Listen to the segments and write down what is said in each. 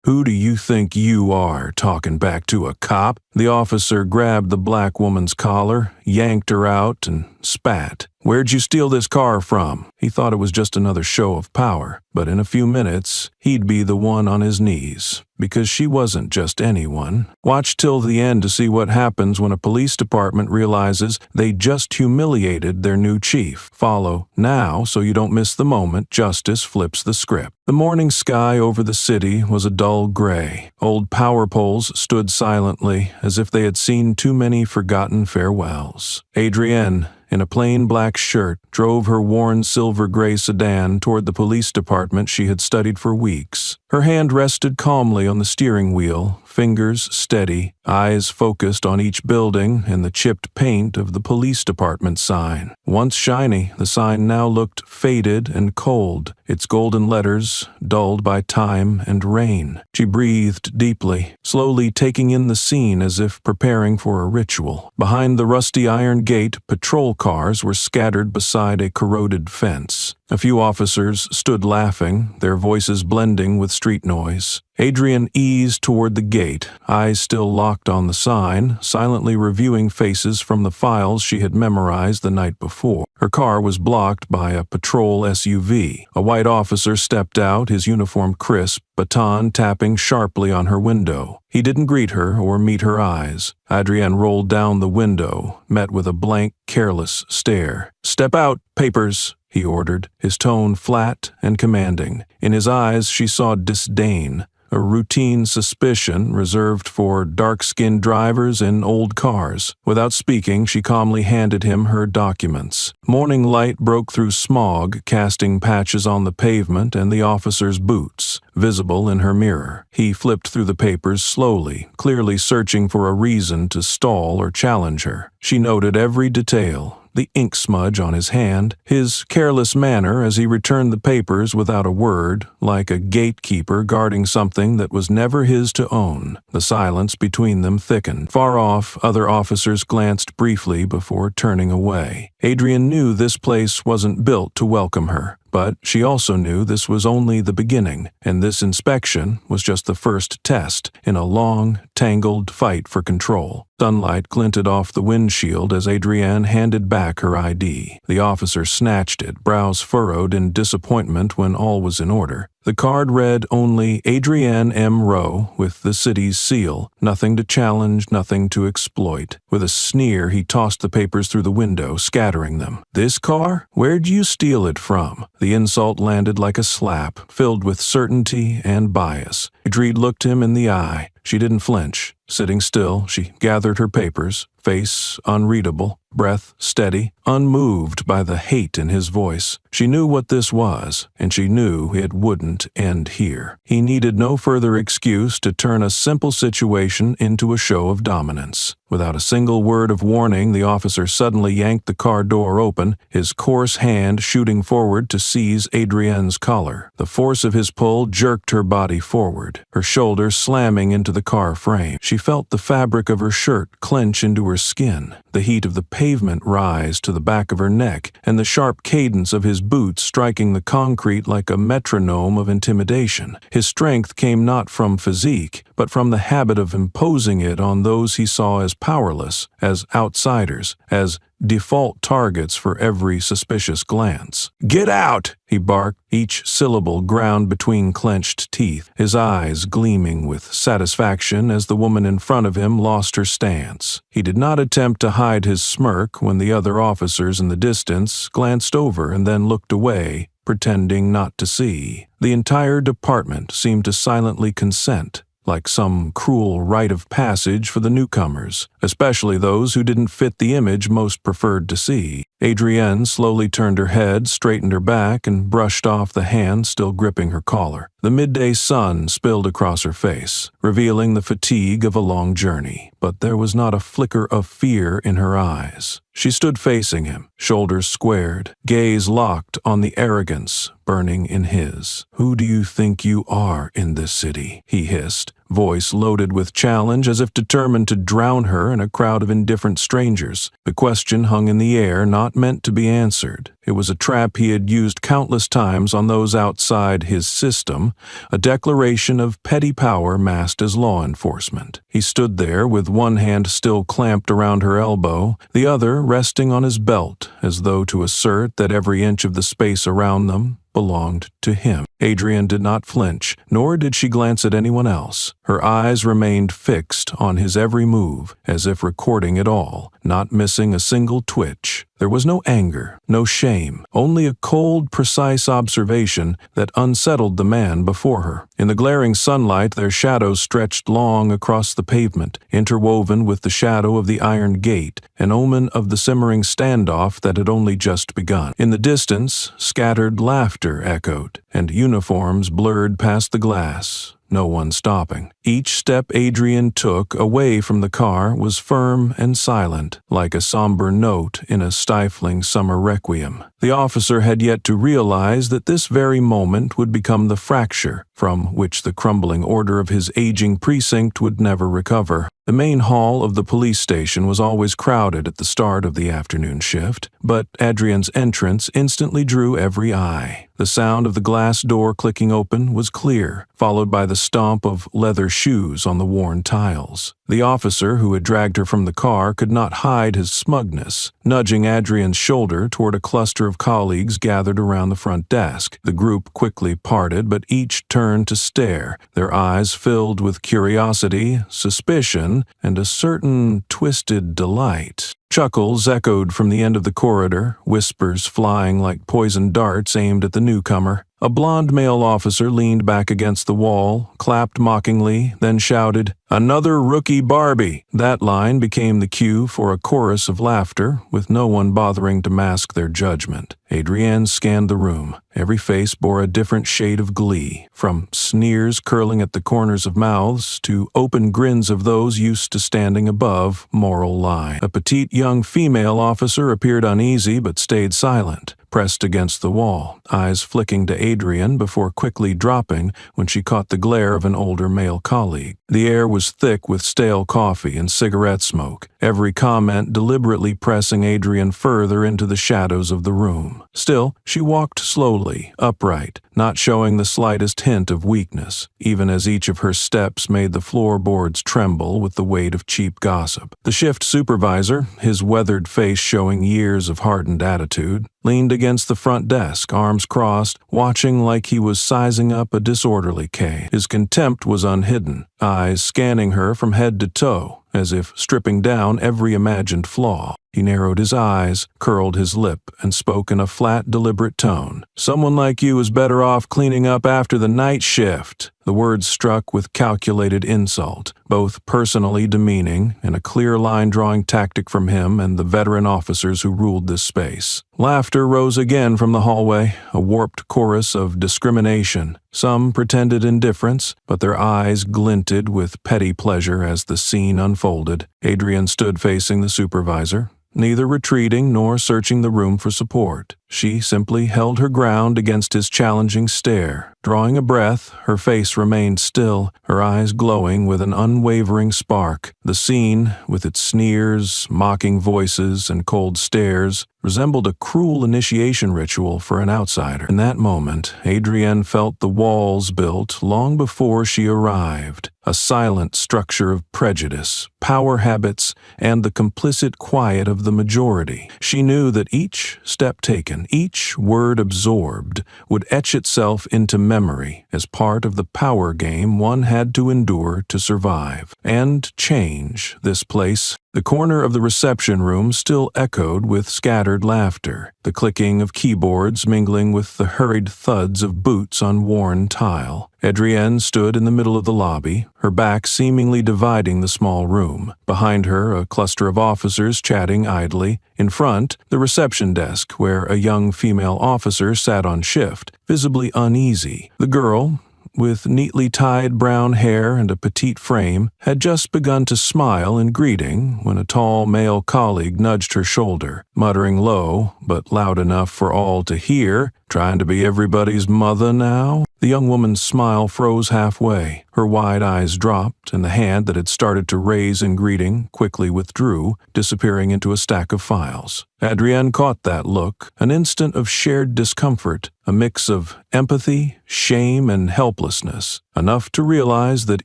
"Who do you think you are, talking back to a cop?" The officer grabbed the black woman's collar, yanked her out, and spat. "Where'd you steal this car from?" He thought it was just another show of power, but in a few minutes, he'd be the one on his knees, because she wasn't just anyone. Watch till the end to see what happens when a police department realizes they just humiliated their new chief. Follow now so you don't miss the moment justice flips the script. The morning sky over the city was a dull gray. Old power poles stood silently, as if they had seen too many forgotten farewells. Adrienne, in a plain black shirt, drove her worn silver-gray sedan toward the police department she had studied for weeks. Her hand rested calmly on the steering wheel, fingers steady, eyes focused on each building and the chipped paint of the police department sign. Once shiny, the sign now looked faded and cold, its golden letters dulled by time and rain. She breathed deeply, slowly taking in the scene as if preparing for a ritual. Behind the rusty iron gate, patrol cars were scattered beside a corroded fence. A few officers stood laughing, their voices blending with street noise. Adrienne eased toward the gate, eyes still locked on the sign, silently reviewing faces from the files she had memorized the night before. Her car was blocked by a patrol SUV. A white officer stepped out, his uniform crisp, baton tapping sharply on her window. He didn't greet her or meet her eyes. Adrienne rolled down the window, met with a blank, careless stare. "Step out, papers," he ordered, his tone flat and commanding. In his eyes she saw disdain, a routine suspicion reserved for dark-skinned drivers in old cars. Without speaking, she calmly handed him her documents. Morning light broke through smog, casting patches on the pavement and the officer's boots, visible in her mirror. He flipped through the papers slowly, clearly searching for a reason to stall or challenge her. She noted every detail: the ink smudge on his hand, his careless manner as he returned the papers without a word, like a gatekeeper guarding something that was never his to own. The silence between them thickened. Far off, other officers glanced briefly before turning away. Adrienne knew this place wasn't built to welcome her, but she also knew this was only the beginning, and this inspection was just the first test in a long, tangled fight for control. Sunlight glinted off the windshield as Adrienne handed back her ID. The officer snatched it, brows furrowed in disappointment when all was in order. The card read only Adrienne M. Rowe with the city's seal, nothing to challenge, nothing to exploit. With a sneer, he tossed the papers through the window, scattering them. "This car? Where'd you steal it from?" The insult landed like a slap, filled with certainty and bias. Adrienne looked him in the eye. She didn't flinch. Sitting still, she gathered her papers, face unreadable, breath steady, unmoved by the hate in his voice. She knew what this was, and she knew it wouldn't end here. He needed no further excuse to turn a simple situation into a show of dominance. Without a single word of warning, the officer suddenly yanked the car door open, his coarse hand shooting forward to seize Adrienne's collar. The force of his pull jerked her body forward, her shoulder slamming into the car frame. She felt the fabric of her shirt clench into her skin, the heat of the pavement rise to the back of her neck, and the sharp cadence of his boots striking the concrete like a metronome of intimidation. His strength came not from physique, but from the habit of imposing it on those he saw as powerless, as outsiders, as default targets for every suspicious glance. "Get out!" he barked, each syllable ground between clenched teeth, his eyes gleaming with satisfaction as the woman in front of him lost her stance. He did not attempt to hide his smirk when the other officers in the distance glanced over and then looked away, pretending not to see. The entire department seemed to silently consent, like some cruel rite of passage for the newcomers, especially those who didn't fit the image most preferred to see. Adrienne slowly turned her head, straightened her back, and brushed off the hand still gripping her collar. The midday sun spilled across her face, revealing the fatigue of a long journey, but there was not a flicker of fear in her eyes. She stood facing him, shoulders squared, gaze locked on the arrogance burning in his. "Who do you think you are in this city?" he hissed, voice loaded with challenge as if determined to drown her in a crowd of indifferent strangers. The question hung in the air, not meant to be answered. It was a trap he had used countless times on those outside his system, a declaration of petty power masked as law enforcement. He stood there with one hand still clamped around her elbow, the other resting on his belt, as though to assert that every inch of the space around them belonged to him. Adrian did not flinch, nor did she glance at anyone else. Her eyes remained fixed on his every move, as if recording it all, not missing a single twitch. There was no anger, no shame, only a cold, precise observation that unsettled the man before her. In the glaring sunlight, their shadows stretched long across the pavement, interwoven with the shadow of the iron gate, an omen of the simmering standoff that had only just begun. In the distance, scattered laughter echoed, and uniforms blurred past the glass. No one stopping. Each step Adrian took away from the car was firm and silent, like a somber note in a stifling summer requiem. The officer had yet to realize that this very moment would become the fracture from which the crumbling order of his aging precinct would never recover. The main hall of the police station was always crowded at the start of the afternoon shift, but Adrian's entrance instantly drew every eye. The sound of the glass door clicking open was clear, followed by the stomp of leather shoes on the worn tiles. The officer who had dragged her from the car could not hide his smugness, nudging Adrian's shoulder toward a cluster of colleagues gathered around the front desk. The group quickly parted, but each turned to stare, their eyes filled with curiosity, suspicion, and a certain twisted delight. Chuckles echoed from the end of the corridor, whispers flying like poisoned darts aimed at the newcomer. A blond male officer leaned back against the wall, clapped mockingly, then shouted, "Another rookie Barbie!" That line became the cue for a chorus of laughter, with no one bothering to mask their judgment. Adrienne scanned the room. Every face bore a different shade of glee, from sneers curling at the corners of mouths to open grins of those used to standing above moral line. A petite young female officer appeared uneasy but stayed silent, pressed against the wall, eyes flicking to Adrian before quickly dropping when she caught the glare of an older male colleague. The air was thick with stale coffee and cigarette smoke, every comment deliberately pressing Adrian further into the shadows of the room. Still, she walked slowly, upright, not showing the slightest hint of weakness, even as each of her steps made the floorboards tremble with the weight of cheap gossip. The shift supervisor, his weathered face showing years of hardened attitude, leaned against the front desk, arms crossed, watching like he was sizing up a disorderly case. His contempt was unhidden, eyes scanning her from head to toe, as if stripping down every imagined flaw. He narrowed his eyes, curled his lip, and spoke in a flat, deliberate tone. "Someone like you is better off cleaning up after the night shift." The words struck with calculated insult, both personally demeaning and a clear line-drawing tactic from him and the veteran officers who ruled this space. Laughter rose again from the hallway, a warped chorus of discrimination. Some pretended indifference, but their eyes glinted with petty pleasure as the scene unfolded. Adrian stood facing the supervisor, neither retreating nor searching the room for support. She simply held her ground against his challenging stare. Drawing a breath, her face remained still, her eyes glowing with an unwavering spark. The scene, with its sneers, mocking voices, and cold stares, resembled a cruel initiation ritual for an outsider. In that moment, Adrienne felt the walls built long before she arrived, a silent structure of prejudice, power habits, and the complicit quiet of the majority. She knew that each step taken, each word absorbed, would etch itself into memory as part of the power game one had to endure to survive and change this place. The corner of the reception room still echoed with scattered laughter, the clicking of keyboards mingling with the hurried thuds of boots on worn tile. Adrienne stood in the middle of the lobby, her back seemingly dividing the small room. Behind her, a cluster of officers chatting idly. In front, the reception desk, where a young female officer sat on shift, visibly uneasy. The girl, with neatly tied brown hair and a petite frame, had just begun to smile in greeting when a tall male colleague nudged her shoulder, muttering low, but loud enough for all to hear, "Trying to be everybody's mother now?" The young woman's smile froze halfway. Her wide eyes dropped, and the hand that had started to raise in greeting quickly withdrew, disappearing into a stack of files. Adrienne caught that look, an instant of shared discomfort, a mix of empathy, shame, and helplessness, enough to realize that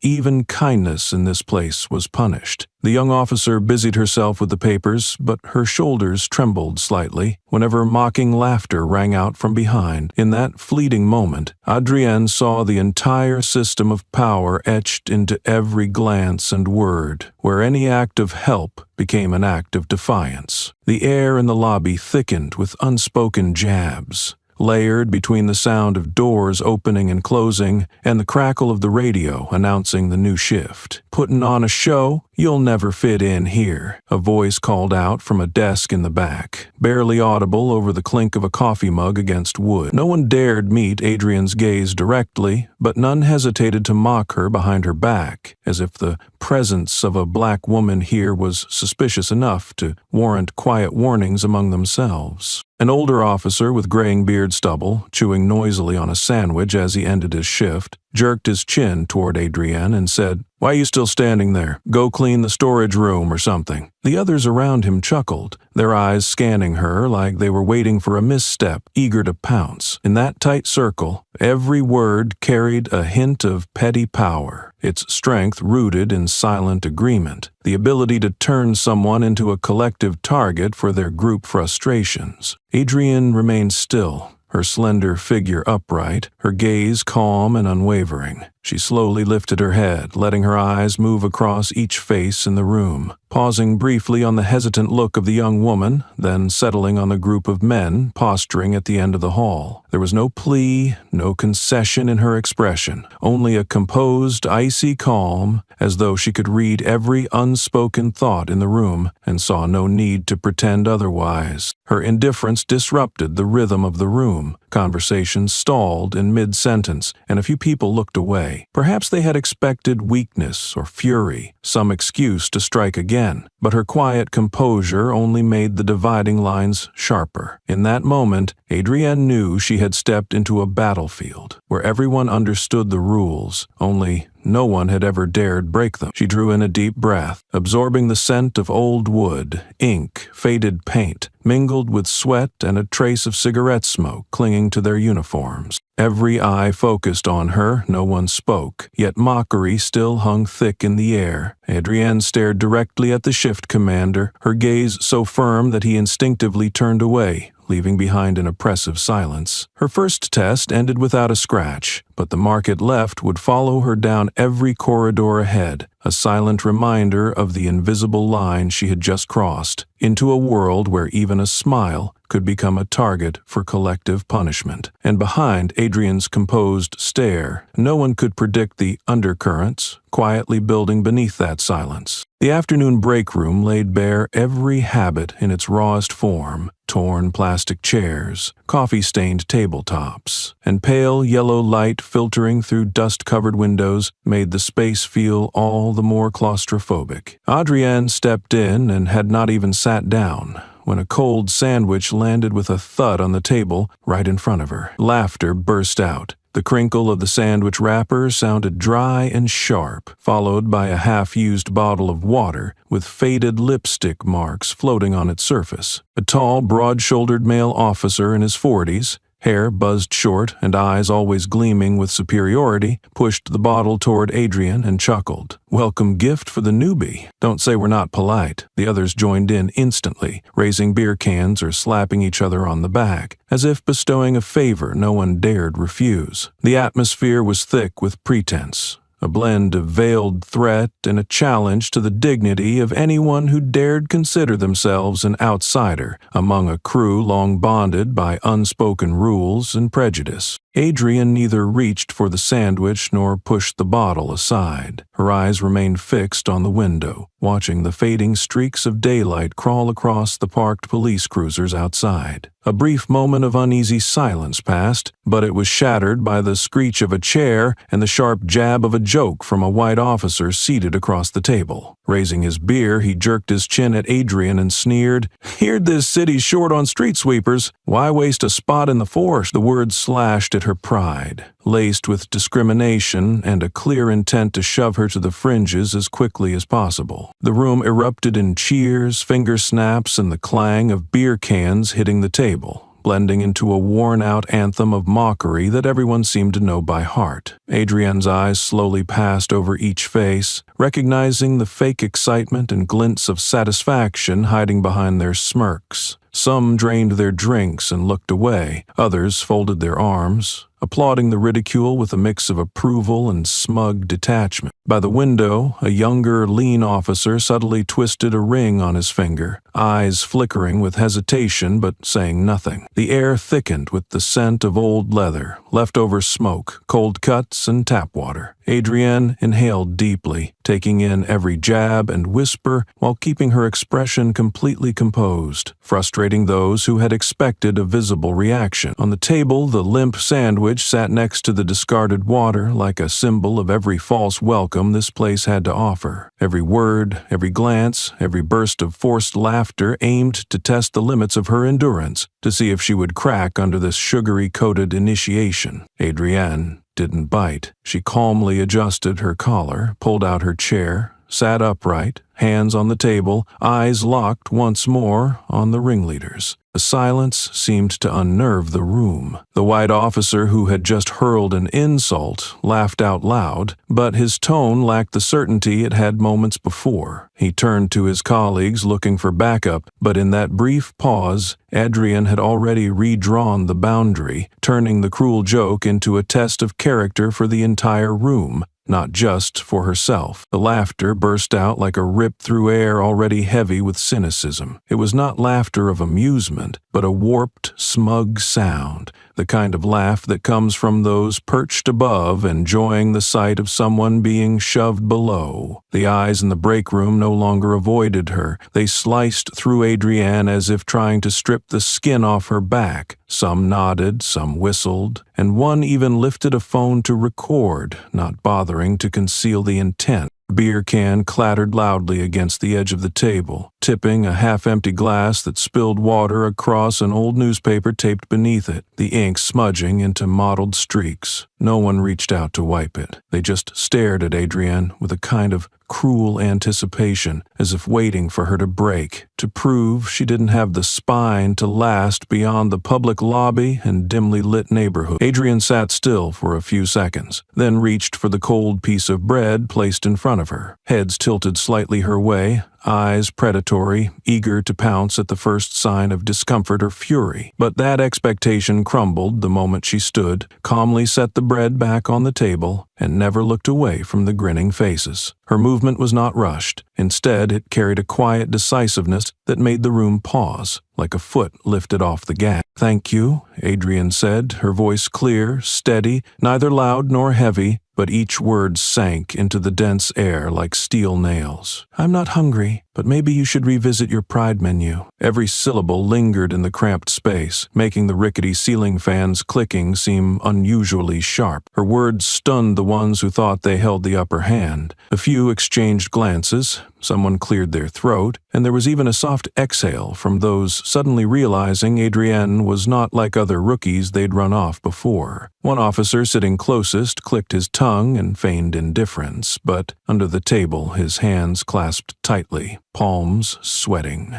even kindness in this place was punished. The young officer busied herself with the papers, but her shoulders trembled slightly whenever mocking laughter rang out from behind. In that fleeting moment, Adrienne saw the entire system of power etched into every glance and word, where any act of help became an act of defiance. The air in the lobby thickened with unspoken jabs, layered between the sound of doors opening and closing and the crackle of the radio announcing the new shift. "Putting on a show? You'll never fit in here," a voice called out from a desk in the back, barely audible over the clink of a coffee mug against wood. No one dared meet Adrienne's gaze directly, but none hesitated to mock her behind her back, as if the presence of a black woman here was suspicious enough to warrant quiet warnings among themselves. An older officer with graying beard stubble, chewing noisily on a sandwich as he ended his shift, jerked his chin toward Adrienne and said, "Why are you still standing there? Go clean the storage room or something." The others around him chuckled, their eyes scanning her like they were waiting for a misstep, eager to pounce. In that tight circle, every word carried a hint of petty power, its strength rooted in silent agreement, the ability to turn someone into a collective target for their group frustrations. Adrienne remained still, her slender figure upright, her gaze calm and unwavering. She slowly lifted her head, letting her eyes move across each face in the room, pausing briefly on the hesitant look of the young woman, then settling on the group of men posturing at the end of the hall. There was no plea, no concession in her expression, only a composed, icy calm, as though she could read every unspoken thought in the room and saw no need to pretend otherwise. Her indifference disrupted the rhythm of the room. Conversations stalled in mid-sentence, and a few people looked away. Perhaps they had expected weakness or fury, some excuse to strike again, but her quiet composure only made the dividing lines sharper. In that moment, Adrienne knew she had stepped into a battlefield, where everyone understood the rules, only no one had ever dared break them. She drew in a deep breath, absorbing the scent of old wood, ink, faded paint, mingled with sweat and a trace of cigarette smoke clinging to their uniforms. Every eye focused on her, no one spoke, yet mockery still hung thick in the air. Adrienne stared directly at the shift commander, her gaze so firm that he instinctively turned away, leaving behind an oppressive silence. Her first test ended without a scratch, but the mark it left would follow her down every corridor ahead, a silent reminder of the invisible line she had just crossed, into a world where even a smile could become a target for collective punishment. And behind Adrienne's composed stare, no one could predict the undercurrents quietly building beneath that silence. The afternoon break room laid bare every habit in its rawest form: torn plastic chairs, coffee-stained tabletops, and pale yellow light filtering through dust-covered windows made the space feel all the more claustrophobic. Adrienne stepped in and had not even sat down when a cold sandwich landed with a thud on the table right in front of her. Laughter burst out. The crinkle of the sandwich wrapper sounded dry and sharp, followed by a half-used bottle of water with faded lipstick marks floating on its surface. A tall, broad-shouldered male officer in his 40s, hair buzzed short and eyes always gleaming with superiority, pushed the bottle toward Adrienne and chuckled. "Welcome gift for the newbie. Don't say we're not polite." The others joined in instantly, raising beer cans or slapping each other on the back, as if bestowing a favor no one dared refuse. The atmosphere was thick with pretense, a blend of veiled threat and a challenge to the dignity of anyone who dared consider themselves an outsider among a crew long bonded by unspoken rules and prejudice. Adrienne neither reached for the sandwich nor pushed the bottle aside. Her eyes remained fixed on the window, watching the fading streaks of daylight crawl across the parked police cruisers outside. A brief moment of uneasy silence passed, but it was shattered by the screech of a chair and the sharp jab of a joke from a white officer seated across the table. Raising his beer, he jerked his chin at Adrienne and sneered, "Heard this city's short on street sweepers. Why waste a spot in the force?" The words slashed at her pride, laced with discrimination and a clear intent to shove her to the fringes as quickly as possible. The room erupted in cheers, finger snaps, and the clang of beer cans hitting the table, blending into a worn-out anthem of mockery that everyone seemed to know by heart. Adrienne's eyes slowly passed over each face, recognizing the fake excitement and glints of satisfaction hiding behind their smirks. Some drained their drinks and looked away. Others folded their arms, applauding the ridicule with a mix of approval and smug detachment. By the window, a younger, lean officer subtly twisted a ring on his finger, eyes flickering with hesitation but saying nothing. The air thickened with the scent of old leather, leftover smoke, cold cuts, and tap water. Adrienne inhaled deeply, taking in every jab and whisper while keeping her expression completely composed, frustrating those who had expected a visible reaction. On the table, the limp sandwich sat next to the discarded water like a symbol of every false welcome this place had to offer. Every word, every glance, every burst of forced laughter aimed to test the limits of her endurance, to see if she would crack under this sugary-coated initiation. Adrienne didn't bite. She calmly adjusted her collar, pulled out her chair, sat upright, hands on the table, eyes locked once more on the ringleaders. The silence seemed to unnerve the room. The white officer who had just hurled an insult laughed out loud, but his tone lacked the certainty it had moments before. He turned to his colleagues looking for backup, but in that brief pause, Adrienne had already redrawn the boundary, turning the cruel joke into a test of character for the entire room, not just for herself. The laughter burst out like a rip through air already heavy with cynicism. It was not laughter of amusement, but a warped, smug sound, the kind of laugh that comes from those perched above enjoying the sight of someone being shoved below. The eyes in the break room no longer avoided her. They sliced through Adrienne as if trying to strip the skin off her back. Some nodded, some whistled, and one even lifted a phone to record, not bothering to conceal the intent. The beer can clattered loudly against the edge of the table, tipping a half-empty glass that spilled water across an old newspaper taped beneath it, the ink smudging into mottled streaks. No one reached out to wipe it. They just stared at Adrienne with a kind of cruel anticipation, as if waiting for her to break, to prove she didn't have the spine to last beyond the public lobby and dimly lit neighborhood. Adrienne sat still for a few seconds, then reached for the cold piece of bread placed in front of her. Heads tilted slightly her way, eyes predatory, eager to pounce at the first sign of discomfort or fury. But that expectation crumbled the moment she stood, calmly set the bread back on the table, and never looked away from the grinning faces. Her movement was not rushed. Instead, it carried a quiet decisiveness that made the room pause, like a foot lifted off the gas. "Thank you," Adrienne said, her voice clear, steady, neither loud nor heavy, but each word sank into the dense air like steel nails. "I'm not hungry, but maybe you should revisit your Pride menu." Every syllable lingered in the cramped space, making the rickety ceiling fan's clicking seem unusually sharp. Her words stunned the ones who thought they held the upper hand. A few exchanged glances, someone cleared their throat, and there was even a soft exhale from those suddenly realizing Adrienne was not like other rookies they'd run off before. One officer sitting closest clicked his tongue and feigned indifference, but under the table his hands clasped tightly, palms sweating.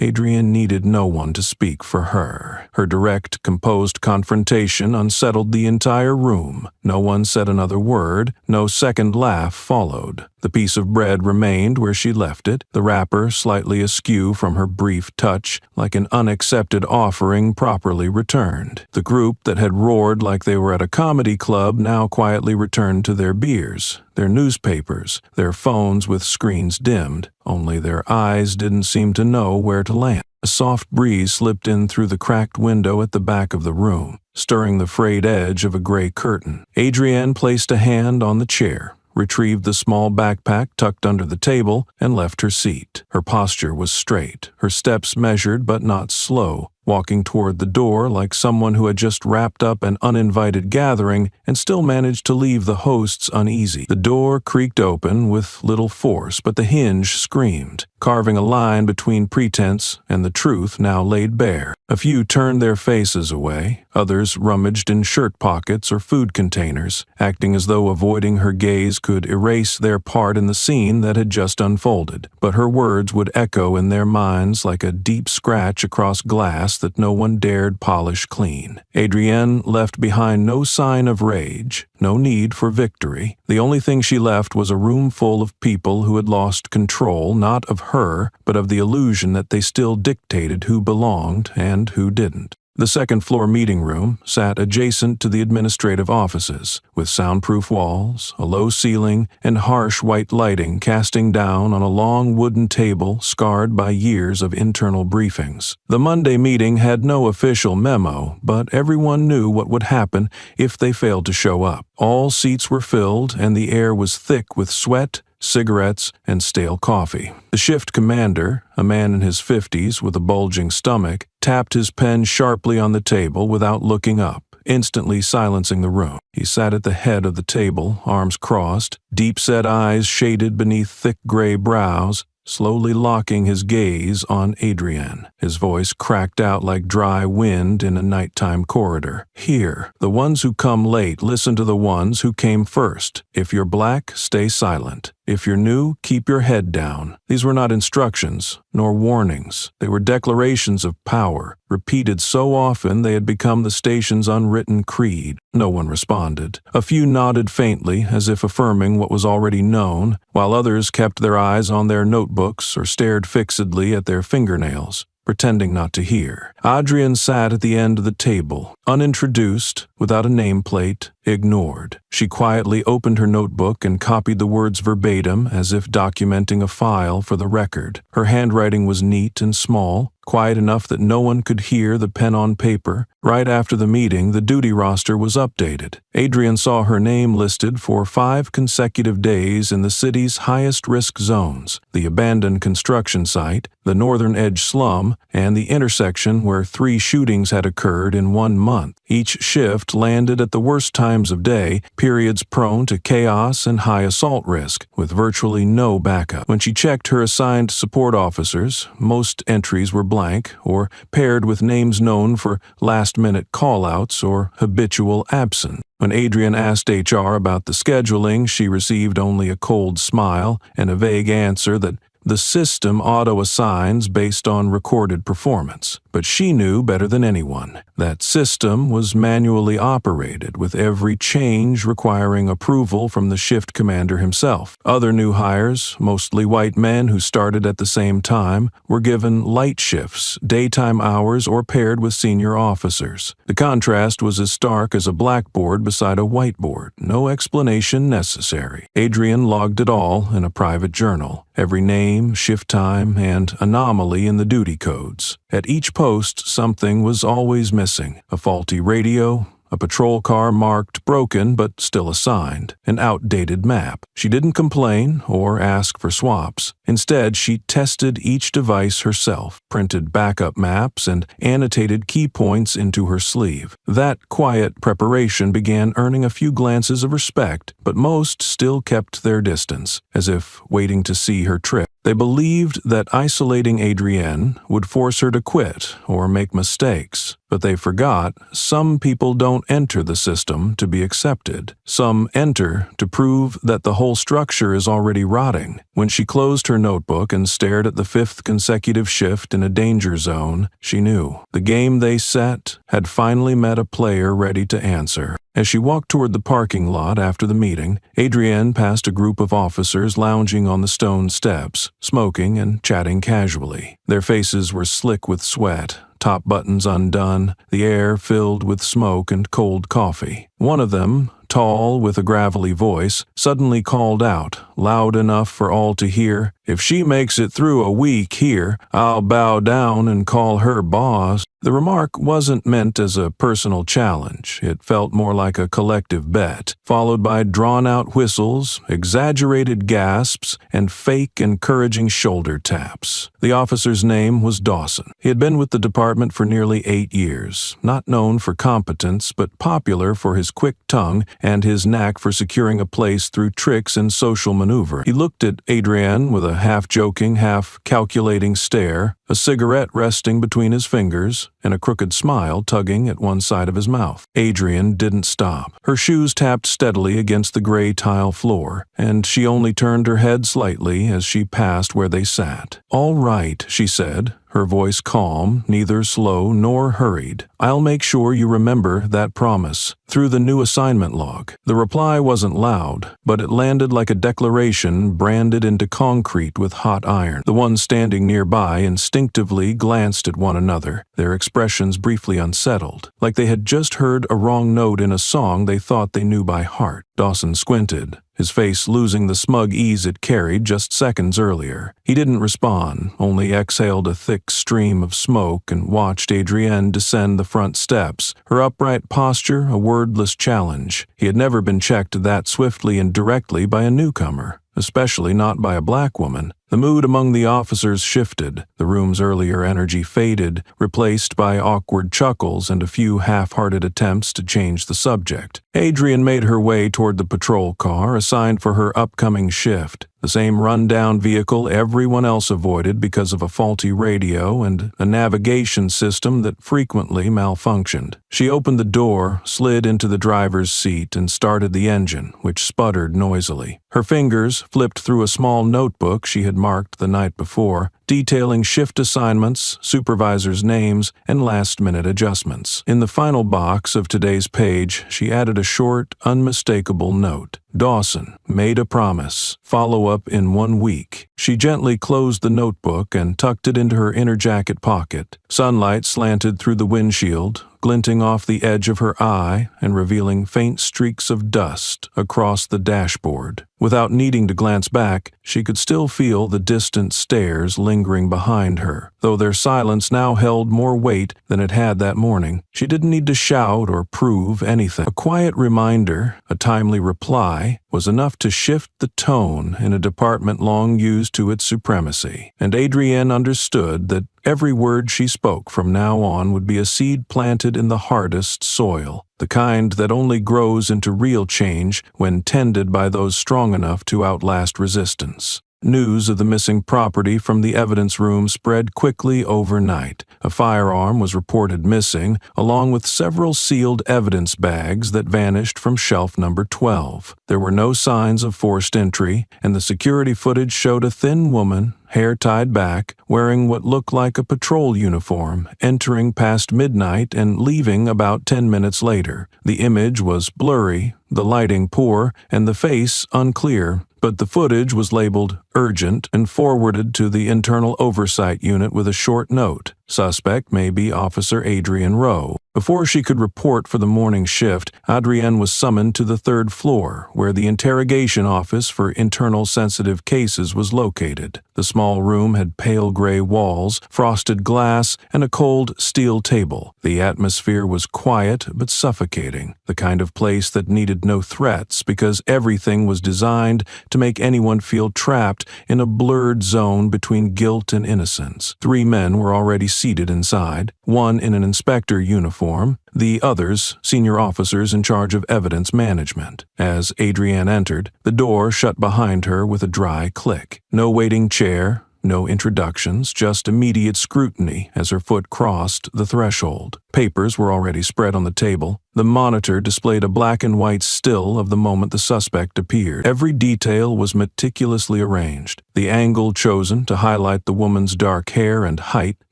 Adrienne needed no one to speak for her. Her direct, composed confrontation unsettled the entire room. No one said another word, no second laugh followed. The piece of bread remained where she left it, the wrapper slightly askew from her brief touch, like an unaccepted offering properly returned. The group that had roared like they were at a comedy club now quietly returned to their beers, their newspapers, their phones with screens dimmed, only their eyes didn't seem to know where to land. A soft breeze slipped in through the cracked window at the back of the room, stirring the frayed edge of a gray curtain. Adrienne placed a hand on the chair, retrieved the small backpack tucked under the table, and left her seat. Her posture was straight, her steps measured but not slow, walking toward the door like someone who had just wrapped up an uninvited gathering and still managed to leave the hosts uneasy. The door creaked open with little force, but the hinge screamed, carving a line between pretense and the truth now laid bare. A few turned their faces away, others rummaged in shirt pockets or food containers, acting as though avoiding her gaze could erase their part in the scene that had just unfolded. But her words would echo in their minds like a deep scratch across glass that no one dared polish clean. Adrienne left behind no sign of rage, no need for victory. The only thing she left was a room full of people who had lost control, not of her, but of the illusion that they still dictated who belonged and who didn't. The second-floor meeting room sat adjacent to the administrative offices, with soundproof walls, a low ceiling, and harsh white lighting casting down on a long wooden table scarred by years of internal briefings. The Monday meeting had no official memo, but everyone knew what would happen if they failed to show up. All seats were filled, and the air was thick with sweat, cigarettes, and stale coffee. The shift commander, a man in his 50s with a bulging stomach, tapped his pen sharply on the table without looking up, instantly silencing the room. He sat at the head of the table, arms crossed, deep-set eyes shaded beneath thick gray brows, slowly locking his gaze on Adrienne. His voice cracked out like dry wind in a nighttime corridor. Here, the ones who come late listen to the ones who came first. If you're black, stay silent. If you're new, keep your head down. These were not instructions, nor warnings. They were declarations of power, repeated so often they had become the station's unwritten creed. No one responded. A few nodded faintly, as if affirming what was already known, while others kept their eyes on their notebooks or stared fixedly at their fingernails, pretending not to hear. Adrienne sat at the end of the table, unintroduced, without a nameplate, ignored. She quietly opened her notebook and copied the words verbatim as if documenting a file for the record. Her handwriting was neat and small, quiet enough that no one could hear the pen on paper. Right after the meeting, the duty roster was updated. Adrienne saw her name listed for 5 consecutive days in the city's highest-risk zones: the abandoned construction site, the Northern Edge slum, and the intersection where 3 shootings had occurred in 1 month. Each shift landed at the worst times of day, periods prone to chaos and high assault risk, with virtually no backup. When she checked her assigned support officers, most entries were blank or paired with names known for last-minute call-outs or habitual absence. When Adrienne asked HR about the scheduling, she received only a cold smile and a vague answer that the system auto-assigns based on recorded performance. But she knew better than anyone. That system was manually operated, with every change requiring approval from the shift commander himself. Other new hires, mostly white men who started at the same time, were given light shifts, daytime hours, or paired with senior officers. The contrast was as stark as a blackboard beside a whiteboard. No explanation necessary. Adrienne logged it all in a private journal. Every name, shift time, and anomaly in the duty codes. At each post, something was always missing: a faulty radio, a patrol car marked broken but still assigned, an outdated map. She didn't complain or ask for swaps. Instead, she tested each device herself, printed backup maps, and annotated key points into her sleeve. That quiet preparation began earning a few glances of respect, but most still kept their distance, as if waiting to see her trip. They believed that isolating Adrienne would force her to quit or make mistakes, but they forgot some people don't enter the system to be accepted. Some enter to prove that the whole structure is already rotting. When she closed her notebook and stared at the 5th consecutive shift in a danger zone, she knew the game they set had finally met a player ready to answer. As she walked toward the parking lot after the meeting, Adrienne passed a group of officers lounging on the stone steps, smoking and chatting casually. Their faces were slick with sweat, top buttons undone, the air filled with smoke and cold coffee. One of them, tall with a gravelly voice, suddenly called out, loud enough for all to hear, "If she makes it through a week here, I'll bow down and call her boss." The remark wasn't meant as a personal challenge. It felt more like a collective bet, followed by drawn-out whistles, exaggerated gasps, and fake, encouraging shoulder taps. The officer's name was Dawson. He had been with the department for nearly 8 years, not known for competence, but popular for his quick tongue and his knack for securing a place through tricks and social maneuver. He looked at Adrienne with a half-joking, half-calculating stare, a cigarette resting between his fingers, and a crooked smile tugging at one side of his mouth. Adrienne didn't stop. Her shoes tapped steadily against the gray tile floor, and she only turned her head slightly as she passed where they sat. "All right," she said, her voice calm, neither slow nor hurried. "I'll make sure you remember that promise." Through the new assignment log. The reply wasn't loud, but it landed like a declaration branded into concrete with hot iron. The ones standing nearby instinctively glanced at one another, their expressions briefly unsettled, like they had just heard a wrong note in a song they thought they knew by heart. Dawson squinted, his face losing the smug ease it carried just seconds earlier. He didn't respond, only exhaled a thick stream of smoke and watched Adrienne descend the front steps, her upright posture a wordless challenge. He had never been checked that swiftly and directly by a newcomer, especially not by a black woman. The mood among the officers shifted. The room's earlier energy faded, replaced by awkward chuckles and a few half-hearted attempts to change the subject. Adrienne made her way toward the patrol car assigned for her upcoming shift, the same run-down vehicle everyone else avoided because of a faulty radio and a navigation system that frequently malfunctioned. She opened the door, slid into the driver's seat, and started the engine, which sputtered noisily. Her fingers flipped through a small notebook she had marked the night before, detailing shift assignments, supervisors' names, and last-minute adjustments. In the final box of today's page, she added a short, unmistakable note. Dawson made a promise. Follow up in 1 week. She gently closed the notebook and tucked it into her inner jacket pocket. Sunlight slanted through the windshield, glinting off the edge of her eye and revealing faint streaks of dust across the dashboard. Without needing to glance back, she could still feel the distant stares lingering behind her, though their silence now held more weight than it had that morning. She didn't need to shout or prove anything. A quiet reminder, a timely reply, was enough to shift the tone in a department long used to its supremacy, and Adrienne understood that every word she spoke from now on would be a seed planted in the hardest soil, the kind that only grows into real change when tended by those strong enough to outlast resistance. News of the missing property from the evidence room spread quickly overnight. A firearm was reported missing, along with several sealed evidence bags that vanished from shelf number 12. There were no signs of forced entry, and the security footage showed a thin woman, hair tied back, wearing what looked like a patrol uniform, entering past midnight and leaving about 10 minutes later. The image was blurry, the lighting poor, and the face unclear, but the footage was labeled urgent and forwarded to the Internal Oversight Unit with a short note. Suspect may be Officer Adrienne Rowe. Before she could report for the morning shift, Adrienne was summoned to the 3rd floor, where the interrogation office for internal sensitive cases was located. The small room had pale gray walls, frosted glass, and a cold steel table. The atmosphere was quiet but suffocating, the kind of place that needed no threats because everything was designed to make anyone feel trapped in a blurred zone between guilt and innocence. 3 men were already seated inside, one in an inspector uniform, the others senior officers in charge of evidence management. As Adrienne entered, the door shut behind her with a dry click. No waiting chair, no introductions, just immediate scrutiny as her foot crossed the threshold. Papers were already spread on the table. The monitor displayed a black and white still of the moment the suspect appeared. Every detail was meticulously arranged. The angle chosen to highlight the woman's dark hair and height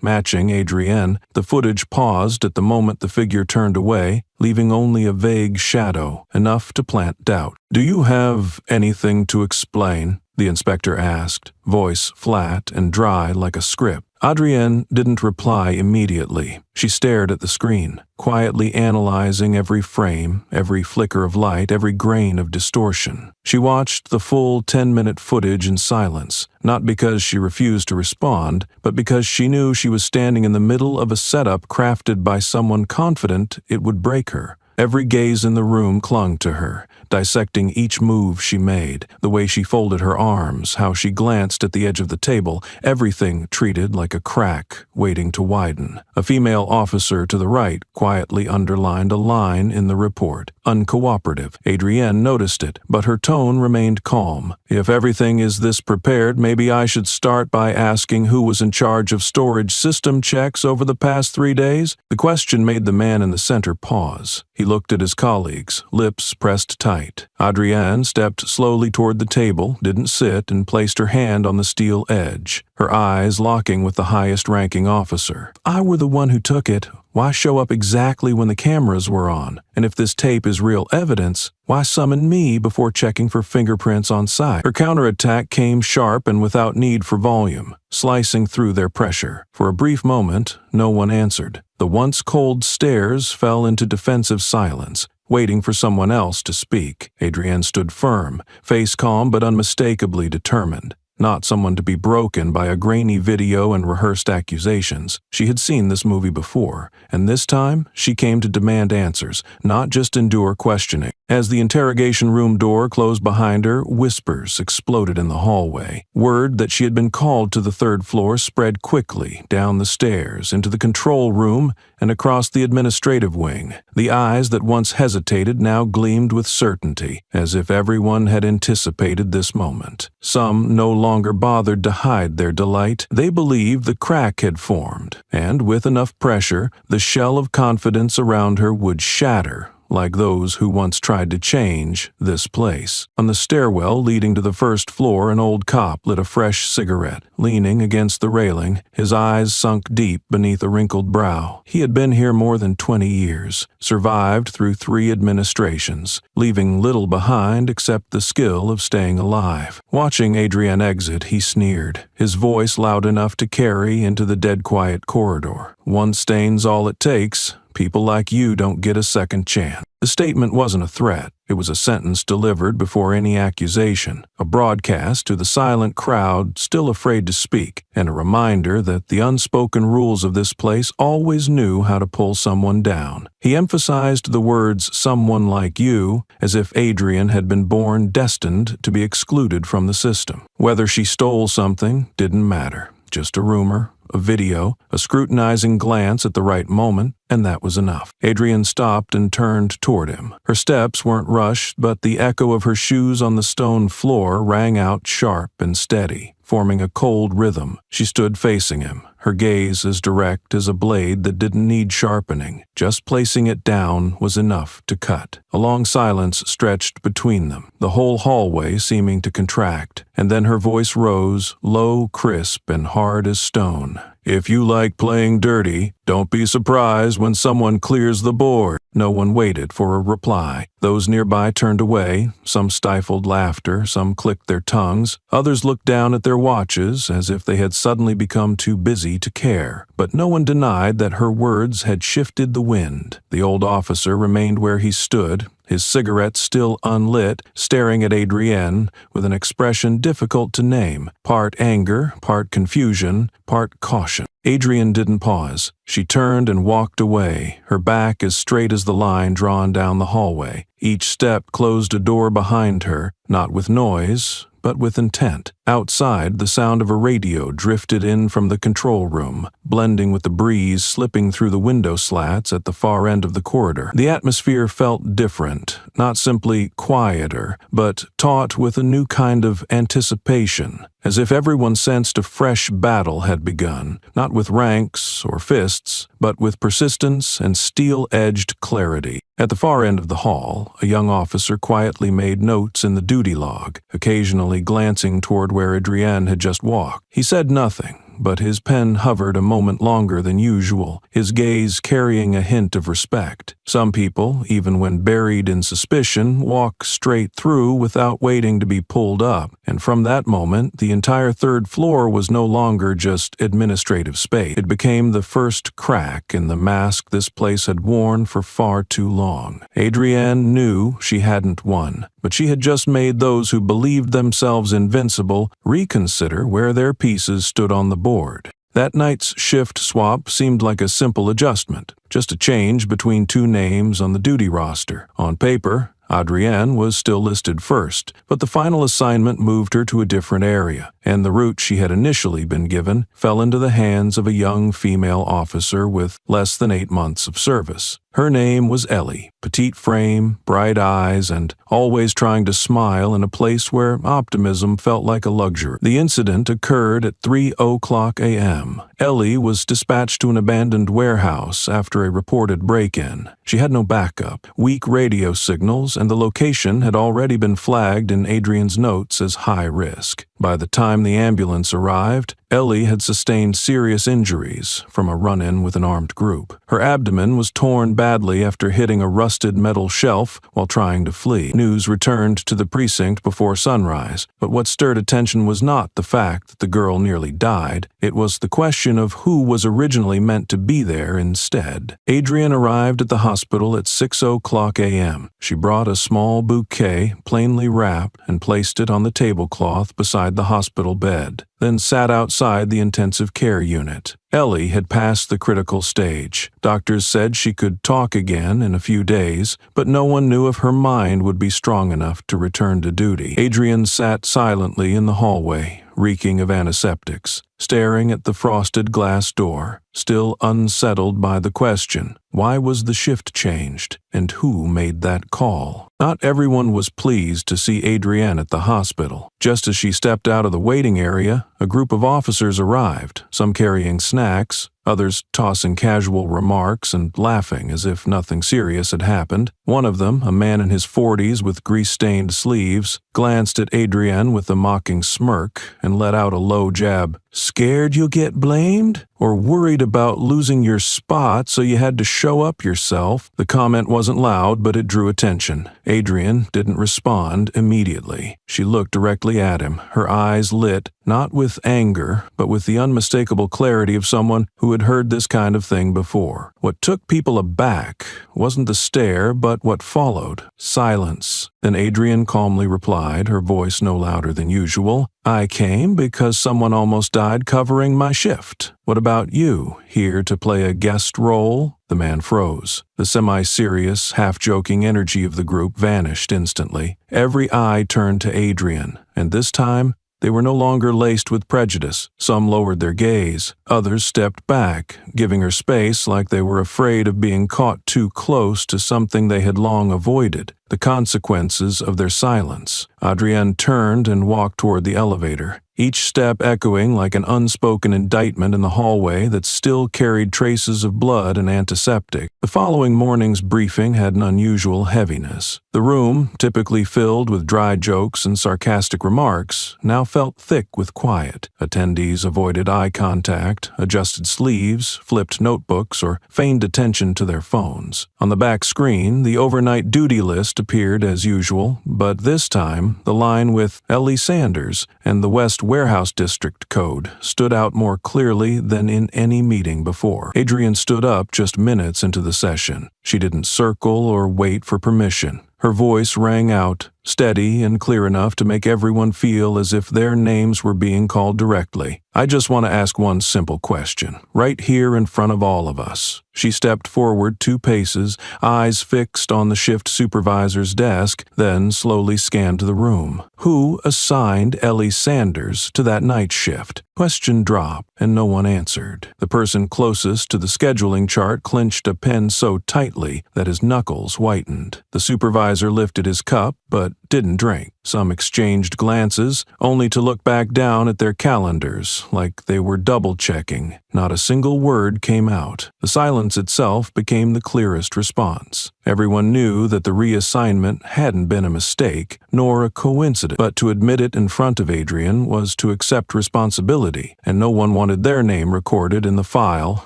matching Adrienne. The footage paused at the moment the figure turned away, leaving only a vague shadow, enough to plant doubt. "Do you have anything to explain?" the inspector asked, voice flat and dry like a script. Adrienne didn't reply immediately. She stared at the screen, quietly analyzing every frame, every flicker of light, every grain of distortion. She watched the full 10-minute footage in silence, not because she refused to respond, but because she knew she was standing in the middle of a setup crafted by someone confident it would break her. Every gaze in the room clung to her, dissecting each move she made, the way she folded her arms, how she glanced at the edge of the table, everything treated like a crack waiting to widen. A female officer to the right quietly underlined a line in the report. Uncooperative. Adrienne noticed it, but her tone remained calm. If everything is this prepared, maybe I should start by asking who was in charge of storage system checks over the past 3 days? The question made the man in the center pause. He looked at his colleagues, lips pressed tight. Adrienne stepped slowly toward the table, didn't sit, and placed her hand on the steel edge, her eyes locking with the highest-ranking officer. I were the one who took it. Why show up exactly when the cameras were on? And if this tape is real evidence, why summon me before checking for fingerprints on site? Her counterattack came sharp and without need for volume, slicing through their pressure. For a brief moment, no one answered. The once cold stares fell into defensive silence, waiting for someone else to speak. Adrienne stood firm, face calm but unmistakably determined. Not someone to be broken by a grainy video and rehearsed accusations. She had seen this movie before, and this time she came to demand answers, not just endure questioning. As the interrogation room door closed behind her, whispers exploded in the hallway. Word that she had been called to the 3rd floor spread quickly down the stairs, into the control room, and across the administrative wing. The eyes that once hesitated now gleamed with certainty, as if everyone had anticipated this moment. Some no longer bothered to hide their delight. They believed the crack had formed, and with enough pressure, the shell of confidence around her would shatter, like those who once tried to change this place. On the stairwell leading to the 1st floor, an old cop lit a fresh cigarette, leaning against the railing, his eyes sunk deep beneath a wrinkled brow. He had been here more than 20 years, survived through 3 administrations, leaving little behind except the skill of staying alive. Watching Adrienne exit, he sneered, his voice loud enough to carry into the dead-quiet corridor. One stain's all it takes. People like you don't get a second chance. The statement wasn't a threat. It was a sentence delivered before any accusation, a broadcast to the silent crowd still afraid to speak, and a reminder that the unspoken rules of this place always knew how to pull someone down. He emphasized the words "someone like you" as if Adrienne had been born destined to be excluded from the system. Whether she stole something didn't matter. Just a rumor, a video, a scrutinizing glance at the right moment, and that was enough. Adrienne stopped and turned toward him. Her steps weren't rushed, but the echo of her shoes on the stone floor rang out sharp and steady, forming a cold rhythm. She stood facing him, her gaze as direct as a blade that didn't need sharpening. Just placing it down was enough to cut. A long silence stretched between them, the whole hallway seeming to contract, and then her voice rose, low, crisp, and hard as stone. If you like playing dirty, don't be surprised when someone clears the board. No one waited for a reply. Those nearby turned away, some stifled laughter, some clicked their tongues, others looked down at their watches as if they had suddenly become too busy to care. But no one denied that her words had shifted the wind. The old officer remained where he stood, his cigarette still unlit, staring at Adrienne with an expression difficult to name, part anger, part confusion, part caution. Adrienne didn't pause. She turned and walked away, her back as straight as the line drawn down the hallway. Each step closed a door behind her, not with noise, but with intent. Outside, the sound of a radio drifted in from the control room, blending with the breeze slipping through the window slats at the far end of the corridor. The atmosphere felt different, not simply quieter, but taut with a new kind of anticipation, as if everyone sensed a fresh battle had begun, not with ranks or fists, but with persistence and steel-edged clarity. At the far end of the hall, a young officer quietly made notes in the duty log, occasionally glancing toward where Adrienne had just walked. He said nothing, but his pen hovered a moment longer than usual, his gaze carrying a hint of respect. Some people, even when buried in suspicion, walk straight through without waiting to be pulled up, and from that moment, the entire third floor was no longer just administrative space. It became the first crack in the mask this place had worn for far too long. Adrienne knew she hadn't won, but she had just made those who believed themselves invincible reconsider where their pieces stood on the board. That night's shift swap seemed like a simple adjustment, just a change between two names on the duty roster. On paper, Adrienne was still listed first, but the final assignment moved her to a different area, and the route she had initially been given fell into the hands of a young female officer with less than 8 months of service. Her name was Ellie, petite frame, bright eyes, and always trying to smile in a place where optimism felt like a luxury. The incident occurred at 3:00 a.m. Ellie was dispatched to an abandoned warehouse after a reported break-in. She had no backup, weak radio signals, and the location had already been flagged in Adrian's notes as high risk. By the time the ambulance arrived, Ellie had sustained serious injuries from a run-in with an armed group. Her abdomen was torn badly after hitting a rusted metal shelf while trying to flee. News returned to the precinct before sunrise, but what stirred attention was not the fact that the girl nearly died. It was the question of who was originally meant to be there instead. Adrienne arrived at the hospital at 6:00 a.m. She brought a small bouquet, plainly wrapped, and placed it on the tablecloth beside the hospital bed, then sat outside the intensive care unit. Ellie had passed the critical stage. Doctors said she could talk again in a few days, but no one knew if her mind would be strong enough to return to duty. Adrienne sat silently in the hallway, reeking of antiseptics, staring at the frosted glass door, still unsettled by the question, why was the shift changed, and who made that call? Not everyone was pleased to see Adrienne at the hospital. Just as she stepped out of the waiting area, a group of officers arrived, some carrying snacks, others tossing casual remarks and laughing as if nothing serious had happened. One of them, a man in his 40s with grease-stained sleeves, glanced at Adrienne with a mocking smirk and let out a low jab. "Scared you'll get blamed? Or worried about losing your spot so you had to show up yourself?" The comment wasn't loud, but it drew attention. Adrienne didn't respond immediately. She looked directly at him, her eyes lit, not with anger, but with the unmistakable clarity of someone who had heard this kind of thing before. What took people aback wasn't the stare, but what followed. Silence. Then Adrienne calmly replied, her voice no louder than usual, "I came because someone almost died covering my shift. What about you? Here to play a guest role?" The man froze. The semi-serious, half-joking energy of the group vanished instantly. Every eye turned to Adrienne, and this time, they were no longer laced with prejudice. Some lowered their gaze. Others stepped back, giving her space like they were afraid of being caught too close to something they had long avoided, the consequences of their silence. Adrienne turned and walked toward the elevator, each step echoing like an unspoken indictment in the hallway that still carried traces of blood and antiseptic. The following morning's briefing had an unusual heaviness. The room, typically filled with dry jokes and sarcastic remarks, now felt thick with quiet. Attendees avoided eye contact, adjusted sleeves, flipped notebooks, or feigned attention to their phones. On the back screen, the overnight duty list appeared as usual, but this time, the line with Ellie Sanders and the West Warehouse District Code stood out more clearly than in any meeting before. Adrienne stood up just minutes into the session. She didn't circle or wait for permission. Her voice rang out, steady and clear enough to make everyone feel as if their names were being called directly. "I just want to ask one simple question, right here in front of all of us." She stepped forward 2 paces, eyes fixed on the shift supervisor's desk, then slowly scanned the room. Who assigned Ellie Sanders to that night shift? Question dropped, and no one answered. The person closest to the scheduling chart clenched a pen so tightly that his knuckles whitened. The supervisor lifted his cup, but didn't drink. Some exchanged glances, only to look back down at their calendars, like they were double-checking. Not a single word came out. The silence itself became the clearest response. Everyone knew that the reassignment hadn't been a mistake, nor a coincidence, but to admit it in front of Adrian was to accept responsibility, and no one wanted their name recorded in the file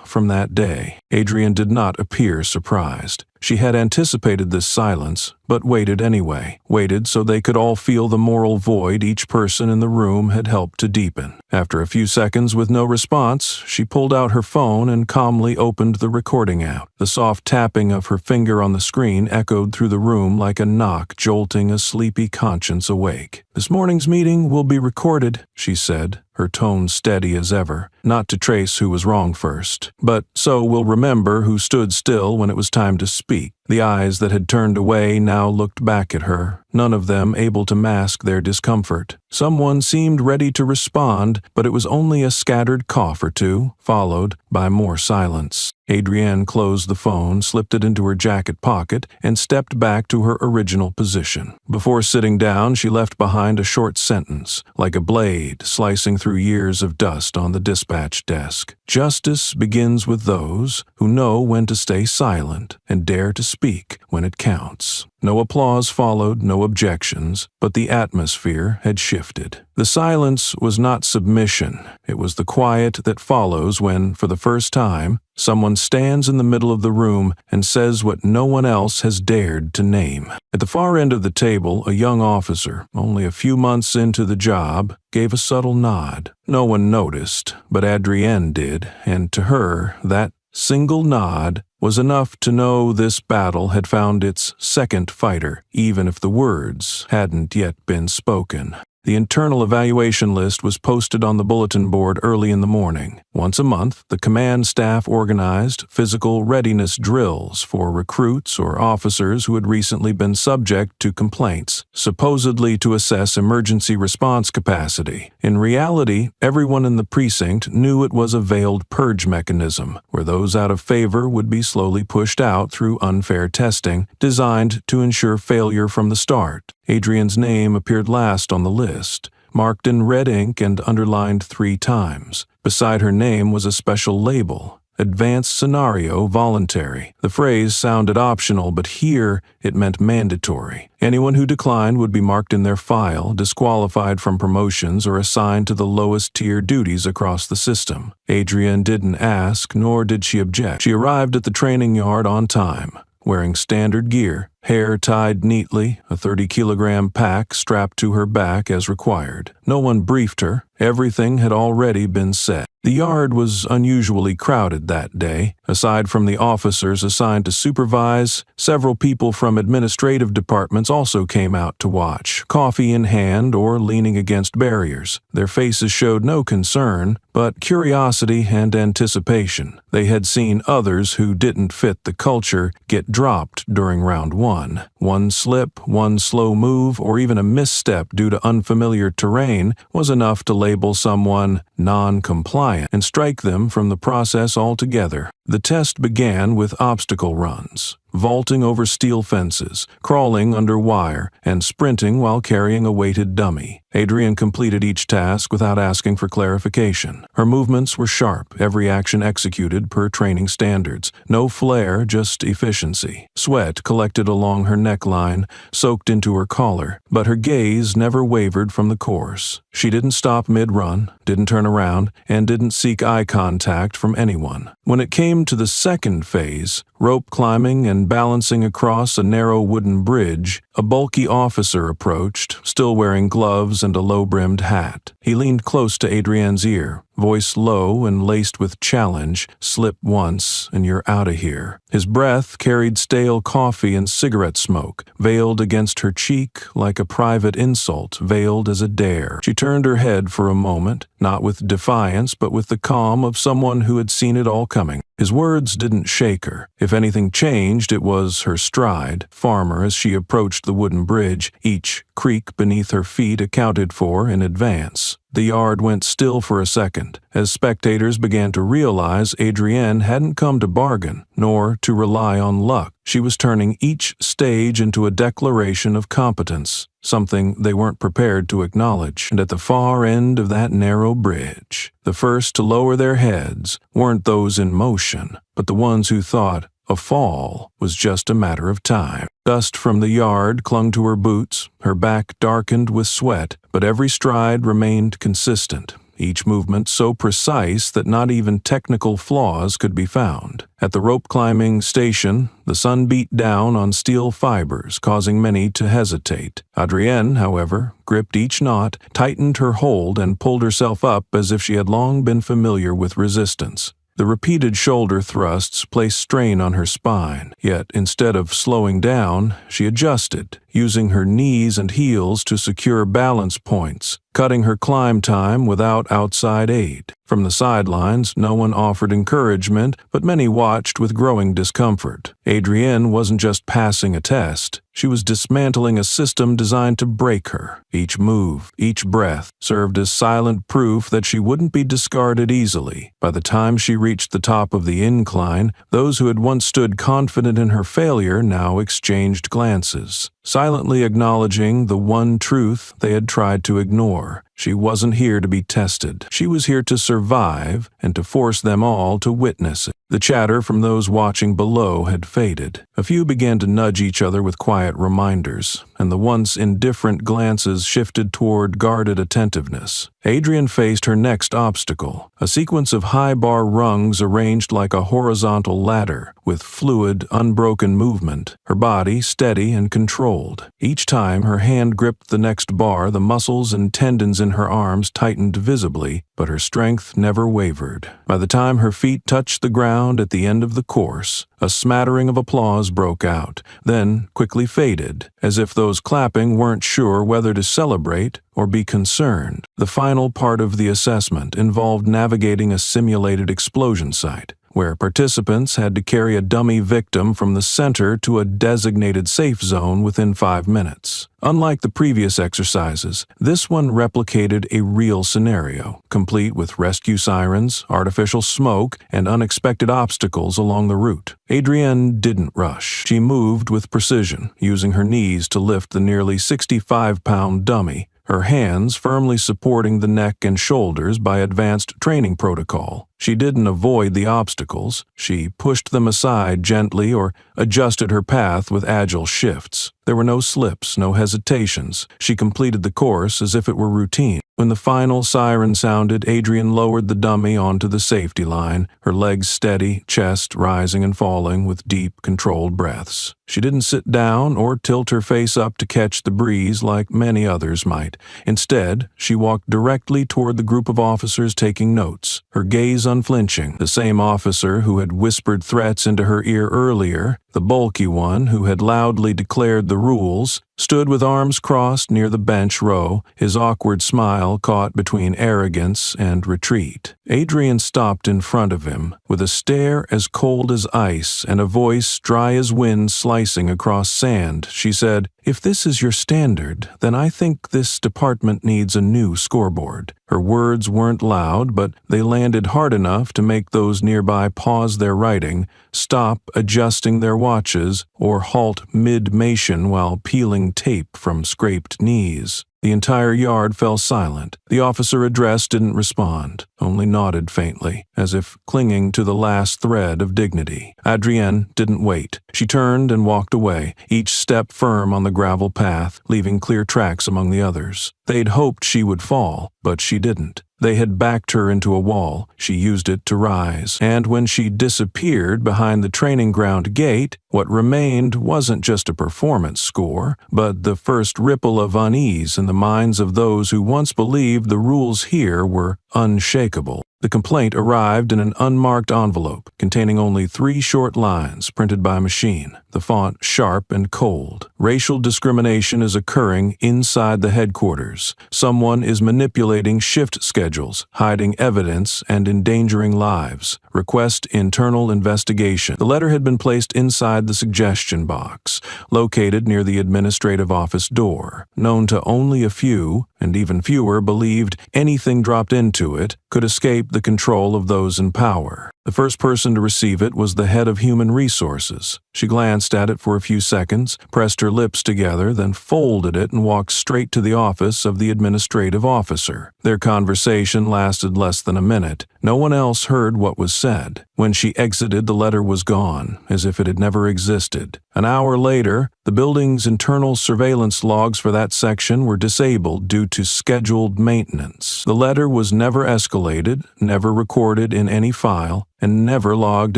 from that day. Adrian did not appear surprised. She had anticipated this silence, but waited anyway. Waited so they could all feel the moral void each person in the room had helped to deepen. After a few seconds with no response, she pulled out her phone and calmly opened the recording app. The soft tapping of her finger on the screen echoed through the room like a knock jolting a sleepy conscience awake. "This morning's meeting will be recorded," she said, her tone steady as ever, not to trace who was wrong first, but so we'll remember who stood still when it was time to speak. The eyes that had turned away now looked back at her, none of them able to mask their discomfort. Someone seemed ready to respond, but it was only a scattered cough or two, followed by more silence. Adrienne closed the phone, slipped it into her jacket pocket, and stepped back to her original position. Before sitting down, she left behind a short sentence, like a blade slicing through years of dust on the dispatch desk. "Justice begins with those who know when to stay silent and dare to speak when it counts." No applause followed, no objections, but the atmosphere had shifted. The silence was not submission. It was the quiet that follows when, for the first time, someone stands in the middle of the room and says what no one else has dared to name. At the far end of the table, a young officer, only a few months into the job, gave a subtle nod. No one noticed, but Adrienne did, and to her, that single nod was enough to know this battle had found its second fighter, even if the words hadn't yet been spoken. The internal evaluation list was posted on the bulletin board early in the morning. Once a month, the command staff organized physical readiness drills for recruits or officers who had recently been subject to complaints, supposedly to assess emergency response capacity. In reality, everyone in the precinct knew it was a veiled purge mechanism, where those out of favor would be slowly pushed out through unfair testing, designed to ensure failure from the start. Adrian's name appeared last on the list, marked in red ink and underlined 3 times. Beside her name was a special label, Advanced Scenario Voluntary. The phrase sounded optional, but here it meant mandatory. Anyone who declined would be marked in their file, disqualified from promotions, or assigned to the lowest tier duties across the system. Adrian didn't ask, nor did she object. She arrived at the training yard on time, wearing standard gear, hair tied neatly, a 30-kilogram pack strapped to her back as required. No one briefed her. Everything had already been set. The yard was unusually crowded that day. Aside from the officers assigned to supervise, several people from administrative departments also came out to watch, coffee in hand or leaning against barriers. Their faces showed no concern, but curiosity and anticipation. They had seen others who didn't fit the culture get dropped during round 1. One slip, one slow move, or even a misstep due to unfamiliar terrain was enough to label someone non-compliant and strike them from the process altogether. The test began with obstacle runs, vaulting over steel fences, crawling under wire, and sprinting while carrying a weighted dummy. Adrienne completed each task without asking for clarification. Her movements were sharp, every action executed per training standards. No flair, just efficiency. Sweat collected along her neckline, soaked into her collar, but her gaze never wavered from the course. She didn't stop mid-run, didn't turn around, and didn't seek eye contact from anyone. When it came to the second phase, rope climbing and balancing across a narrow wooden bridge, a bulky officer approached, still wearing gloves and a low-brimmed hat. He leaned close to Adrienne's ear, voice low and laced with challenge. "Slip once, and you're out of here." His breath carried stale coffee and cigarette smoke, veiled against her cheek like a private insult, veiled as a dare. She turned her head for a moment, not with defiance, but with the calm of someone who had seen it all coming. His words didn't shake her. If anything changed, it was her stride, firmer as she approached the wooden bridge, each creak beneath her feet accounted for in advance. The yard went still for a second, as spectators began to realize Adrienne hadn't come to bargain, nor to rely on luck. She was turning each stage into a declaration of competence, something they weren't prepared to acknowledge. And at the far end of that narrow bridge, the first to lower their heads weren't those in motion, but the ones who thought a fall was just a matter of time. Dust from the yard clung to her boots, her back darkened with sweat, but every stride remained consistent, each movement so precise that not even technical flaws could be found. At the rope-climbing station, the sun beat down on steel fibers, causing many to hesitate. Adrienne, however, gripped each knot, tightened her hold, and pulled herself up as if she had long been familiar with resistance. The repeated shoulder thrusts placed strain on her spine, yet instead of slowing down, she adjusted, using her knees and heels to secure balance points, cutting her climb time without outside aid. From the sidelines, no one offered encouragement, but many watched with growing discomfort. Adrienne wasn't just passing a test. She was dismantling a system designed to break her. Each move, each breath, served as silent proof that she wouldn't be discarded easily. By the time she reached the top of the incline, those who had once stood confident in her failure now exchanged glances, silently acknowledging the one truth they had tried to ignore. She wasn't here to be tested. She was here to survive and to force them all to witness it. The chatter from those watching below had faded. A few began to nudge each other with quiet reminders, and the once indifferent glances shifted toward guarded attentiveness. Adrienne faced her next obstacle, a sequence of high-bar rungs arranged like a horizontal ladder, with fluid, unbroken movement, her body steady and controlled. Each time her hand gripped the next bar, the muscles and tendons in her arms tightened visibly, but her strength never wavered. By the time her feet touched the ground at the end of the course, a smattering of applause broke out, then quickly faded, as if those clapping weren't sure whether to celebrate or be concerned. The final part of the assessment involved navigating a simulated explosion site, where participants had to carry a dummy victim from the center to a designated safe zone within 5 minutes. Unlike the previous exercises, this one replicated a real scenario, complete with rescue sirens, artificial smoke, and unexpected obstacles along the route. Adrienne didn't rush. She moved with precision, using her knees to lift the nearly 65-pound dummy, her hands firmly supporting the neck and shoulders by advanced training protocol. She didn't avoid the obstacles. She pushed them aside gently or adjusted her path with agile shifts. There were no slips, no hesitations. She completed the course as if it were routine. When the final siren sounded, Adrienne lowered the dummy onto the safety line, her legs steady, chest rising and falling with deep, controlled breaths. She didn't sit down or tilt her face up to catch the breeze like many others might. Instead, she walked directly toward the group of officers taking notes, her gaze unflinching. The same officer who had whispered threats into her ear earlier, the bulky one who had loudly declared the rules, stood with arms crossed near the bench row, his awkward smile caught between arrogance and retreat. Adrienne stopped in front of him, with a stare as cold as ice and a voice dry as wind slicing across sand. She said, "If this is your standard, then I think this department needs a new scoreboard." Her words weren't loud, but they landed hard enough to make those nearby pause their writing, stop adjusting their watches, or halt mid-mation while peeling tape from scraped knees. The entire yard fell silent. The officer addressed didn't respond, only nodded faintly, as if clinging to the last thread of dignity. Adrienne didn't wait. She turned and walked away, each step firm on the gravel path, leaving clear tracks among the others. They'd hoped she would fall, but she didn't. They had backed her into a wall. She used it to rise. And when she disappeared behind the training ground gate, what remained wasn't just a performance score, but the first ripple of unease in the minds of those who once believed the rules here were unshakable. The complaint arrived in an unmarked envelope containing only 3 short lines printed by machine, the font sharp and cold. Racial discrimination is occurring inside the headquarters. Someone is manipulating shift schedules, hiding evidence, and endangering lives. Request internal investigation. The letter had been placed inside the suggestion box, located near the administrative office door. Known to only a few, and even fewer believed anything dropped into it could escape the control of those in power. The first person to receive it was the head of human resources. She glanced at it for a few seconds, pressed her lips together, then folded it and walked straight to the office of the administrative officer. Their conversation lasted less than a minute. No one else heard what was said. When she exited, the letter was gone, as if it had never existed. An hour later, the building's internal surveillance logs for that section were disabled due to scheduled maintenance. The letter was never escalated, never recorded in any file, and never logged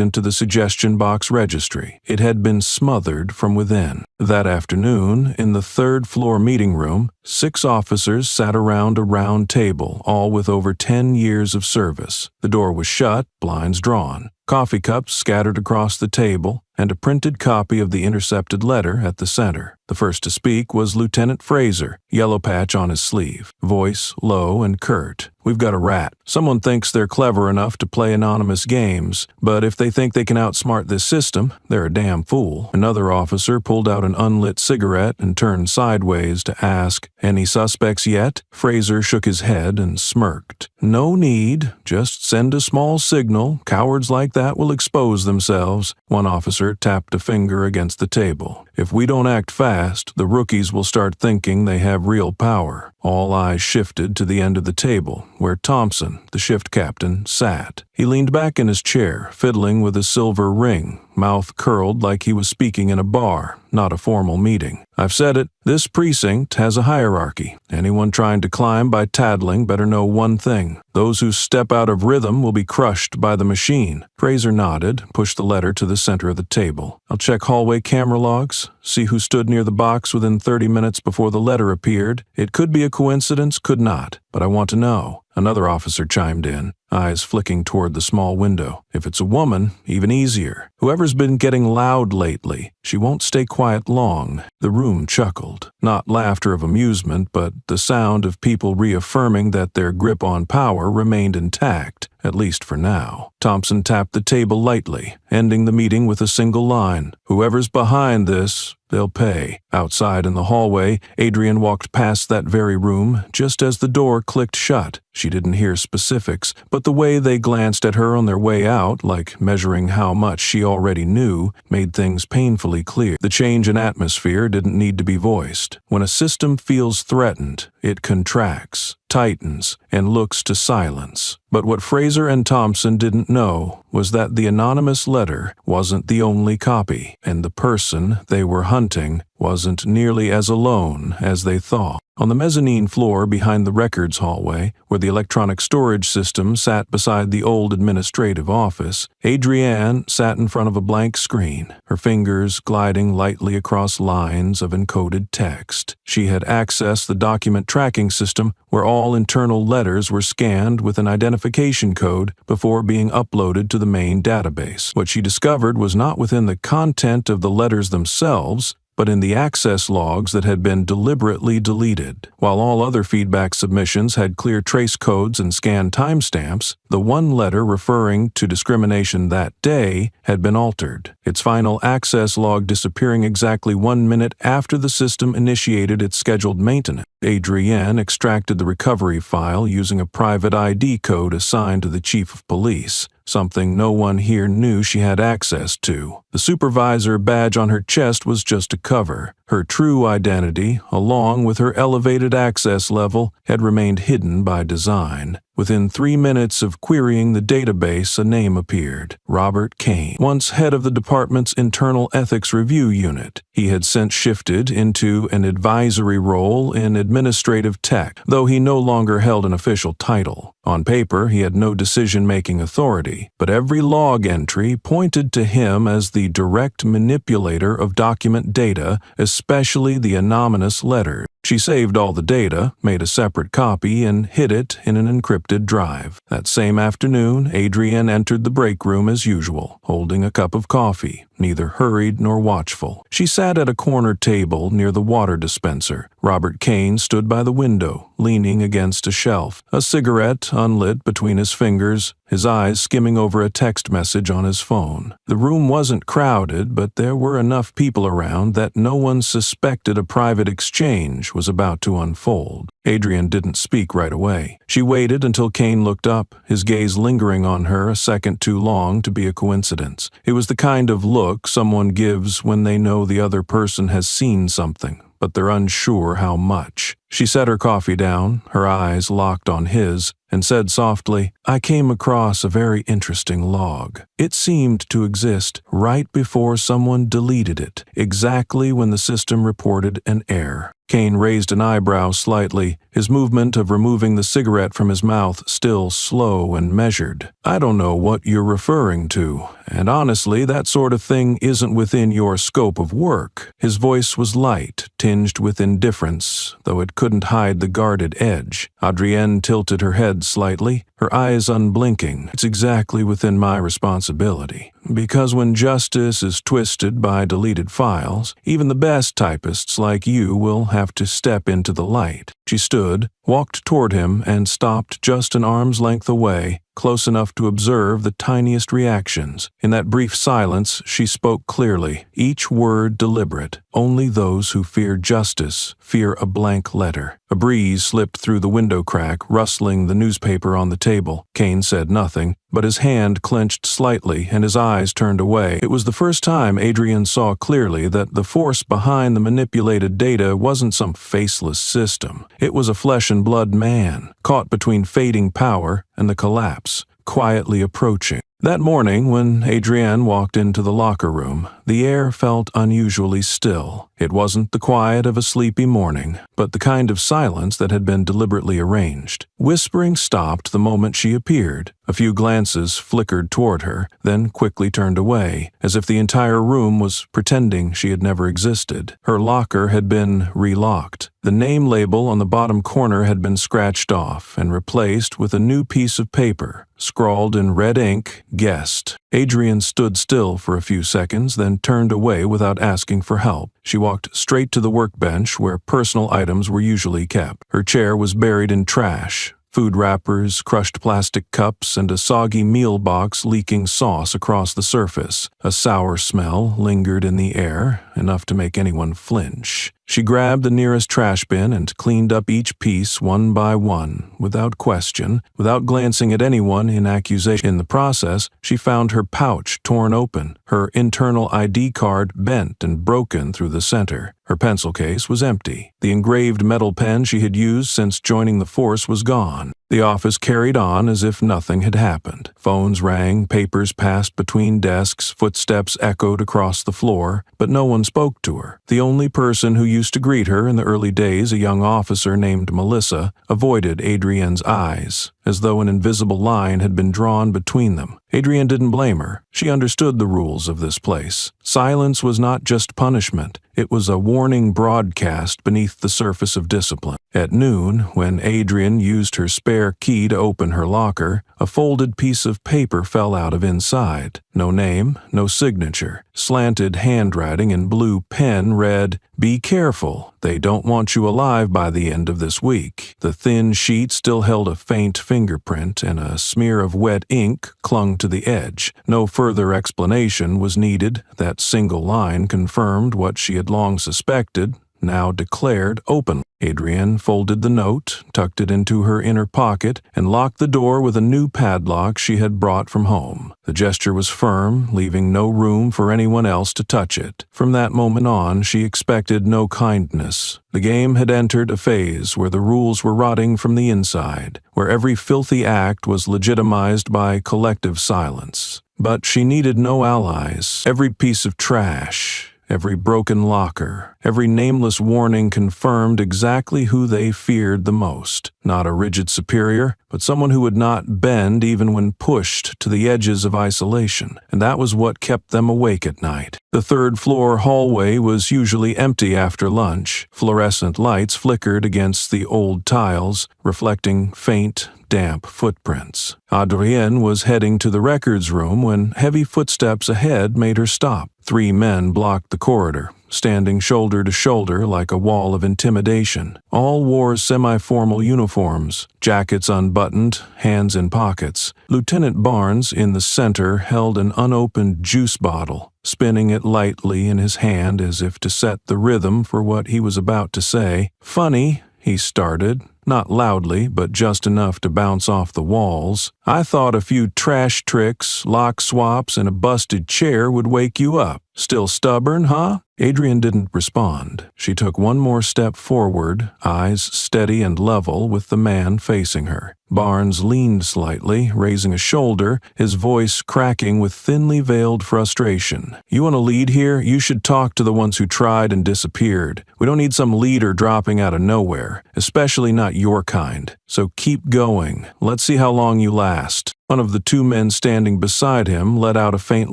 into the suggestion box registry. It had been smothered from within. That afternoon, in the 3rd-floor meeting room, 6 officers sat around a round table, all with over 10 years of service. The door was shut, blinds drawn. Coffee cups scattered across the table, and a printed copy of the intercepted letter at the center. The first to speak was Lieutenant Fraser, yellow patch on his sleeve, voice low and curt. "We've got a rat. Someone thinks they're clever enough to play anonymous games, but if they think they can outsmart this system, they're a damn fool." Another officer pulled out an unlit cigarette and turned sideways to ask, "Any suspects yet?" Fraser shook his head and smirked. "No need. Just send a small signal. Cowards like that will expose themselves." One officer tapped a finger against the table. "If we don't act fast, the rookies will start thinking they have real power." All eyes shifted to the end of the table, where Thompson, the shift captain, sat. He leaned back in his chair, fiddling with a silver ring, mouth curled like he was speaking in a bar, not a formal meeting. "I've said it. This precinct has a hierarchy. Anyone trying to climb by tattling better know one thing. Those who step out of rhythm will be crushed by the machine." Fraser nodded, pushed the letter to the center of the table. "I'll check hallway camera logs, see who stood near the box within 30 minutes before the letter appeared. It could be a coincidence, could not, but I want to know." Another officer chimed in, eyes flicking toward the small window. "If it's a woman, even easier. Whoever's been getting loud lately, she won't stay quiet long." The room chuckled. Not laughter of amusement, but the sound of people reaffirming that their grip on power remained intact, at least for now. Thompson tapped the table lightly, ending the meeting with a single line. "Whoever's behind this, they'll pay." Outside in the hallway, Adrian walked past that very room just as the door clicked shut. She didn't hear specifics, but the way they glanced at her on their way out, like measuring how much she already knew, made things painfully clear. The change in atmosphere didn't need to be voiced. When a system feels threatened, it contracts, tightens, and looks to silence. But what Fraser and Thompson didn't know was that the anonymous letter wasn't the only copy, and the person they were hunting wasn't nearly as alone as they thought. On the mezzanine floor behind the records hallway, where the electronic storage system sat beside the old administrative office, Adrienne sat in front of a blank screen, her fingers gliding lightly across lines of encoded text. She had accessed the document tracking system where all internal letters were scanned with an identification code before being uploaded to the main database. What she discovered was not within the content of the letters themselves, but in the access logs that had been deliberately deleted. While all other feedback submissions had clear trace codes and scanned timestamps, the one letter referring to discrimination that day had been altered, its final access log disappearing exactly 1 minute after the system initiated its scheduled maintenance. Adrienne extracted the recovery file using a private ID code assigned to the chief of police, something no one here knew she had access to. The supervisor badge on her chest was just a cover. Her true identity, along with her elevated access level, had remained hidden by design. Within 3 minutes of querying the database, a name appeared: Robert Kane, once head of the department's internal ethics review unit. He had since shifted into an advisory role in administrative tech, though he no longer held an official title. On paper, he had no decision-making authority, but every log entry pointed to him as the direct manipulator of document data, especially the anonymous letters. She saved all the data, made a separate copy, and hid it in an encrypted drive. That same afternoon, Adrienne entered the break room as usual, holding a cup of coffee, neither hurried nor watchful. She sat at a corner table near the water dispenser. Robert Kane stood by the window, leaning against a shelf, a cigarette unlit between his fingers, his eyes skimming over a text message on his phone. The room wasn't crowded, but there were enough people around that no one suspected a private exchange was about to unfold. Adrienne didn't speak right away. She waited until Kane looked up, his gaze lingering on her a second too long to be a coincidence. It was the kind of look someone gives when they know the other person has seen something, but they're unsure how much. She set her coffee down, her eyes locked on his, and said softly, "I came across a very interesting log. It seemed to exist right before someone deleted it, exactly when the system reported an error." Kane raised an eyebrow slightly, his movement of removing the cigarette from his mouth still slow and measured. "I don't know what you're referring to, and honestly, that sort of thing isn't within your scope of work." His voice was light, tinged with indifference, though it couldn't hide the guarded edge. Adrienne tilted her head slightly, her eyes unblinking. "It's exactly within my responsibility. Because when justice is twisted by deleted files, even the best typists like you will have to step into the light." She stood, walked toward him, and stopped just an arm's length away, close enough to observe the tiniest reactions. In that brief silence, she spoke clearly, each word deliberate. "Only those who fear justice fear a blank letter." A breeze slipped through the window crack, rustling the newspaper on the table. Kane said nothing, but his hand clenched slightly and his eyes turned away. It was the first time Adrienne saw clearly that the force behind the manipulated data wasn't some faceless system. It was a flesh-and-blood man, caught between fading power and the collapse, quietly approaching. That morning, when Adrienne walked into the locker room, the air felt unusually still. It wasn't the quiet of a sleepy morning, but the kind of silence that had been deliberately arranged. Whispering stopped the moment she appeared. A few glances flickered toward her, then quickly turned away, as if the entire room was pretending she had never existed. Her locker had been relocked. The name label on the bottom corner had been scratched off and replaced with a new piece of paper, scrawled in red ink, "Guest." Adrienne stood still for a few seconds, then turned away without asking for help. She walked straight to the workbench where personal items were usually kept. Her chair was buried in trash. Food wrappers, crushed plastic cups, and a soggy meal box leaking sauce across the surface. A sour smell lingered in the air, enough to make anyone flinch. She grabbed the nearest trash bin and cleaned up each piece one by one, without question, without glancing at anyone in accusation. In the process, she found her pouch torn open, her internal ID card bent and broken through the center. Her pencil case was empty. The engraved metal pen she had used since joining the force was gone. The office carried on as if nothing had happened. Phones rang, papers passed between desks, footsteps echoed across the floor, but no one spoke to her. The only person who used to greet her in the early days, a young officer named Melissa, avoided Adrienne's eyes, as though an invisible line had been drawn between them. Adrienne didn't blame her. She understood the rules of this place. Silence was not just punishment. It was a warning broadcast beneath the surface of discipline. At noon, when Adrienne used her spare key to open her locker, a folded piece of paper fell out of inside. No name, no signature. Slanted handwriting in blue pen read, "Be careful. They don't want you alive by the end of this week." The thin sheet still held a faint fingerprint, and a smear of wet ink clung to the edge. No further explanation was needed. That single line confirmed what she had long suspected, now declared openly. Adrienne folded the note, tucked it into her inner pocket, and locked the door with a new padlock she had brought from home. The gesture was firm, leaving no room for anyone else to touch it. From that moment on, she expected no kindness. The game had entered a phase where the rules were rotting from the inside, where every filthy act was legitimized by collective silence. But she needed no allies. Every piece of trash, every broken locker, every nameless warning confirmed exactly who they feared the most. Not a rigid superior, but someone who would not bend even when pushed to the edges of isolation, and that was what kept them awake at night. The third-floor hallway was usually empty after lunch. Fluorescent lights flickered against the old tiles, reflecting faint, damp footprints. Adrienne was heading to the records room when heavy footsteps ahead made her stop. 3 men blocked the corridor, standing shoulder to shoulder like a wall of intimidation. All wore semi-formal uniforms, jackets unbuttoned, hands in pockets. Lieutenant Barnes, in the center, held an unopened juice bottle, spinning it lightly in his hand as if to set the rhythm for what he was about to say. "Funny," he started, not loudly, but just enough to bounce off the walls. "I thought a few trash tricks, lock swaps, and a busted chair would wake you up. Still stubborn, huh?" Adrienne didn't respond. She took one more step forward, eyes steady and level with the man facing her. Barnes leaned slightly, raising a shoulder, his voice cracking with thinly veiled frustration. "You want to lead here? You should talk to the ones who tried and disappeared. We don't need some leader dropping out of nowhere, especially not your kind. So keep going. Let's see how long you last." One of the 2 men standing beside him let out a faint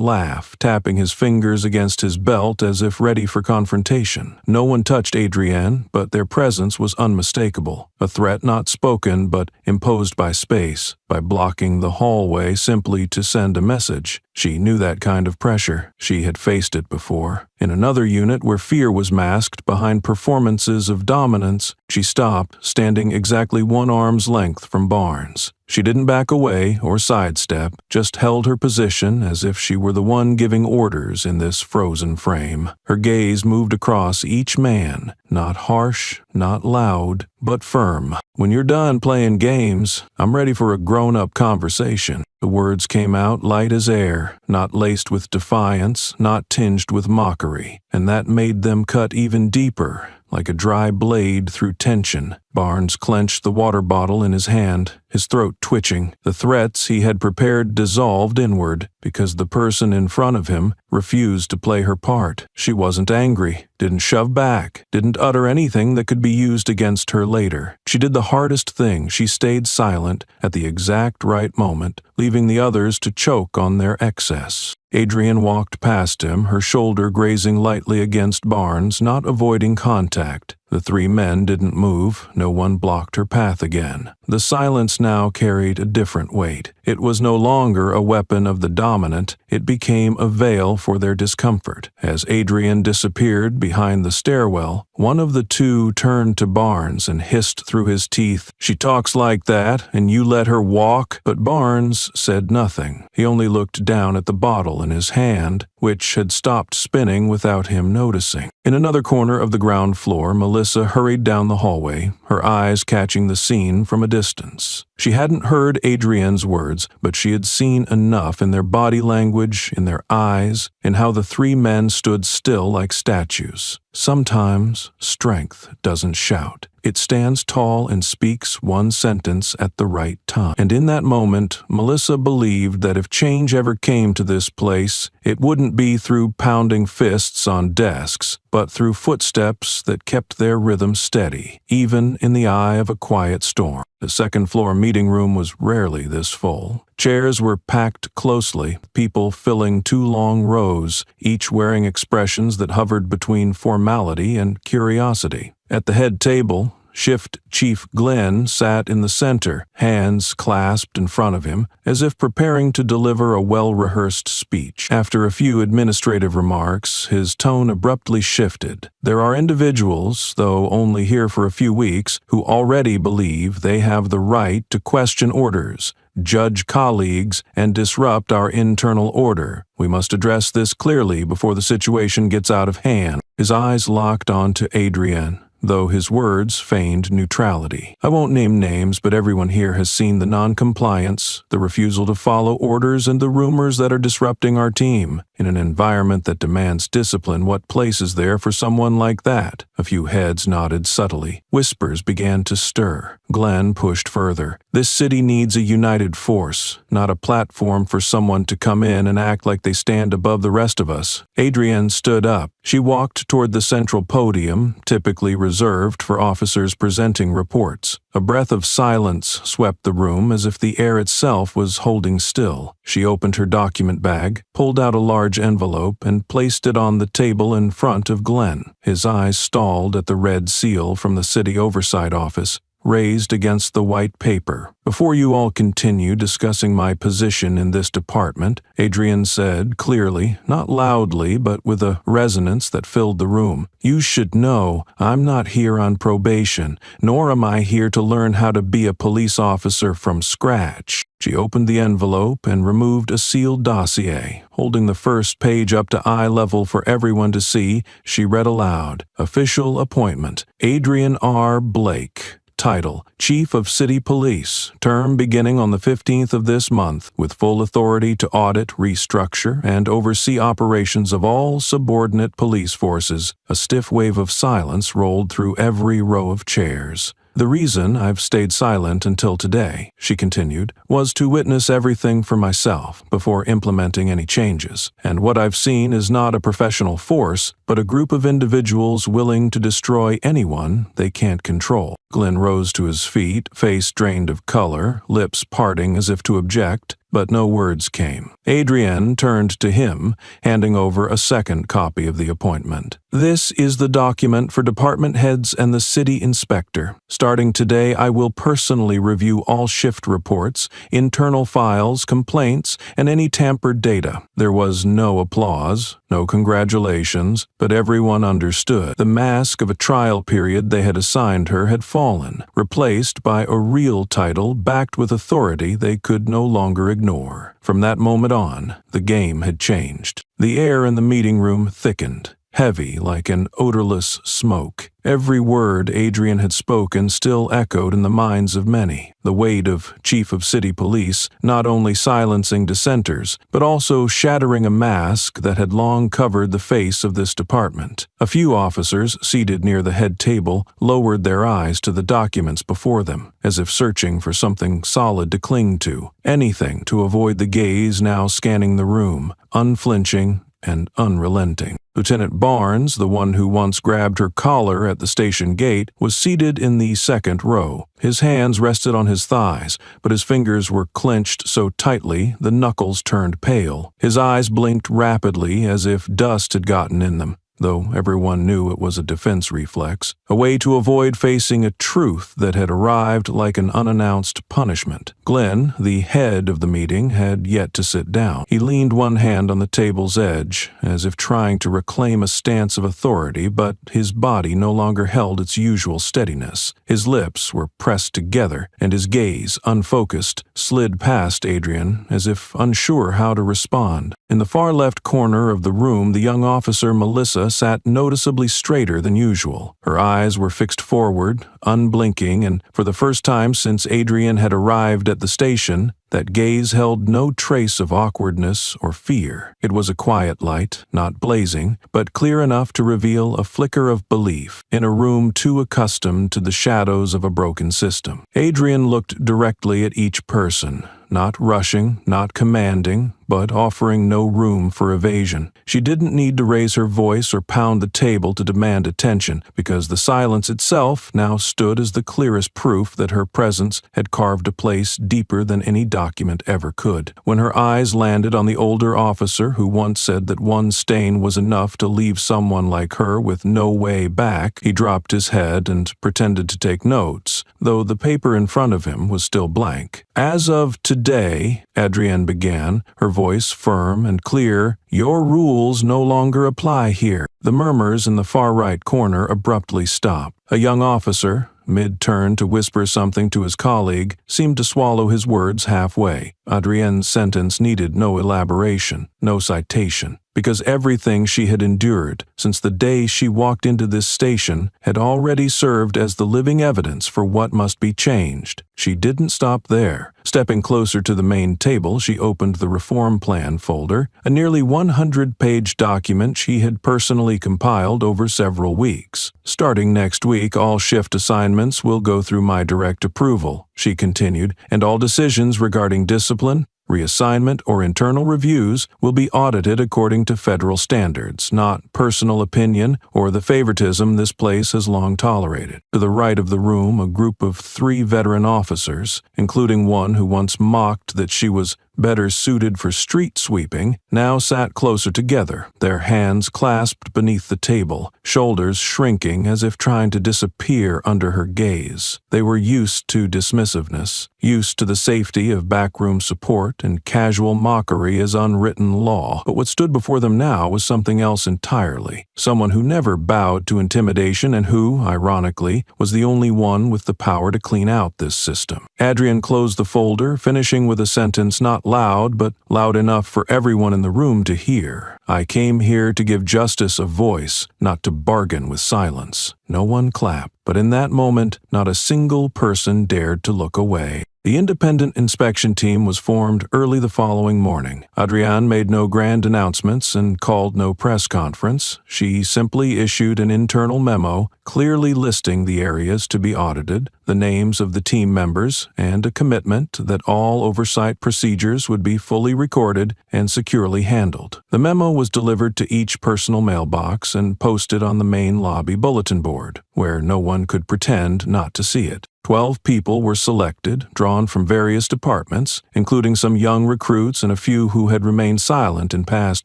laugh, tapping his fingers against his belt as if ready for confrontation. No one touched Adrienne, but their presence was unmistakable. A threat not spoken, but imposed by space, by blocking the hallway simply to send a message. She knew that kind of pressure. She had faced it before. In another unit where fear was masked behind performances of dominance, she stopped, standing exactly 1 arm's length from Barnes. She didn't back away or sidestep, just held her position as if she were the one giving orders in this frozen frame. Her gaze moved across each man, not harsh, not loud, but firm. "When you're done playing games, I'm ready for a grown-up conversation." The words came out light as air, not laced with defiance, not tinged with mockery, and that made them cut even deeper, like a dry blade through tension. Barnes clenched the water bottle in his hand, his throat twitching. The threats he had prepared dissolved inward because the person in front of him refused to play her part. She wasn't angry, didn't shove back, didn't utter anything that could be used against her later. She did the hardest thing. She stayed silent at the exact right moment, leaving the others to choke on their excess. Adrienne walked past him, her shoulder grazing lightly against Barnes, not avoiding contact. The 3 men didn't move. No one blocked her path again. The silence now carried a different weight. It was no longer a weapon of the dominant. It became a veil for their discomfort. As Adrienne disappeared behind the stairwell, one of the 2 turned to Barnes and hissed through his teeth, "She talks like that, and you let her walk?" But Barnes said nothing. He only looked down at the bottle in his hand, which had stopped spinning without him noticing. In another corner of the ground floor, Melissa hurried down the hallway, her eyes catching the scene from a distance. She hadn't heard Adrienne's words, but she had seen enough in their body language, in their eyes, in how the 3 men stood still like statues. Sometimes strength doesn't shout. It stands tall and speaks one sentence at the right time. And in that moment, Melissa believed that if change ever came to this place, it wouldn't be through pounding fists on desks, but through footsteps that kept their rhythm steady, even in the eye of a quiet storm. The second-floor meeting room was rarely this full. Chairs were packed closely, people filling 2 long rows, each wearing expressions that hovered between formality and curiosity. At the head table, Shift Chief Glenn sat in the center, hands clasped in front of him, as if preparing to deliver a well-rehearsed speech. After a few administrative remarks, his tone abruptly shifted. "There are individuals, though only here for a few weeks, who already believe they have the right to question orders, judge colleagues, and disrupt our internal order. We must address this clearly before the situation gets out of hand." His eyes locked onto Adrienne, though his words feigned neutrality. "I won't name names, but everyone here has seen the non-compliance, the refusal to follow orders, and the rumors that are disrupting our team. In an environment that demands discipline, what place is there for someone like that? A few heads nodded subtly. Whispers began to stir. Glenn pushed further. This city needs a united force, not a platform for someone to come in and act like they stand above the rest of us. Adrienne stood up. She walked toward the central podium, typically reserved for officers presenting reports. A breath of silence swept the room as if the air itself was holding still. She opened her document bag, pulled out a large envelope, and placed it on the table in front of Glenn. His eyes stalled at the red seal from the city oversight office, raised against the white paper. "Before you all continue discussing my position in this department," Adrienne said clearly, not loudly, but with a resonance that filled the room, "you should know I'm not here on probation, nor am I here to learn how to be a police officer from scratch." She opened the envelope and removed a sealed dossier. Holding the first page up to eye level for everyone to see, she read aloud, "Official appointment, Adrienne R. Blake. Title, Chief of City Police, term beginning on the 15th of this month, with full authority to audit, restructure, and oversee operations of all subordinate police forces." A stiff wave of silence rolled through every row of chairs. "The reason I've stayed silent until today," she continued, "was to witness everything for myself before implementing any changes. And what I've seen is not a professional force, but a group of individuals willing to destroy anyone they can't control." Glenn rose to his feet, face drained of color, lips parting as if to object, but no words came. Adrienne turned to him, handing over a second copy of the appointment. "This is the document for department heads and the city inspector. Starting today, I will personally review all shift reports, internal files, complaints, and any tampered data." There was no applause, no congratulations, but everyone understood. The mask of a trial period they had assigned her had fallen, replaced by a real title backed with authority they could no longer ignore. From that moment on, the game had changed. The air in the meeting room thickened, heavy like an odorless smoke. Every word Adrienne had spoken still echoed in the minds of many. The weight of Chief of City Police, not only silencing dissenters, but also shattering a mask that had long covered the face of this department. A few officers, seated near the head table, lowered their eyes to the documents before them, as if searching for something solid to cling to, anything to avoid the gaze now scanning the room, unflinching and unrelenting. Lieutenant Barnes, the one who once grabbed her collar at the station gate, was seated in the second row. His hands rested on his thighs, but his fingers were clenched so tightly the knuckles turned pale. His eyes blinked rapidly as if dust had gotten in them, though everyone knew it was a defense reflex, a way to avoid facing a truth that had arrived like an unannounced punishment. Glenn, the head of the meeting, had yet to sit down. He leaned one hand on the table's edge, as if trying to reclaim a stance of authority, but his body no longer held its usual steadiness. His lips were pressed together, and his gaze, unfocused, slid past Adrienne as if unsure how to respond. In the far left corner of the room, the young officer Melissa sat noticeably straighter than usual. Her eyes were fixed forward, unblinking, and for the first time since Adrienne had arrived at the station, that gaze held no trace of awkwardness or fear. It was a quiet light, not blazing, but clear enough to reveal a flicker of belief in a room too accustomed to the shadows of a broken system. Adrienne looked directly at each person, not rushing, not commanding, but offering no room for evasion. She didn't need to raise her voice or pound the table to demand attention, because the silence itself now stood as the clearest proof that her presence had carved a place deeper than any document ever could. When her eyes landed on the older officer who once said that one stain was enough to leave someone like her with no way back, he dropped his head and pretended to take notes, though the paper in front of him was still blank. "As of today," Adrienne began, her voice firm and clear, "your rules no longer apply here." The murmurs in the far right corner abruptly stopped. A young officer, mid-turn to whisper something to his colleague, seemed to swallow his words halfway. Adrienne's sentence needed no elaboration, no citation, because everything she had endured since the day she walked into this station had already served as the living evidence for what must be changed. She didn't stop there. Stepping closer to the main table, she opened the reform plan folder, a nearly 100-page document she had personally compiled over several weeks. Starting next week, all shift assignments will go through my direct approval, she continued, and all decisions regarding discipline, reassignment, or internal reviews will be audited according to federal standards, not personal opinion or the favoritism this place has long tolerated. To the right of the room, a group of 3 veteran officers, including one who once mocked that she was better suited for street sweeping, now sat closer together, their hands clasped beneath the table, shoulders shrinking as if trying to disappear under her gaze. They were used to dismissiveness, used to the safety of backroom support and casual mockery as unwritten law, but what stood before them now was something else entirely, someone who never bowed to intimidation and who, ironically, was the only one with the power to clean out this system. Adrienne closed the folder, finishing with a sentence not loud, but loud enough for everyone in the room to hear. I came here to give justice a voice, not to bargain with silence. No one clapped, but in that moment, not a single person dared to look away. The independent inspection team was formed early the following morning. Adrienne made no grand announcements and called no press conference. She simply issued an internal memo clearly listing the areas to be audited, the names of the team members, and a commitment that all oversight procedures would be fully recorded and securely handled. The memo was delivered to each personal mailbox and posted on the main lobby bulletin board, where no one could pretend not to see it. 12 people were selected, drawn from various departments, including some young recruits and a few who had remained silent in past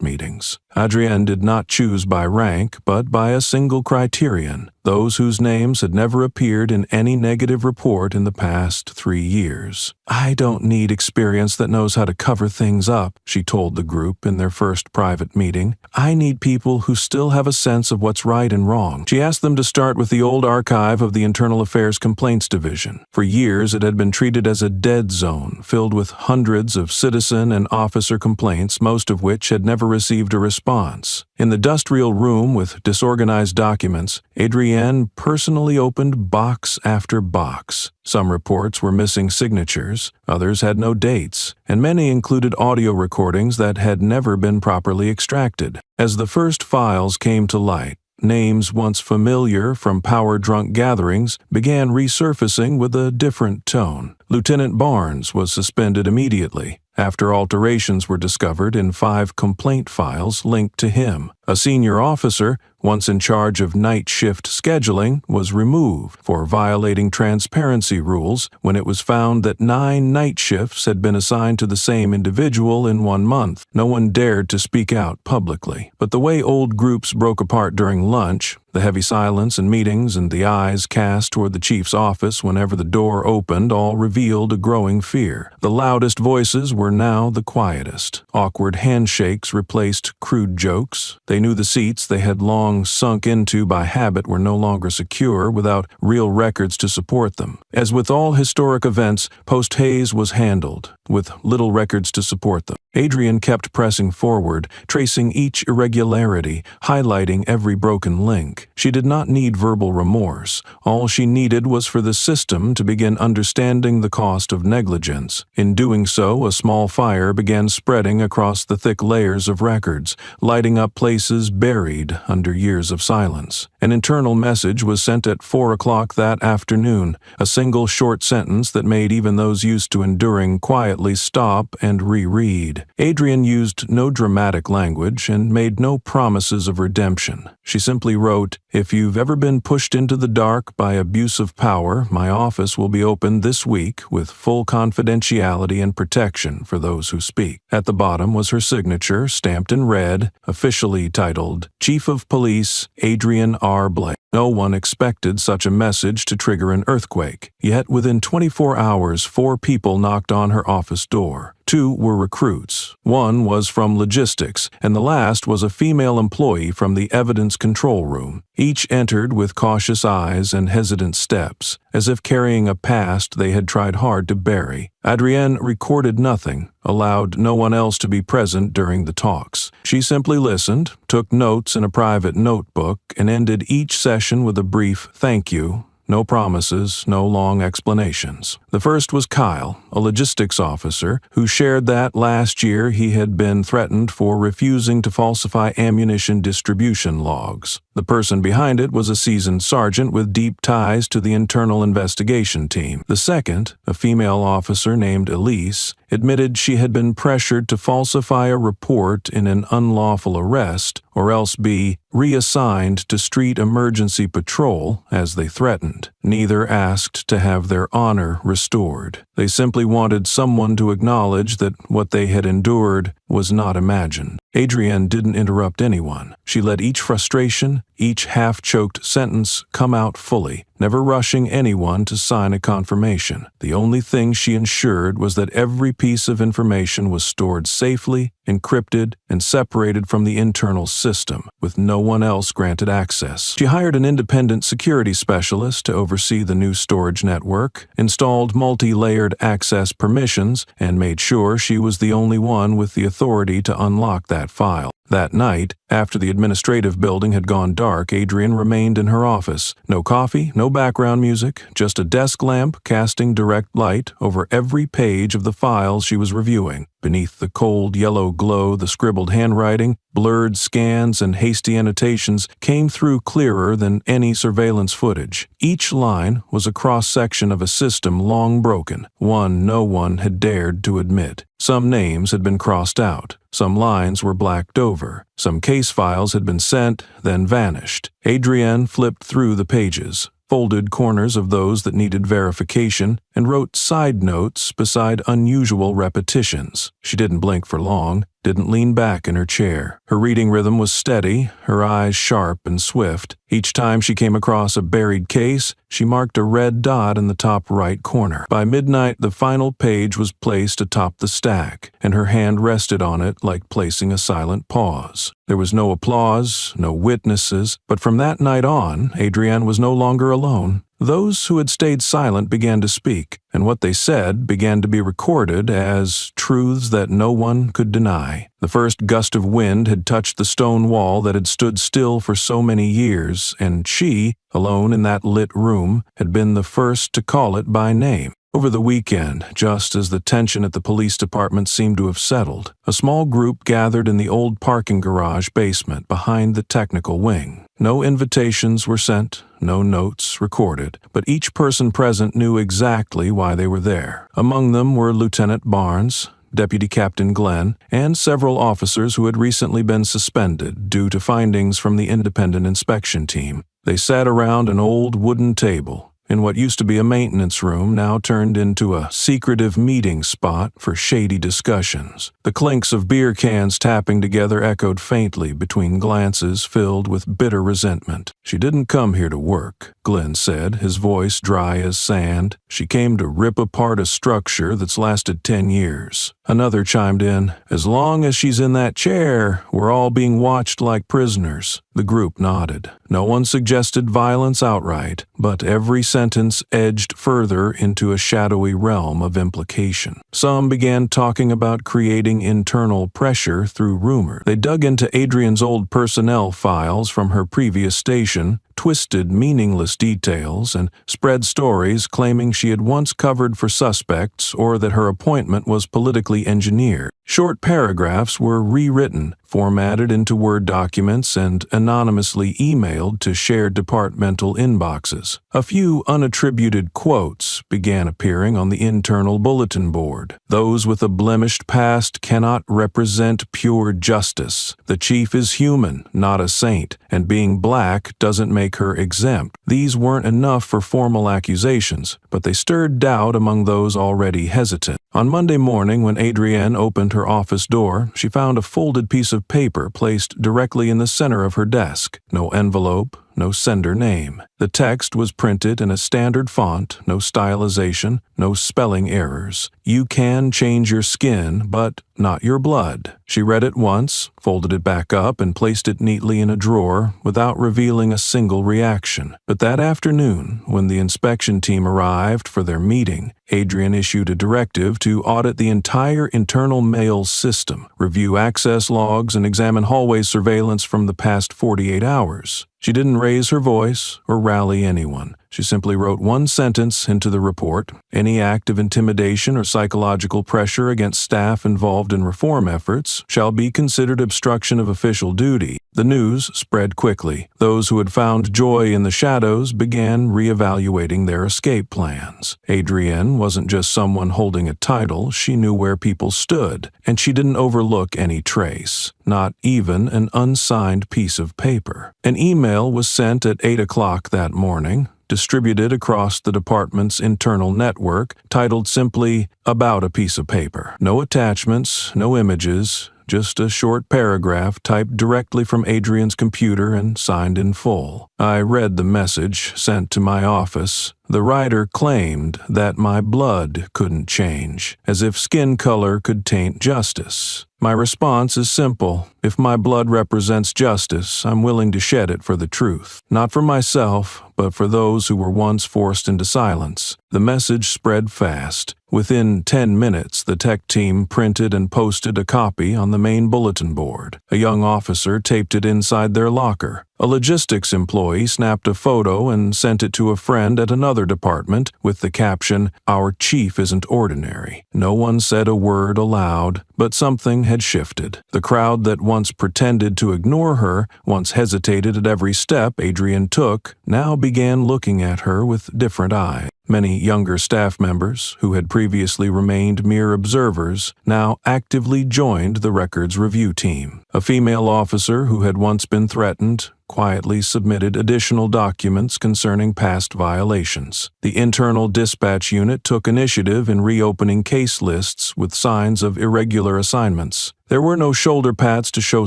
meetings. Adrienne did not choose by rank, but by a single criterion: those whose names had never appeared in any negative report in the past 3 years. "I don't need experience that knows how to cover things up," she told the group in their first private meeting. "I need people who still have a sense of what's right and wrong." She asked them to start with the old archive of the Internal Affairs Complaints Division. For years, it had been treated as a dead zone, filled with hundreds of citizen and officer complaints, most of which had never received a response. In the dust-reel room with disorganized documents, Adrienne personally opened box after box. Some reports were missing signatures, others had no dates, and many included audio recordings that had never been properly extracted. As the first files came to light, names once familiar from power-drunk gatherings began resurfacing with a different tone. Lieutenant Barnes was suspended immediately after alterations were discovered in 5 complaint files linked to him. A senior officer, once in charge of night shift scheduling, was removed for violating transparency rules when it was found that 9 night shifts had been assigned to the same individual in 1 month. No one dared to speak out publicly, but the way old groups broke apart during lunch, the heavy silence in meetings and the eyes cast toward the chief's office whenever the door opened all revealed a growing fear. The loudest voices were now the quietest. Awkward handshakes replaced crude jokes. They knew the seats they had long sunk into by habit were no longer secure without real records to support them. As with all historic events, post-haze was handled, with little records to support them. Adrienne kept pressing forward, tracing each irregularity, highlighting every broken link. She did not need verbal remorse. All she needed was for the system to begin understanding the cost of negligence. In doing so, a small fire began spreading across the thick layers of records, lighting up places buried under years of silence. An internal message was sent at 4 o'clock that afternoon, a single short sentence that made even those used to enduring quietly stop and reread. Adrienne used no dramatic language and made no promises of redemption. She simply wrote, "If you've ever been pushed into the dark by abuse of power, my office will be open this week with full confidentiality and protection for those who speak." At the bottom was her signature, stamped in red, officially titled, "Chief of Police, Adrienne R. Blake." No one expected such a message to trigger an earthquake. Yet within 24 hours, 4 people knocked on her office office door. 2 were recruits. 1 was from logistics, and the last was a female employee from the evidence control room. Each entered with cautious eyes and hesitant steps, as if carrying a past they had tried hard to bury. Adrienne recorded nothing, allowed no one else to be present during the talks. She simply listened, took notes in a private notebook, and ended each session with a brief "thank you." No promises, no long explanations. The first was Kyle, a logistics officer, who shared that last year he had been threatened for refusing to falsify ammunition distribution logs. The person behind it was a seasoned sergeant with deep ties to the internal investigation team. The second, a female officer named Elise, admitted she had been pressured to falsify a report in an unlawful arrest or else be reassigned to street emergency patrol as they threatened. Neither asked to have their honor restored. They simply wanted someone to acknowledge that what they had endured was not imagined. Adrienne didn't interrupt anyone. She let each frustration, each half-choked sentence come out fully, never rushing anyone to sign a confirmation. The only thing she ensured was that every piece of information was stored safely, encrypted, and separated from the internal system, with no one else granted access. She hired an independent security specialist to oversee the new storage network, installed multi-layered access permissions, and made sure she was the only one with the authority to unlock that file. That night, after the administrative building had gone dark, Adrienne remained in her office. No coffee, no background music, just a desk lamp casting direct light over every page of the files she was reviewing. Beneath the cold yellow glow, the scribbled handwriting, blurred scans, and hasty annotations came through clearer than any surveillance footage. Each line was a cross-section of a system long broken, one no one had dared to admit. Some names had been crossed out. Some lines were blacked over. Some case files had been sent, then vanished. Adrienne flipped through the pages, folded corners of those that needed verification, and wrote side notes beside unusual repetitions. She didn't blink for long, didn't lean back in her chair. Her reading rhythm was steady, her eyes sharp and swift. Each time she came across a buried case, she marked a red dot in the top right corner. By midnight, the final page was placed atop the stack, and her hand rested on it like placing a silent pause. There was no applause, no witnesses, but from that night on, Adrienne was no longer alone. Those who had stayed silent began to speak, and what they said began to be recorded as truths that no one could deny. The first gust of wind had touched the stone wall that had stood still for so many years, and she, alone in that lit room, had been the first to call it by name. Over the weekend, just as the tension at the police department seemed to have settled, a small group gathered in the old parking garage basement behind the technical wing. No invitations were sent, no notes recorded, but each person present knew exactly why they were there. Among them were Lieutenant Barnes, Deputy Captain Glenn, and several officers who had recently been suspended due to findings from the independent inspection team. They sat around an old wooden table in what used to be a maintenance room, now turned into a secretive meeting spot for shady discussions. The clinks of beer cans tapping together echoed faintly between glances filled with bitter resentment. "She didn't come here to work," Glenn said, his voice dry as sand. "She came to rip apart a structure that's lasted 10 years. Another chimed in, "As long as she's in that chair, we're all being watched like prisoners." The group nodded. No one suggested violence outright, but every sentence edged further into a shadowy realm of implication. Some began talking about creating internal pressure through rumor. They dug into Adrienne's old personnel files from her previous station, twisted meaningless details, and spread stories claiming she had once covered for suspects or that her appointment was politically engineered. Short paragraphs were rewritten, formatted into Word documents, and anonymously emailed to shared departmental inboxes. A few unattributed quotes began appearing on the internal bulletin board. "Those with a blemished past cannot represent pure justice. The chief is human, not a saint, and being black doesn't make her exempt." These weren't enough for formal accusations, but they stirred doubt among those already hesitant. On Monday morning, when Adrienne opened her office door, she found a folded piece of paper placed directly in the center of her desk. No envelope, no sender name. The text was printed in a standard font, no stylization, no spelling errors. You can change your skin, but not your blood. She read it once, folded it back up, and placed it neatly in a drawer without revealing a single reaction. But that afternoon, when the inspection team arrived for their meeting, Adrian issued a directive to audit the entire internal mail system, review access logs, and examine hallway surveillance from the past 48 hours. She didn't raise her voice or rally anyone. She simply wrote one sentence into the report: any act of intimidation or psychological pressure against staff involved in reform efforts shall be considered obstruction of official duty. The news spread quickly. Those who had found joy in the shadows began reevaluating their escape plans. Adrienne wasn't just someone holding a title. She knew where people stood, and she didn't overlook any trace, not even an unsigned piece of paper. An email was sent at 8 o'clock that morning, distributed across the department's internal network, titled simply, "About a Piece of Paper." No attachments, no images, just a short paragraph typed directly from Adrian's computer and signed in full. I read the message sent to my office. The writer claimed that my blood couldn't change, as if skin color could taint justice. My response is simple. If my blood represents justice, I'm willing to shed it for the truth. Not for myself, but for those who were once forced into silence. The message spread fast. Within 10 minutes, the tech team printed and posted a copy on the main bulletin board. A young officer taped it inside their locker. A logistics employee snapped a photo and sent it to a friend at another department with the caption, "Our chief isn't ordinary." No one said a word aloud, but something had shifted. The crowd that once pretended to ignore her, once hesitated at every step Adrian took, now began looking at her with different eyes. Many younger staff members, who had previously remained mere observers, now actively joined the records review team. A female officer who had once been threatened quietly submitted additional documents concerning past violations. The internal dispatch unit took initiative in reopening case lists with signs of irregular assignments. There were no shoulder pats to show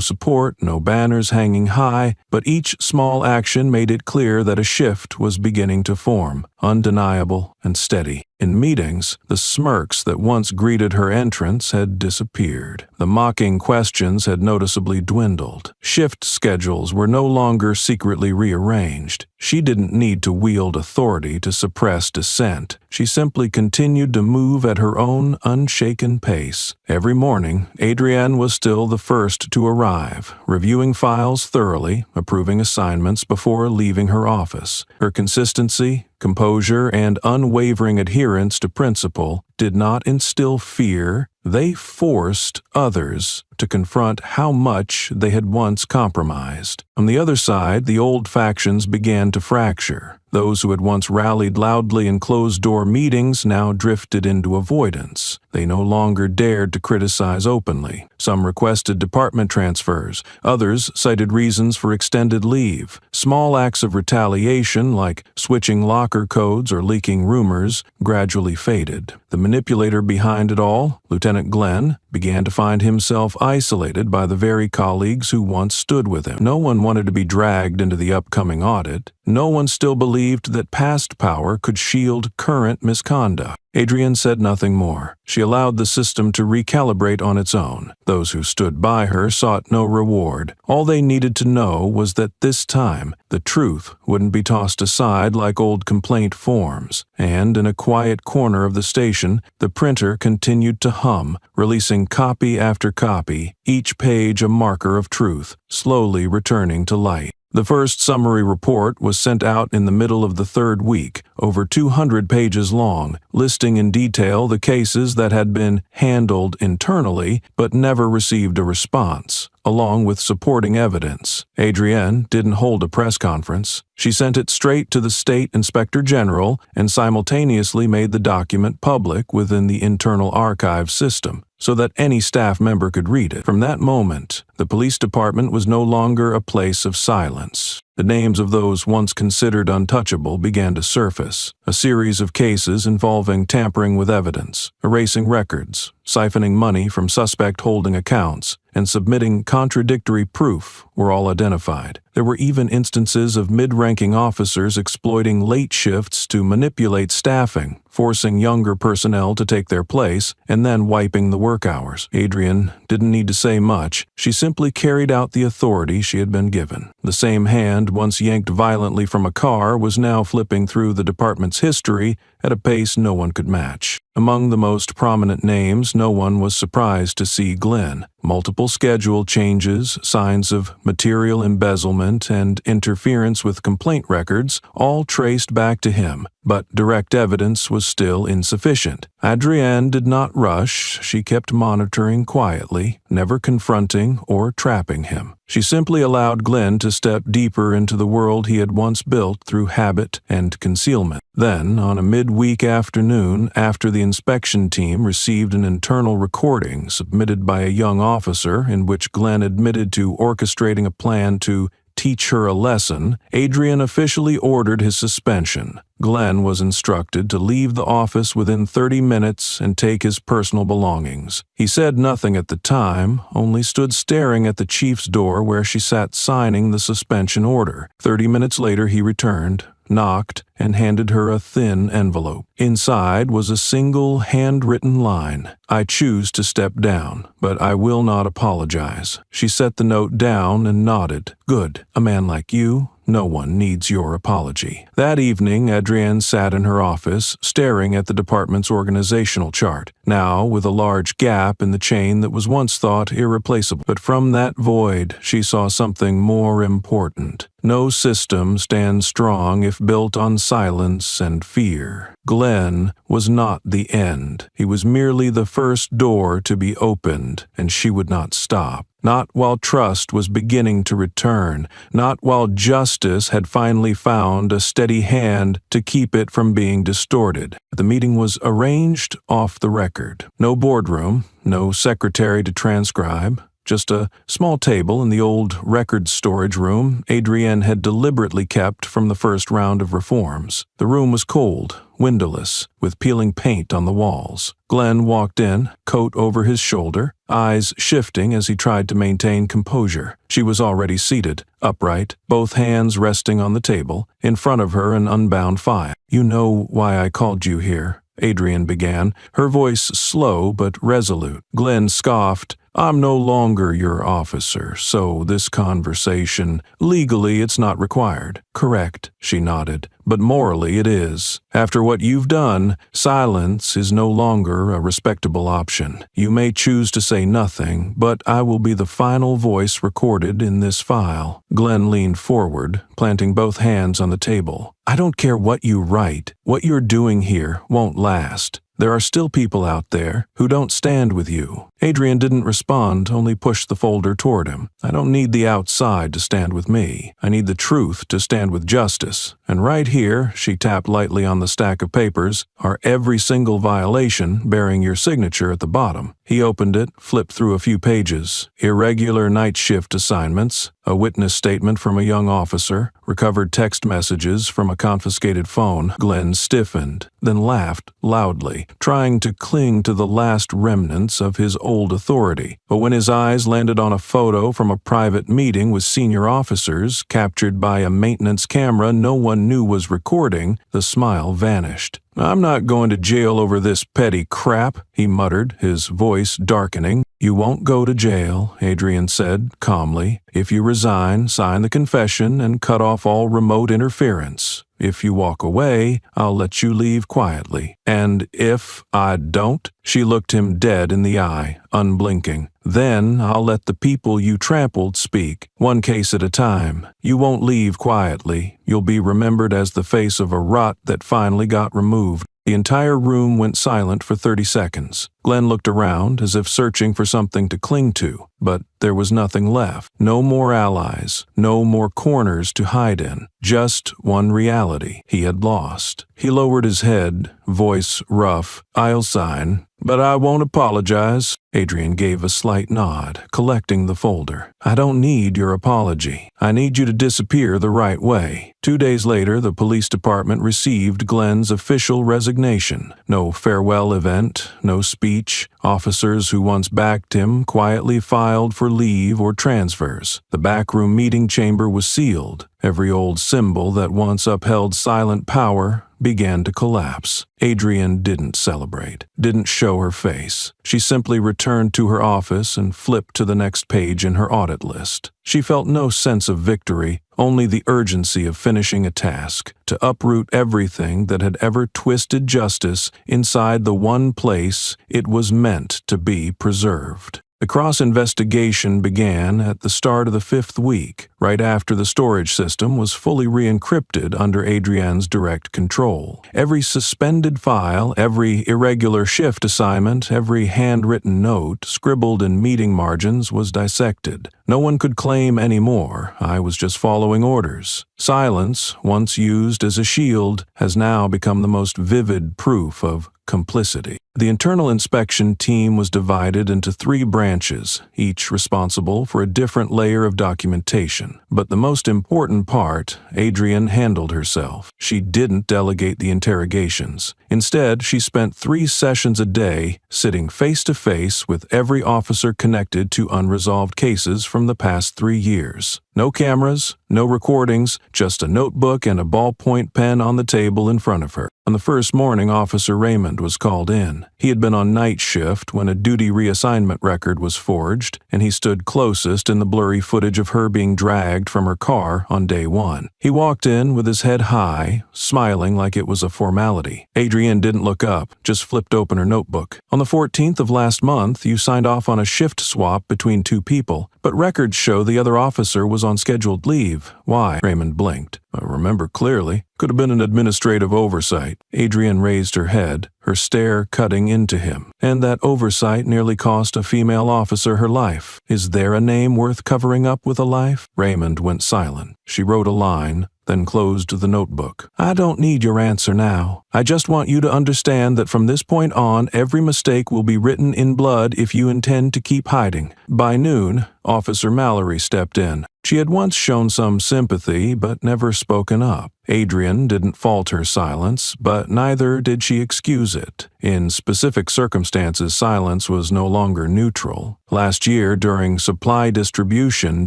support, no banners hanging high, but each small action made it clear that a shift was beginning to form, undeniable and steady. In meetings, the smirks that once greeted her entrance had disappeared. The mocking questions had noticeably dwindled. Shift schedules were no longer secretly rearranged. She didn't need to wield authority to suppress dissent. She simply continued to move at her own unshaken pace. Every morning, Adrienne was still the first to arrive, reviewing files thoroughly, approving assignments before leaving her office. Her consistency, composure, and unwavering adherence to principle did not instill fear. They forced others to confront how much they had once compromised. On the other side, the old factions began to fracture. Those who had once rallied loudly in closed-door meetings now drifted into avoidance. They no longer dared to criticize openly. Some requested department transfers. Others cited reasons for extended leave. Small acts of retaliation, like switching locker codes or leaking rumors, gradually faded. The manipulator behind it all, Lieutenant Glenn, began to find himself isolated by the very colleagues who once stood with him. No one wanted to be dragged into the upcoming audit. No one still believed that past power could shield current misconduct. Adrienne said nothing more. She allowed the system to recalibrate on its own. Those who stood by her sought no reward. All they needed to know was that this time, the truth wouldn't be tossed aside like old complaint forms. And in a quiet corner of the station, the printer continued to hum, releasing copy after copy, each page a marker of truth, slowly returning to light. The first summary report was sent out in the middle of the third week, over 200 pages long, listing in detail the cases that had been handled internally but never received a response, along with supporting evidence. Adrienne didn't hold a press conference. She sent it straight to the State Inspector General and simultaneously made the document public within the internal archive system, so that any staff member could read it. From that moment, the The police department was no longer a place of silence. The names of those once considered untouchable began to surface. A series of cases involving tampering with evidence, erasing records, siphoning money from suspect holding accounts, and submitting contradictory proof were all identified. There were even instances of mid-ranking officers exploiting late shifts to manipulate staffing, forcing younger personnel to take their place, and then wiping the work hours. Adrienne didn't need to say much. She simply carried out the authority she had been given. The same hand once yanked violently from a car was now flipping through the department's history at a pace no one could match. Among the most prominent names, no one was surprised to see Glenn. Multiple schedule changes, signs of material embezzlement, and interference with complaint records all traced back to him, but direct evidence was still insufficient. Adrienne did not rush. She kept monitoring quietly, never confronting or trapping him. She simply allowed Glenn to step deeper into the world he had once built through habit and concealment. Then, on a midweek afternoon, after the inspection team received an internal recording submitted by a young officer in which Glenn admitted to orchestrating a plan to teach her a lesson, Adrienne officially ordered his suspension. Glenn was instructed to leave the office within 30 minutes and take his personal belongings. He said nothing at the time, only stood staring at the chief's door where she sat signing the suspension order. 30 minutes later he returned, knocked, and handed her a thin envelope. Inside was a single handwritten line. "I choose to step down, but I will not apologize." She set the note down and nodded. "Good. A man like you, no one needs your apology." That evening, Adrienne sat in her office, staring at the department's organizational chart, now with a large gap in the chain that was once thought irreplaceable. But from that void, she saw something more important. No system stands strong if built on silence and fear. Glenn was not the end. He was merely the first door to be opened, and she would not stop. Not while trust was beginning to return, not while justice had finally found a steady hand to keep it from being distorted. The meeting was arranged off the record. No boardroom, no secretary to transcribe. Just a small table in the old record storage room Adrienne had deliberately kept from the first round of reforms. The room was cold, windowless, with peeling paint on the walls. Glenn walked in, coat over his shoulder, eyes shifting as he tried to maintain composure. She was already seated, upright, both hands resting on the table, in front of her an unbound file. "You know why I called you here," Adrienne began, her voice slow but resolute. Glenn scoffed. "I'm no longer your officer, so this conversation, legally it's not required." "Correct," she nodded, "but morally it is. After what you've done, silence is no longer a respectable option. You may choose to say nothing, but I will be the final voice recorded in this file." Glenn leaned forward, planting both hands on the table. "I don't care what you write. What you're doing here won't last. There are still people out there who don't stand with you." Adrienne didn't respond, only pushed the folder toward him. "I don't need the outside to stand with me. I need the truth to stand with justice. And right here," she tapped lightly on the stack of papers, "are every single violation bearing your signature at the bottom." He opened it, flipped through a few pages. Irregular night shift assignments, a witness statement from a young officer, recovered text messages from a confiscated phone. Glenn stiffened, then laughed loudly, trying to cling to the last remnants of his old authority. But when his eyes landed on a photo from a private meeting with senior officers, captured by a maintenance camera no one knew was recording, the smile vanished. "I'm not going to jail over this petty crap," he muttered, his voice darkening. "You won't go to jail," Adrienne said calmly. "If you resign, sign the confession, and cut off all remote interference. If you walk away, I'll let you leave quietly. And if I don't," she looked him dead in the eye, unblinking, "then I'll let the people you trampled speak, one case at a time. You won't leave quietly. You'll be remembered as the face of a rot that finally got removed." The entire room went silent for 30 seconds. Glenn looked around as if searching for something to cling to, but there was nothing left. No more allies, no more corners to hide in. Just one reality he had lost. He lowered his head, voice rough. "I'll sign. But I won't apologize." Adrian gave a slight nod, collecting the folder. "I don't need your apology. I need you to disappear the right way." 2 days later, the police department received Glenn's official resignation. No farewell event, no speech. Officers who once backed him quietly filed for leave or transfers. The backroom meeting chamber was sealed. Every old symbol that once upheld silent power began to collapse. Adrian didn't celebrate, didn't show her face. She simply returned to her office and flipped to the next page in her audit list. She felt no sense of victory, only the urgency of finishing a task, to uproot everything that had ever twisted justice inside the one place it was meant to be preserved. The cross-investigation began at the start of the 5th week, right after the storage system was fully re-encrypted under Adrienne's direct control. Every suspended file, every irregular shift assignment, every handwritten note scribbled in meeting margins was dissected. No one could claim any more. I was just following orders. Silence, once used as a shield, has now become the most vivid proof of complicity. The internal inspection team was divided into 3 branches, each responsible for a different layer of documentation. But the most important part, Adrienne handled herself. She didn't delegate the interrogations. Instead, she spent 3 sessions a day sitting face-to-face with every officer connected to unresolved cases from the past 3 years. No cameras, no recordings, just a notebook and a ballpoint pen on the table in front of her. On the first morning, Officer Raymond was called in. He had been on night shift when a duty reassignment record was forged, and he stood closest in the blurry footage of her being dragged from her car on day 1. He walked in with his head high, smiling like it was a formality. Adrienne didn't look up, just flipped open her notebook. "On the 14th of last month, you signed off on a shift swap between 2 people, but records show the other officer was on scheduled leave. Why?" Raymond blinked. "I remember clearly. Could have been an administrative oversight." Adrienne raised her head, her stare cutting into him. "And that oversight nearly cost a female officer her life. Is there a name worth covering up with a life?" Raymond went silent. She wrote a line, then closed the notebook. "I don't need your answer now. I just want you to understand that from this point on, every mistake will be written in blood if you intend to keep hiding." By noon, Officer Mallory stepped in. She had once shown some sympathy, but never spoken up. Adrienne didn't fault her silence, but neither did she excuse it. In specific circumstances, silence was no longer neutral. Last year, during supply distribution,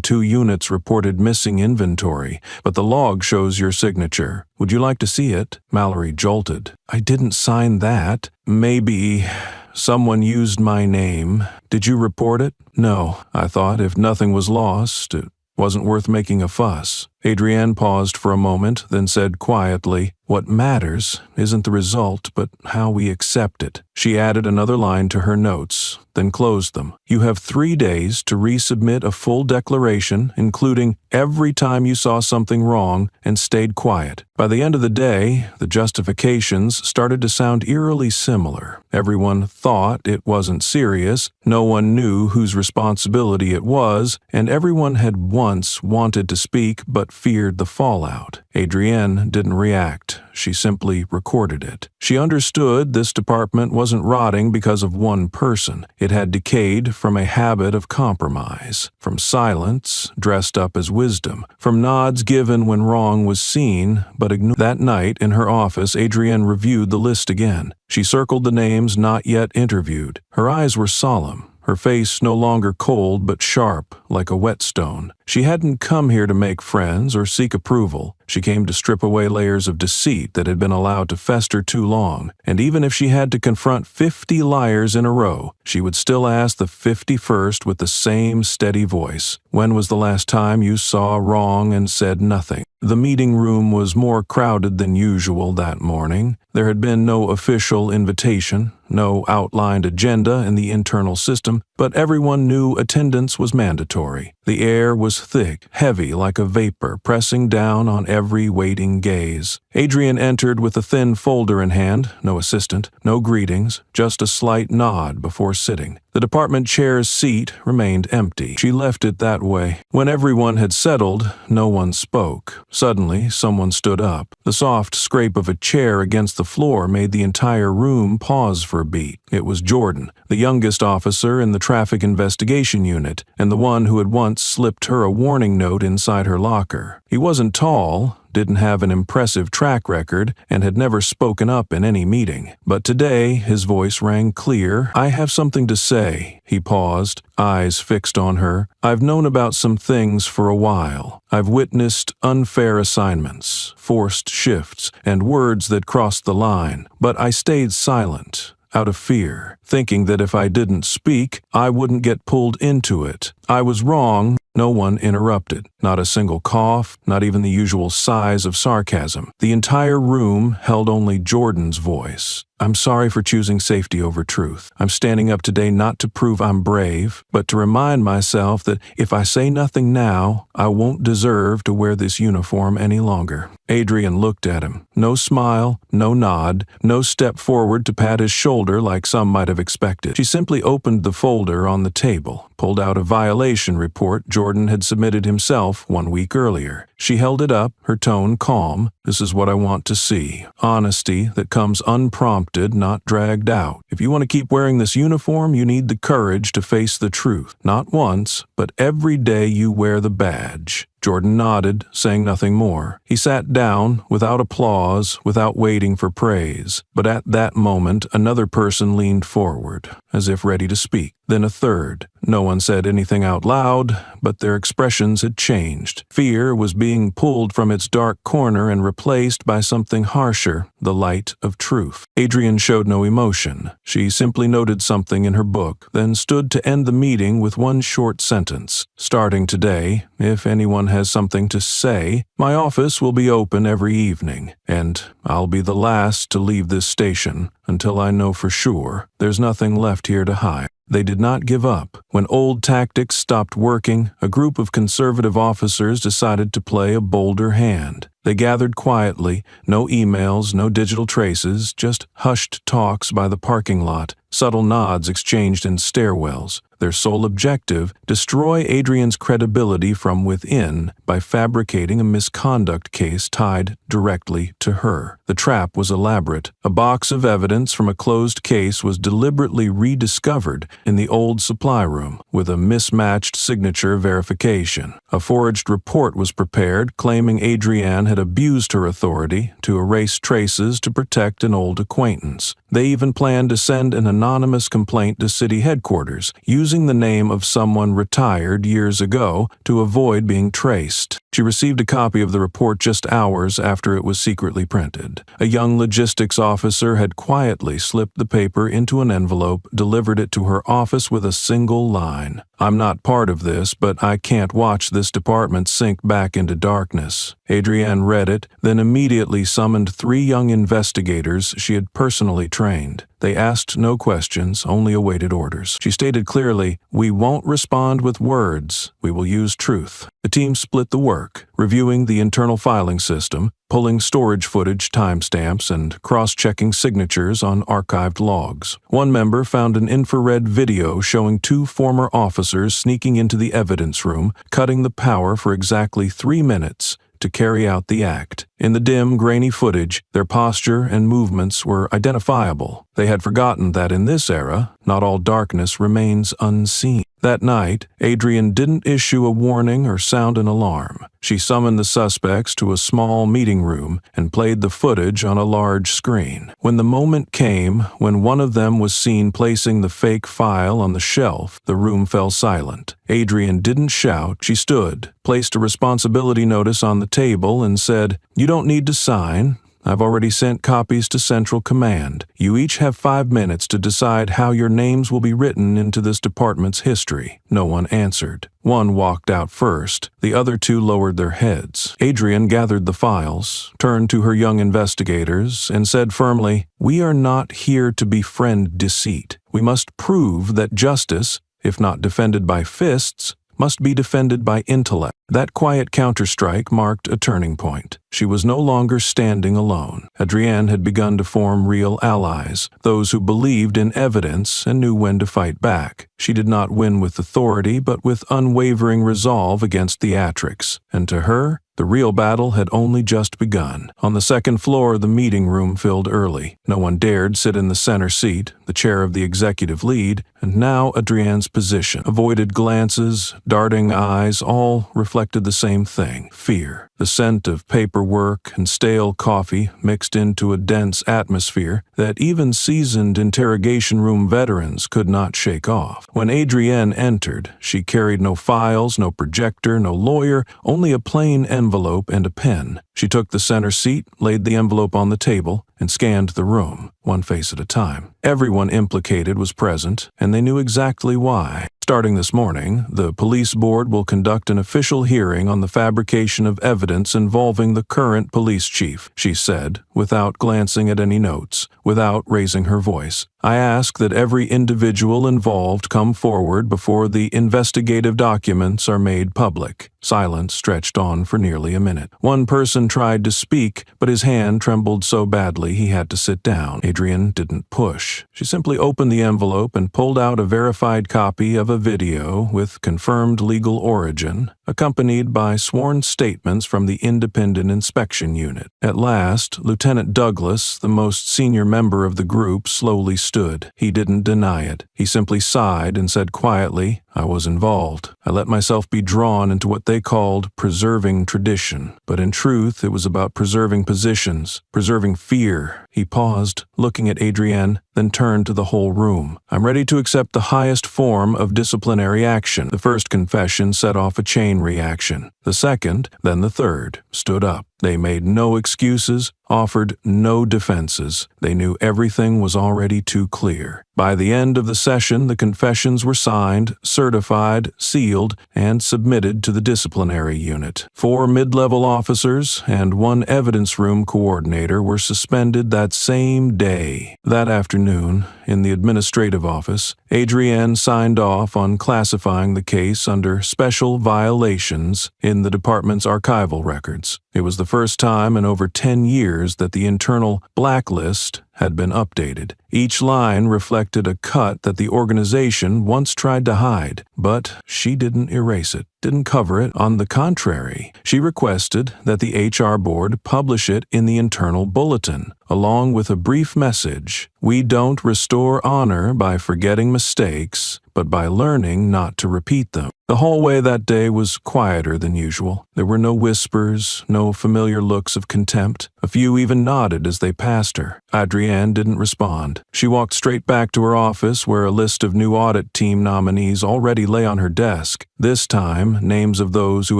2 units reported missing inventory, but the log shows your signature. Would you like to see it? Mallory jolted. "I didn't sign that." "Maybe someone used my name. Did you report it?" "No. I thought if nothing was lost, it wasn't worth making a fuss." Adrienne paused for a moment, then said quietly, "What matters isn't the result, but how we accept it." She added another line to her notes, then closed them. "You have 3 days to resubmit a full declaration, including every time you saw something wrong and stayed quiet." By the end of the day, the justifications started to sound eerily similar. Everyone thought it wasn't serious, no one knew whose responsibility it was, and everyone had once wanted to speak but feared the fallout. Adrienne didn't react. She simply recorded it. She understood this department wasn't rotting because of one person. It had decayed from a habit of compromise, from silence dressed up as wisdom, from nods given when wrong was seen but ignored. That night in her office, Adrienne reviewed the list again. She circled the names not yet interviewed. Her eyes were solemn. Her face no longer cold but sharp, like a whetstone. She hadn't come here to make friends or seek approval. She came to strip away layers of deceit that had been allowed to fester too long. And even if she had to confront 50 liars in a row, she would still ask the 51st with the same steady voice. "When was the last time you saw wrong and said nothing?" The meeting room was more crowded than usual that morning. There had been no official invitation, no outlined agenda in the internal system, but everyone knew attendance was mandatory. The air was thick, heavy like a vapor, pressing down on every waiting gaze. Adrienne entered with a thin folder in hand, no assistant, no greetings, just a slight nod before sitting. The department chair's seat remained empty. She left it that way. When everyone had settled, no one spoke. Suddenly, someone stood up. The soft scrape of a chair against the floor made the entire room pause for a beat. It was Jordan, the youngest officer in the traffic investigation unit, and the one who had once slipped her a warning note inside her locker. He wasn't tall, didn't have an impressive track record, and had never spoken up in any meeting. But today, his voice rang clear. "I have something to say." He paused, eyes fixed on her. "I've known about some things for a while. I've witnessed unfair assignments, forced shifts, and words that crossed the line. But I stayed silent, out of fear, thinking that if I didn't speak, I wouldn't get pulled into it. I was wrong." No one interrupted. Not a single cough, not even the usual sighs of sarcasm. The entire room held only Jordan's voice. "I'm sorry for choosing safety over truth. I'm standing up today not to prove I'm brave, but to remind myself that if I say nothing now, I won't deserve to wear this uniform any longer." Adrian looked at him. No smile, no nod, no step forward to pat his shoulder like some might have expected. She simply opened the folder on the table, pulled out a violation report Jordan had submitted himself 1 week earlier. She held it up, her tone calm. "This is what I want to see. Honesty that comes unprompted, not dragged out. If you want to keep wearing this uniform, you need the courage to face the truth. Not once, but every day you wear the badge." Jordan nodded, saying nothing more. He sat down, without applause, without waiting for praise. But at that moment, another person leaned forward, as if ready to speak. Then a third. No one said anything out loud, but their expressions had changed. Fear was being pulled from its dark corner and replaced by something harsher, the light of truth. Adrian showed no emotion. She simply noted something in her book, then stood to end the meeting with one short sentence. "Starting today, if anyone has something to say, my office will be open every evening, and I'll be the last to leave this station until I know for sure there's nothing left here to hide." They did not give up. When old tactics stopped working, a group of conservative officers decided to play a bolder hand. They gathered quietly, no emails, no digital traces, just hushed talks by the parking lot, subtle nods exchanged in stairwells. Their sole objective, destroy Adrian's credibility from within by fabricating a misconduct case tied directly to her. The trap was elaborate. A box of evidence from a closed case was deliberately rediscovered in the old supply room with a mismatched signature verification. A forged report was prepared claiming Adrienne had abused her authority to erase traces to protect an old acquaintance. They even planned to send an anonymous complaint to city headquarters, using the name of someone retired years ago to avoid being traced. She received a copy of the report just hours after it was secretly printed. A young logistics officer had quietly slipped the paper into an envelope, delivered it to her office with a single line. "I'm not part of this, but I can't watch this department sink back into darkness." Adrienne read it, then immediately summoned 3 young investigators she had personally trained. They asked no questions, only awaited orders. She stated clearly, "We won't respond with words. We will use truth." The team split the work, reviewing the internal filing system, pulling storage footage timestamps, and cross-checking signatures on archived logs. One member found an infrared video showing 2 former officers sneaking into the evidence room, cutting the power for exactly 3 minutes to carry out the act. In the dim, grainy footage, their posture and movements were identifiable. They had forgotten that in this era, not all darkness remains unseen. That night, Adrian didn't issue a warning or sound an alarm. She summoned the suspects to a small meeting room and played the footage on a large screen. When the moment came, when one of them was seen placing the fake file on the shelf, the room fell silent. Adrian didn't shout. She stood, placed a responsibility notice on the table, and said, "You don't need to sign. I've already sent copies to Central Command. You each have 5 minutes to decide how your names will be written into this department's history." No one answered. One walked out first. The other 2 lowered their heads. Adrian gathered the files, turned to her young investigators, and said firmly, "We are not here to befriend deceit. We must prove that justice, if not defended by fists, must be defended by intellect." That quiet counterstrike marked a turning point. She was no longer standing alone. Adrienne had begun to form real allies, those who believed in evidence and knew when to fight back. She did not win with authority, but with unwavering resolve against theatrics. And to her, the real battle had only just begun. On the second floor, the meeting room filled early. No one dared sit in the center seat, the chair of the executive lead, and now Adrienne's position. Avoided glances, darting eyes, all reflected the same thing: fear. The scent of paperwork and stale coffee mixed into a dense atmosphere that even seasoned interrogation room veterans could not shake off. When Adrienne entered, she carried no files, no projector, no lawyer, only a plain envelope and a pen. She took the center seat, laid the envelope on the table, and scanned the room, one face at a time. Everyone implicated was present, and they knew exactly why. Starting this morning, the police board will conduct an official hearing on the fabrication of evidence involving the current police chief, she said, without glancing at any notes, without raising her voice. I ask that every individual involved come forward before the investigative documents are made public. Silence stretched on for nearly a minute. One person tried to speak, but his hand trembled so badly he had to sit down. Adrienne didn't push. She simply opened the envelope and pulled out a verified copy of a video with confirmed legal origin, accompanied by sworn statements from the Independent Inspection Unit. At last, Lieutenant Douglas, the most senior member of the group, slowly stood. He didn't deny it. He simply sighed and said quietly, "I was involved. I let myself be drawn into what they called preserving tradition. But in truth, it was about preserving positions, preserving fear." He paused, looking at Adrienne, then turned to the whole room. "I'm ready to accept the highest form of disciplinary action." The first confession set off a chain reaction. The second, then the third, stood up. They made no excuses, offered no defenses. They knew everything was already too clear. By the end of the session, the confessions were signed, certified, sealed, and submitted to the disciplinary unit. 4 mid-level officers and 1 evidence room coordinator were suspended that same day. That afternoon, in the administrative office, Adrienne signed off on classifying the case under special violations in the department's archival records. It was the first time in over 10 years that the internal blacklist had been updated. Each line reflected a cut that the organization once tried to hide, but she didn't erase it, didn't cover it. On the contrary, she requested that the HR board publish it in the internal bulletin, along with a brief message: "We don't restore honor by forgetting mistakes, but by learning not to repeat them." The hallway that day was quieter than usual. There were no whispers, no familiar looks of contempt. A few even nodded as they passed her. Adrienne didn't respond. She walked straight back to her office, where a list of new audit team nominees already lay on her desk. This time, names of those who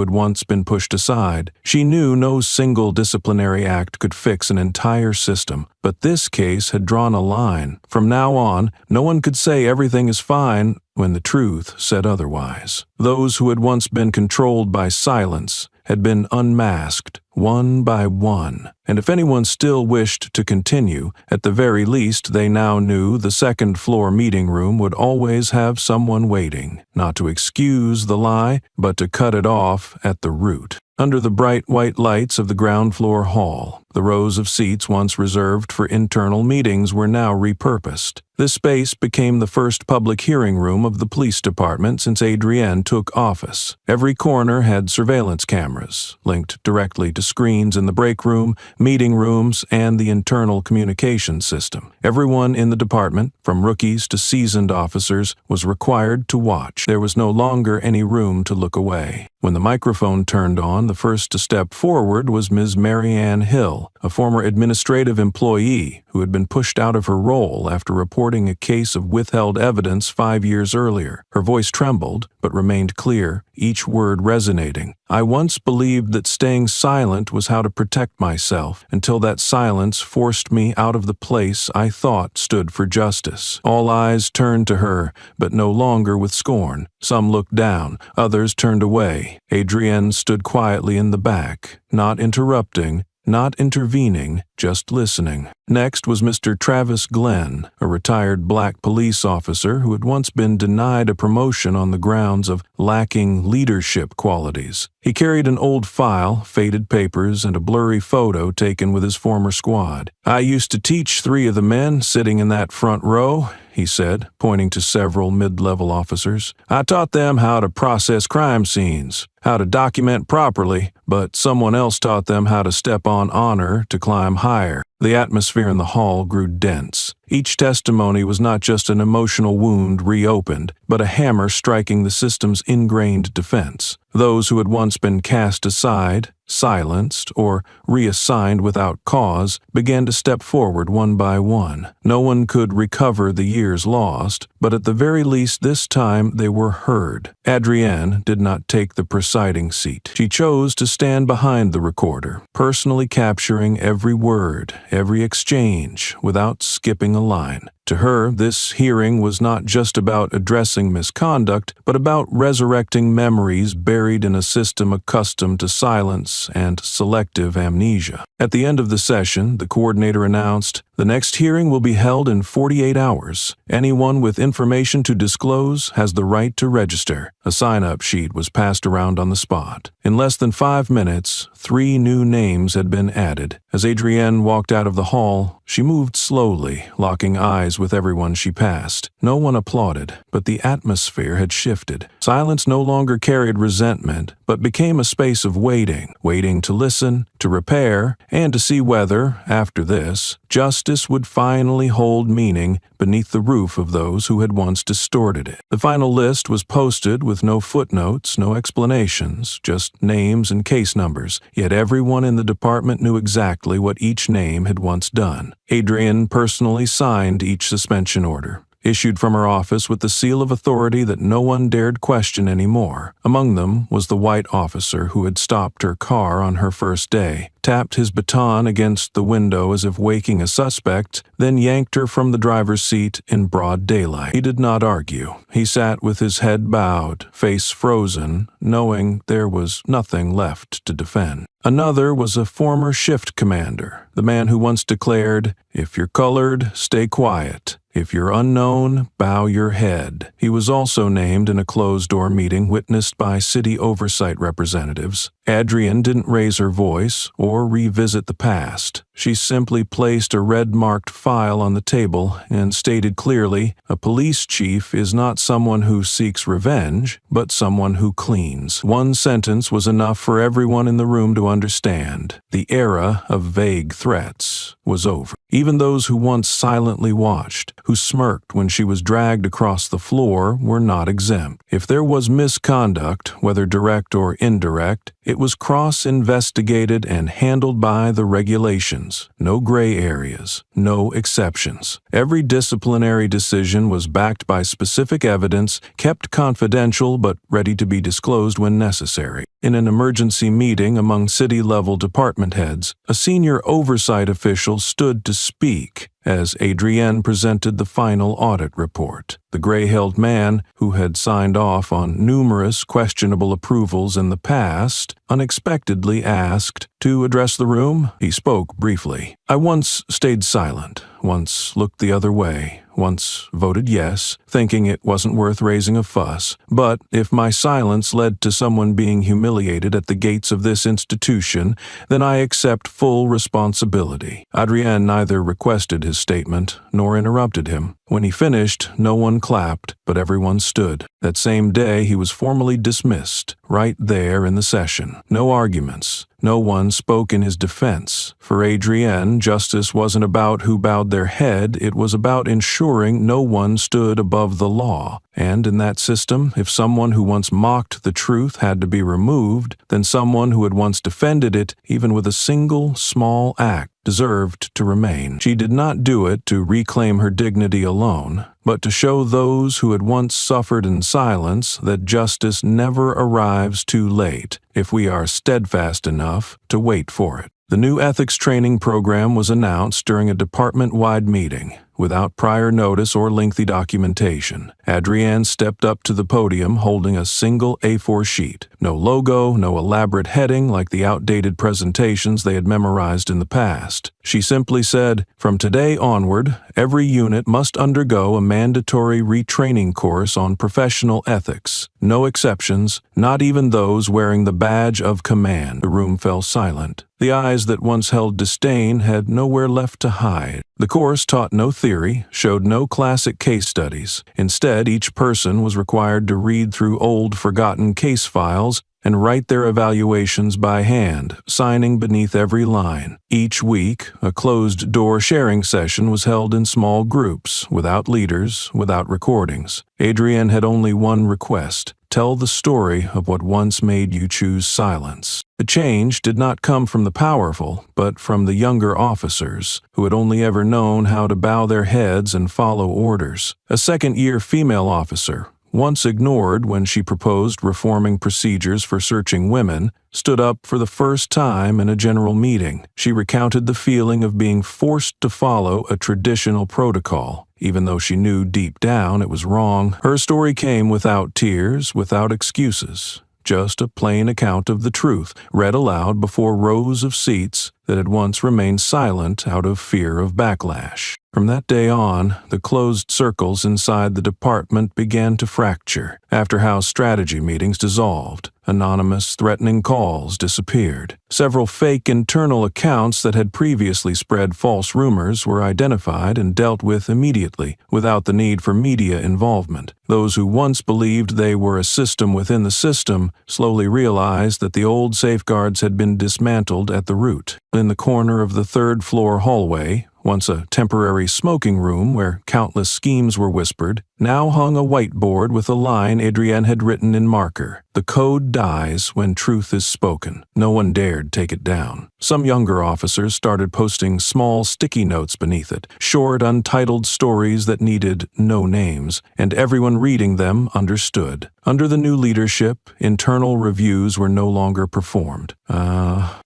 had once been pushed aside. She knew no single disciplinary act could fix an entire system, but this case had drawn a line. From now on, no one could say everything is fine when the truth said otherwise. Those who had once been controlled by silence had been unmasked, one by one. And if anyone still wished to continue, at the very least they now knew the second-floor meeting room would always have someone waiting, not to excuse the lie, but to cut it off at the root. Under the bright white lights of the ground-floor hall, the rows of seats once reserved for internal meetings were now repurposed. This space became the first public hearing room of the police department since Adrienne took office. Every corner had surveillance cameras, linked directly to screens in the break room, meeting rooms, and the internal communication system. Everyone in the department, from rookies to seasoned officers, was required to watch. There was no longer any room to look away. When the microphone turned on, the first to step forward was Ms. Mary Ann Hill, a former administrative employee who had been pushed out of her role after reporting a case of withheld evidence 5 years earlier. Her voice trembled, but remained clear, each word resonating. "I once believed that staying silent was how to protect myself, until that silence forced me out of the place I thought stood for justice." All eyes turned to her, but no longer with scorn. Some looked down, others turned away. Adrienne stood quietly in the back, not interrupting, not intervening, just listening. Next was Mr. Travis Glenn, a retired black police officer who had once been denied a promotion on the grounds of lacking leadership qualities. He carried an old file, faded papers, and a blurry photo taken with his former squad. "I used to teach 3 of the men sitting in that front row," he said, pointing to several mid-level officers. "I taught them how to process crime scenes, how to document properly, but someone else taught them how to step on honor to climb higher." The atmosphere in the hall grew dense. Each testimony was not just an emotional wound reopened, but a hammer striking the system's ingrained defense. Those who had once been cast aside, silenced, or reassigned without cause began to step forward one by one. No one could recover the years lost, but at the very least this time they were heard. Adrienne did not take the presiding seat. She chose to stand behind the recorder, personally capturing every word, every exchange, without skipping a line. To her, this hearing was not just about addressing misconduct, but about resurrecting memories buried in a system accustomed to silence and selective amnesia. At the end of the session, the coordinator announced, "The next hearing will be held in 48 hours. Anyone with information to disclose has the right to register." A sign-up sheet was passed around on the spot. In less than 5 minutes, 3 new names had been added. As Adrienne walked out of the hall, she moved slowly, locking eyes with everyone she passed. No one applauded, but the atmosphere had shifted. Silence no longer carried resentment, but became a space of waiting to listen, to repair, and to see whether, after this, justice would finally hold meaning beneath the roof of those who had once distorted it. The final list was posted with no footnotes, no explanations, just names and case numbers, yet everyone in the department knew exactly what each name had once done. Adrienne personally signed each suspension order, issued from her office with the seal of authority that no one dared question anymore. Among them was the white officer who had stopped her car on her first day, tapped his baton against the window as if waking a suspect, then yanked her from the driver's seat in broad daylight. He did not argue. He sat with his head bowed, face frozen, knowing there was nothing left to defend. Another was a former shift commander, the man who once declared, "If you're colored, stay quiet. If you're unknown, bow your head." He was also named in a closed-door meeting witnessed by city oversight representatives. Adrienne didn't raise her voice or revisit the past. She simply placed a red-marked file on the table and stated clearly, "A police chief is not someone who seeks revenge, but someone who cleans." One sentence was enough for everyone in the room to understand. The era of vague threats was over. Even those who once silently watched, who smirked when she was dragged across the floor, were not exempt. If there was misconduct, whether direct or indirect, it was cross-investigated and handled by the regulations. No gray areas, no exceptions. Every disciplinary decision was backed by specific evidence, kept confidential but ready to be disclosed when necessary. In an emergency meeting among city-level department heads, a senior oversight official stood to speak as Adrienne presented the final audit report. The gray-haired man, who had signed off on numerous questionable approvals in the past, unexpectedly asked to address the room. He spoke briefly. "I once stayed silent, once looked the other way, once voted yes, thinking it wasn't worth raising a fuss. But if my silence led to someone being humiliated at the gates of this institution, then I accept full responsibility." Adrienne neither requested his statement nor interrupted him. When he finished, no one clapped, but everyone stood. That same day, he was formally dismissed, right there in the session. No arguments. No one spoke in his defense. For Adrienne, justice wasn't about who bowed their head, it was about ensuring no one stood above the law. And in that system, if someone who once mocked the truth had to be removed, then someone who had once defended it, even with a single small act, deserved to remain. She did not do it to reclaim her dignity alone, but to show those who had once suffered in silence that justice never arrives too late if we are steadfast enough to wait for it. The new ethics training program was announced during a department-wide meeting. without prior notice or lengthy documentation. Adrienne stepped up to the podium holding a single A4 sheet. No logo, no elaborate heading like the outdated presentations they had memorized in the past. She simply said, "From today onward, every unit must undergo a mandatory retraining course on professional ethics. No exceptions, not even those wearing the badge of command." The room fell silent. The eyes that once held disdain had nowhere left to hide. The course taught no theory, showed no classic case studies. Instead, each person was required to read through old, forgotten case files and write their evaluations by hand, signing beneath every line. Each week, a closed-door sharing session was held in small groups, without leaders, without recordings. Adrienne had only one request: tell the story of what once made you choose silence. The change did not come from the powerful, but from the younger officers, who had only ever known how to bow their heads and follow orders. A second-year female officer, once ignored when she proposed reforming procedures for searching women, stood up for the first time in a general meeting. She recounted the feeling of being forced to follow a traditional protocol, even though she knew deep down it was wrong. Her story came without tears, without excuses. Just a plain account of the truth, read aloud before rows of seats that had once remained silent out of fear of backlash. From that day on, the closed circles inside the department began to fracture. After-house strategy meetings dissolved. Anonymous, threatening calls disappeared. Several fake internal accounts that had previously spread false rumors were identified and dealt with immediately, without the need for media involvement. Those who once believed they were a system within the system slowly realized that the old safeguards had been dismantled at the root. In the corner of the third-floor hallway, once a temporary smoking room where countless schemes were whispered, now hung a whiteboard with a line Adrienne had written in marker. "The code dies when truth is spoken." No one dared take it down. Some younger officers started posting small sticky notes beneath it, short, untitled stories that needed no names, and everyone reading them understood. Under the new leadership, internal reviews were no longer performed.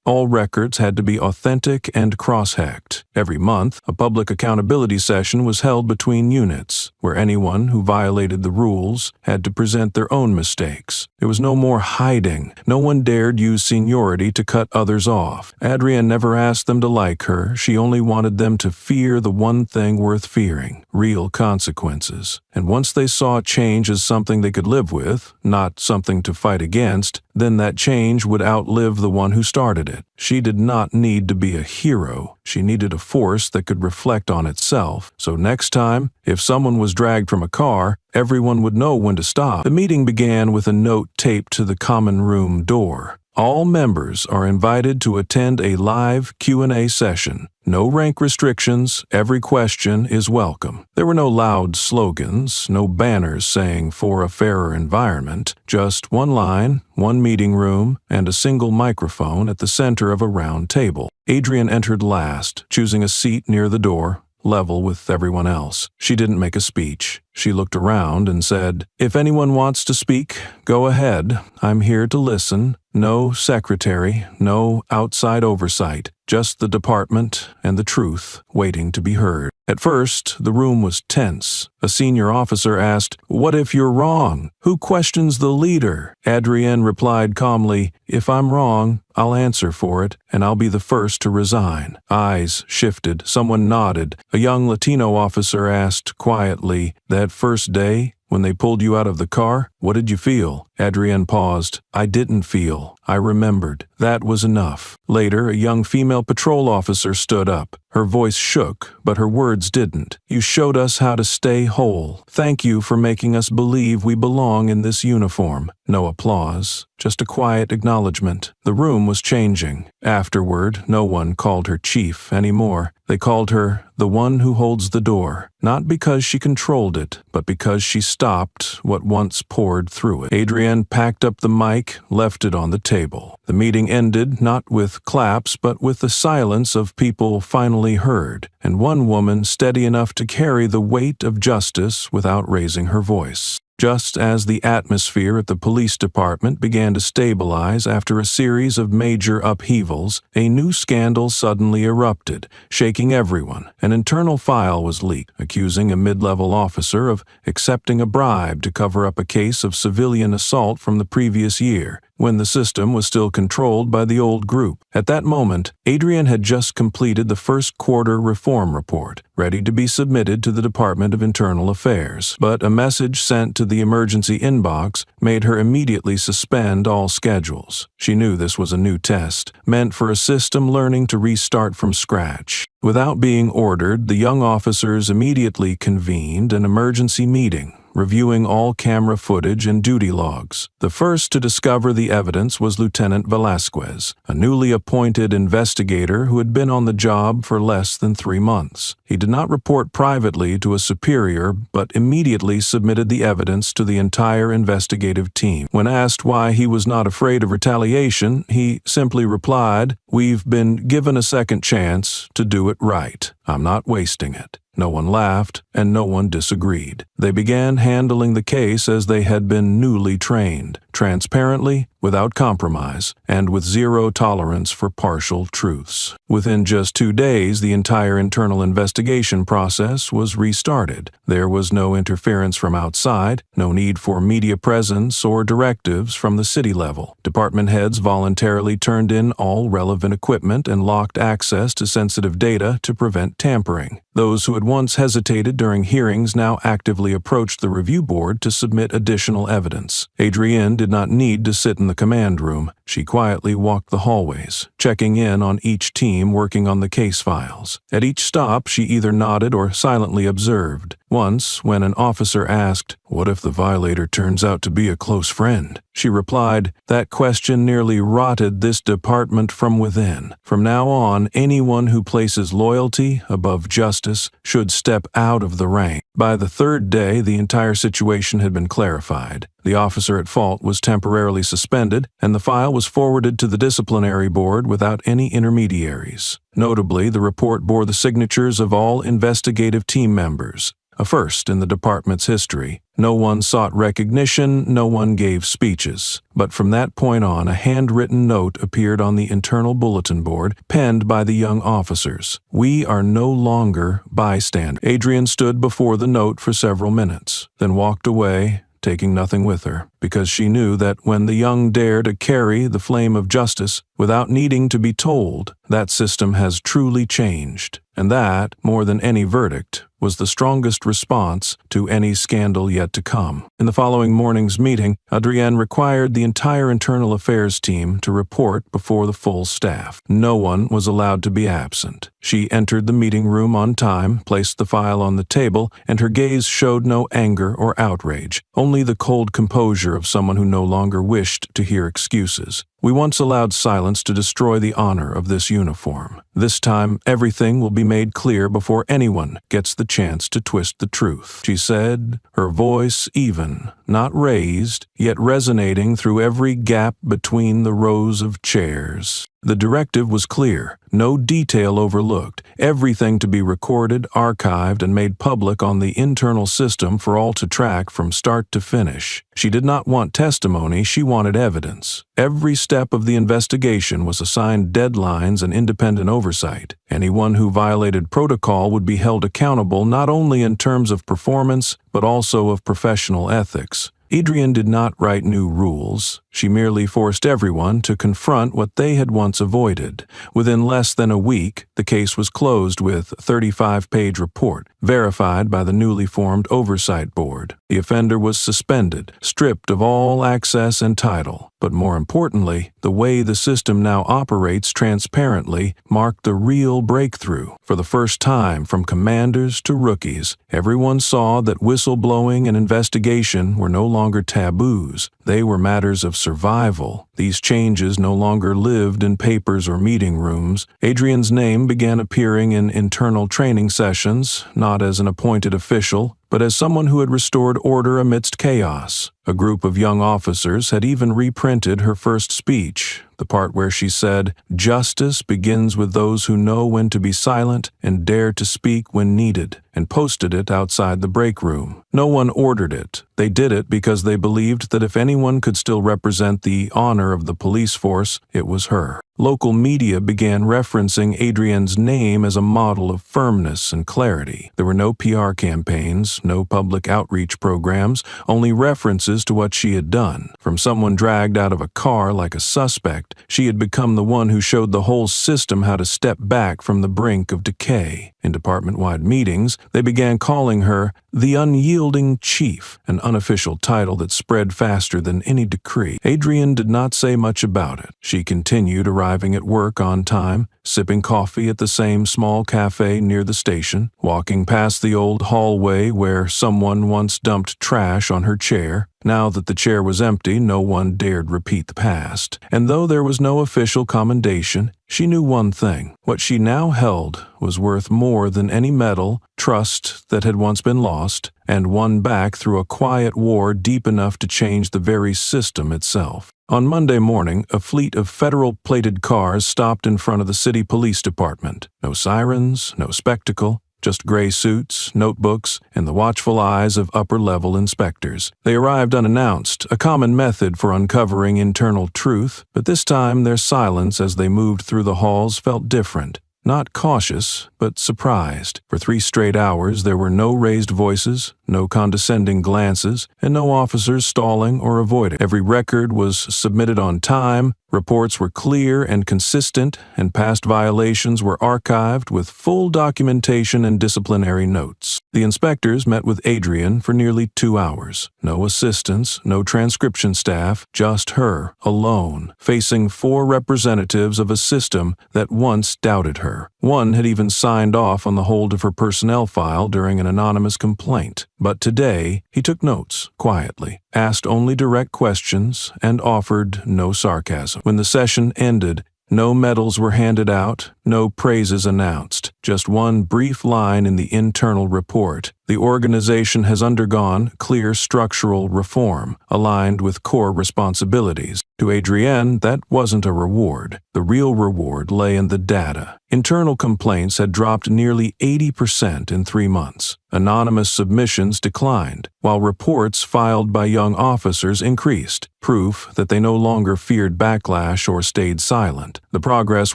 All records had to be authentic and cross-hacked. Every month, a public accountability session was held between units, where anyone who violated the rules had to present their own mistakes. There was no more hiding. No one dared use seniority to cut others off. Adrienne never asked them to like her. She only wanted them to fear the one thing worth fearing: real consequences. And once they saw change as something they could live with, not something to fight against, then that change would outlive the one who started it. She did not need to be a hero. She needed a force that could reflect on itself. So next time, if someone was dragged from a car, everyone would know when to stop. The meeting began with a note taped to the common room door. All members are invited to attend a live Q&A session. No rank restrictions, every question is welcome. There were no loud slogans, no banners saying "for a fairer environment," just one line, one meeting room, and a single microphone at the center of a round table. Adrienne entered last, choosing a seat near the door, level with everyone else. She didn't make a speech. She looked around and said, "If anyone wants to speak, go ahead. I'm here to listen. No secretary, no outside oversight, just the department and the truth waiting to be heard." At first, the room was tense. A senior officer asked, "What if you're wrong? Who questions the leader?" Adrienne replied calmly, "If I'm wrong, I'll answer for it, and I'll be the first to resign." Eyes shifted. Someone nodded. A young Latino officer asked quietly, "That first day, when they pulled you out of the car, what did you feel?" Adrienne paused. "I didn't feel. I remembered." That was enough. Later, a young female patrol officer stood up. Her voice shook, but her words didn't. "You showed us how to stay whole. Thank you for making us believe we belong in this uniform." No applause, just a quiet acknowledgement. The room was changing. Afterward, no one called her chief anymore. They called her the one who holds the door, not because she controlled it, but because she stopped what once poured through it. Adrienne packed up the mic, left it on the table. The meeting ended not with claps, but with the silence of people finally heard, and one woman steady enough to carry the weight of justice without raising her voice. Just as the atmosphere at the police department began to stabilize after a series of major upheavals, a new scandal suddenly erupted, shaking everyone. An internal file was leaked, accusing a mid-level officer of accepting a bribe to cover up a case of civilian assault from the previous year, when the system was still controlled by the old group. At that moment, Adrian had just completed the first quarter reform report, ready to be submitted to the Department of Internal Affairs. But a message sent to the emergency inbox made her immediately suspend all schedules. She knew this was a new test, meant for a system learning to restart from scratch. Without being ordered, the young officers immediately convened an emergency meeting, reviewing all camera footage and duty logs. The first to discover the evidence was Lieutenant Velasquez, a newly appointed investigator who had been on the job for less than 3 months. He did not report privately to a superior, but immediately submitted the evidence to the entire investigative team. When asked why he was not afraid of retaliation, he simply replied, "We've been given a second chance to do it right. I'm not wasting it." No one laughed, and no one disagreed. They began handling the case as they had been newly trained, transparently, without compromise, and with zero tolerance for partial truths. Within just 2 days, the entire internal investigation process was restarted. There was no interference from outside, no need for media presence or directives from the city level. Department heads voluntarily turned in all relevant equipment and locked access to sensitive data to prevent tampering. Those who had once hesitated during hearings now actively approached the review board to submit additional evidence. Adrienne did not need to sit in the command room. She quietly walked the hallways, checking in on each team working on the case files. At each stop, she either nodded or silently observed. Once, when an officer asked, "What if the violator turns out to be a close friend?" she replied, "That question nearly rotted this department from within. From now on, anyone who places loyalty above justice should step out of the rank." By the 3rd day, the entire situation had been clarified. The officer at fault was temporarily suspended, and the file was forwarded to the disciplinary board without any intermediaries. Notably, the report bore the signatures of all investigative team members, a first in the department's history. No one sought recognition, no one gave speeches. But from that point on, a handwritten note appeared on the internal bulletin board, penned by the young officers. "We are no longer bystanders." Adrian stood before the note for several minutes, then walked away, taking nothing with her, because she knew that when the young dare to carry the flame of justice without needing to be told, that system has truly changed. And that, more than any verdict, was the strongest response to any scandal yet to come. In the following morning's meeting, Adrienne required the entire internal affairs team to report before the full staff. No one was allowed to be absent. She entered the meeting room on time, placed the file on the table, and her gaze showed no anger or outrage, only the cold composure of someone who no longer wished to hear excuses. "We once allowed silence to destroy the honor of this uniform. This time, everything will be made clear before anyone gets the chance to twist the truth," she said, her voice even, not raised, yet resonating through every gap between the rows of chairs. The directive was clear, no detail overlooked, everything to be recorded, archived, and made public on the internal system for all to track from start to finish. She did not want testimony, she wanted evidence. Every step of the investigation was assigned deadlines and independent oversight. Anyone who violated protocol would be held accountable not only in terms of performance, but also of professional ethics. Adrienne did not write new rules. She merely forced everyone to confront what they had once avoided. Within less than a week, the case was closed with a 35-page report, verified by the newly formed Oversight Board. The offender was suspended, stripped of all access and title. But more importantly, the way the system now operates transparently marked the real breakthrough. For the first time, from commanders to rookies, everyone saw that whistleblowing and investigation were no longer taboos. They were matters of survival. These changes no longer lived in papers or meeting rooms. Adrienne's name began appearing in internal training sessions, not as an appointed official, but as someone who had restored order amidst chaos. A group of young officers had even reprinted her first speech, the part where she said, "Justice begins with those who know when to be silent and dare to speak when needed." and posted it outside the break room. No one ordered it. They did it because they believed that if anyone could still represent the honor of the police force, it was her. Local media began referencing Adrienne's name as a model of firmness and clarity. There were no PR campaigns, no public outreach programs, only references to what she had done. From someone dragged out of a car like a suspect, she had become the one who showed the whole system how to step back from the brink of decay. In department-wide meetings, they began calling her the Unyielding Chief, an unofficial title that spread faster than any decree. Adrienne did not say much about it. She continued arriving at work on time, sipping coffee at the same small cafe near the station, walking past the old hallway where someone once dumped trash on her chair. Now that the chair was empty, no one dared repeat the past. And though there was no official commendation, she knew one thing. What she now held was worth more than any medal, trust that had once been lost, and won back through a quiet war deep enough to change the very system itself. On Monday morning, a fleet of federal-plated cars stopped in front of the city police department. No sirens, no spectacle. Just gray suits, notebooks, and the watchful eyes of upper-level inspectors. They arrived unannounced, a common method for uncovering internal truth, but this time their silence as they moved through the halls felt different. Not cautious, but surprised. For 3 straight hours there were no raised voices, no condescending glances, and no officers stalling or avoiding. Every record was submitted on time, reports were clear and consistent, and past violations were archived with full documentation and disciplinary notes. The inspectors met with Adrienne for nearly 2 hours. No assistants, no transcription staff, just her, alone, facing 4 representatives of a system that once doubted her. One had even signed off on the hold of her personnel file during an anonymous complaint. But today, he took notes, quietly, asked only direct questions, and offered no sarcasm. When the session ended, no medals were handed out, no praises announced, just one brief line in the internal report. The organization has undergone clear structural reform, aligned with core responsibilities. To Adrienne, that wasn't a reward. The real reward lay in the data. Internal complaints had dropped nearly 80% in 3 months. Anonymous submissions declined, while reports filed by young officers increased, proof that they no longer feared backlash or stayed silent. The progress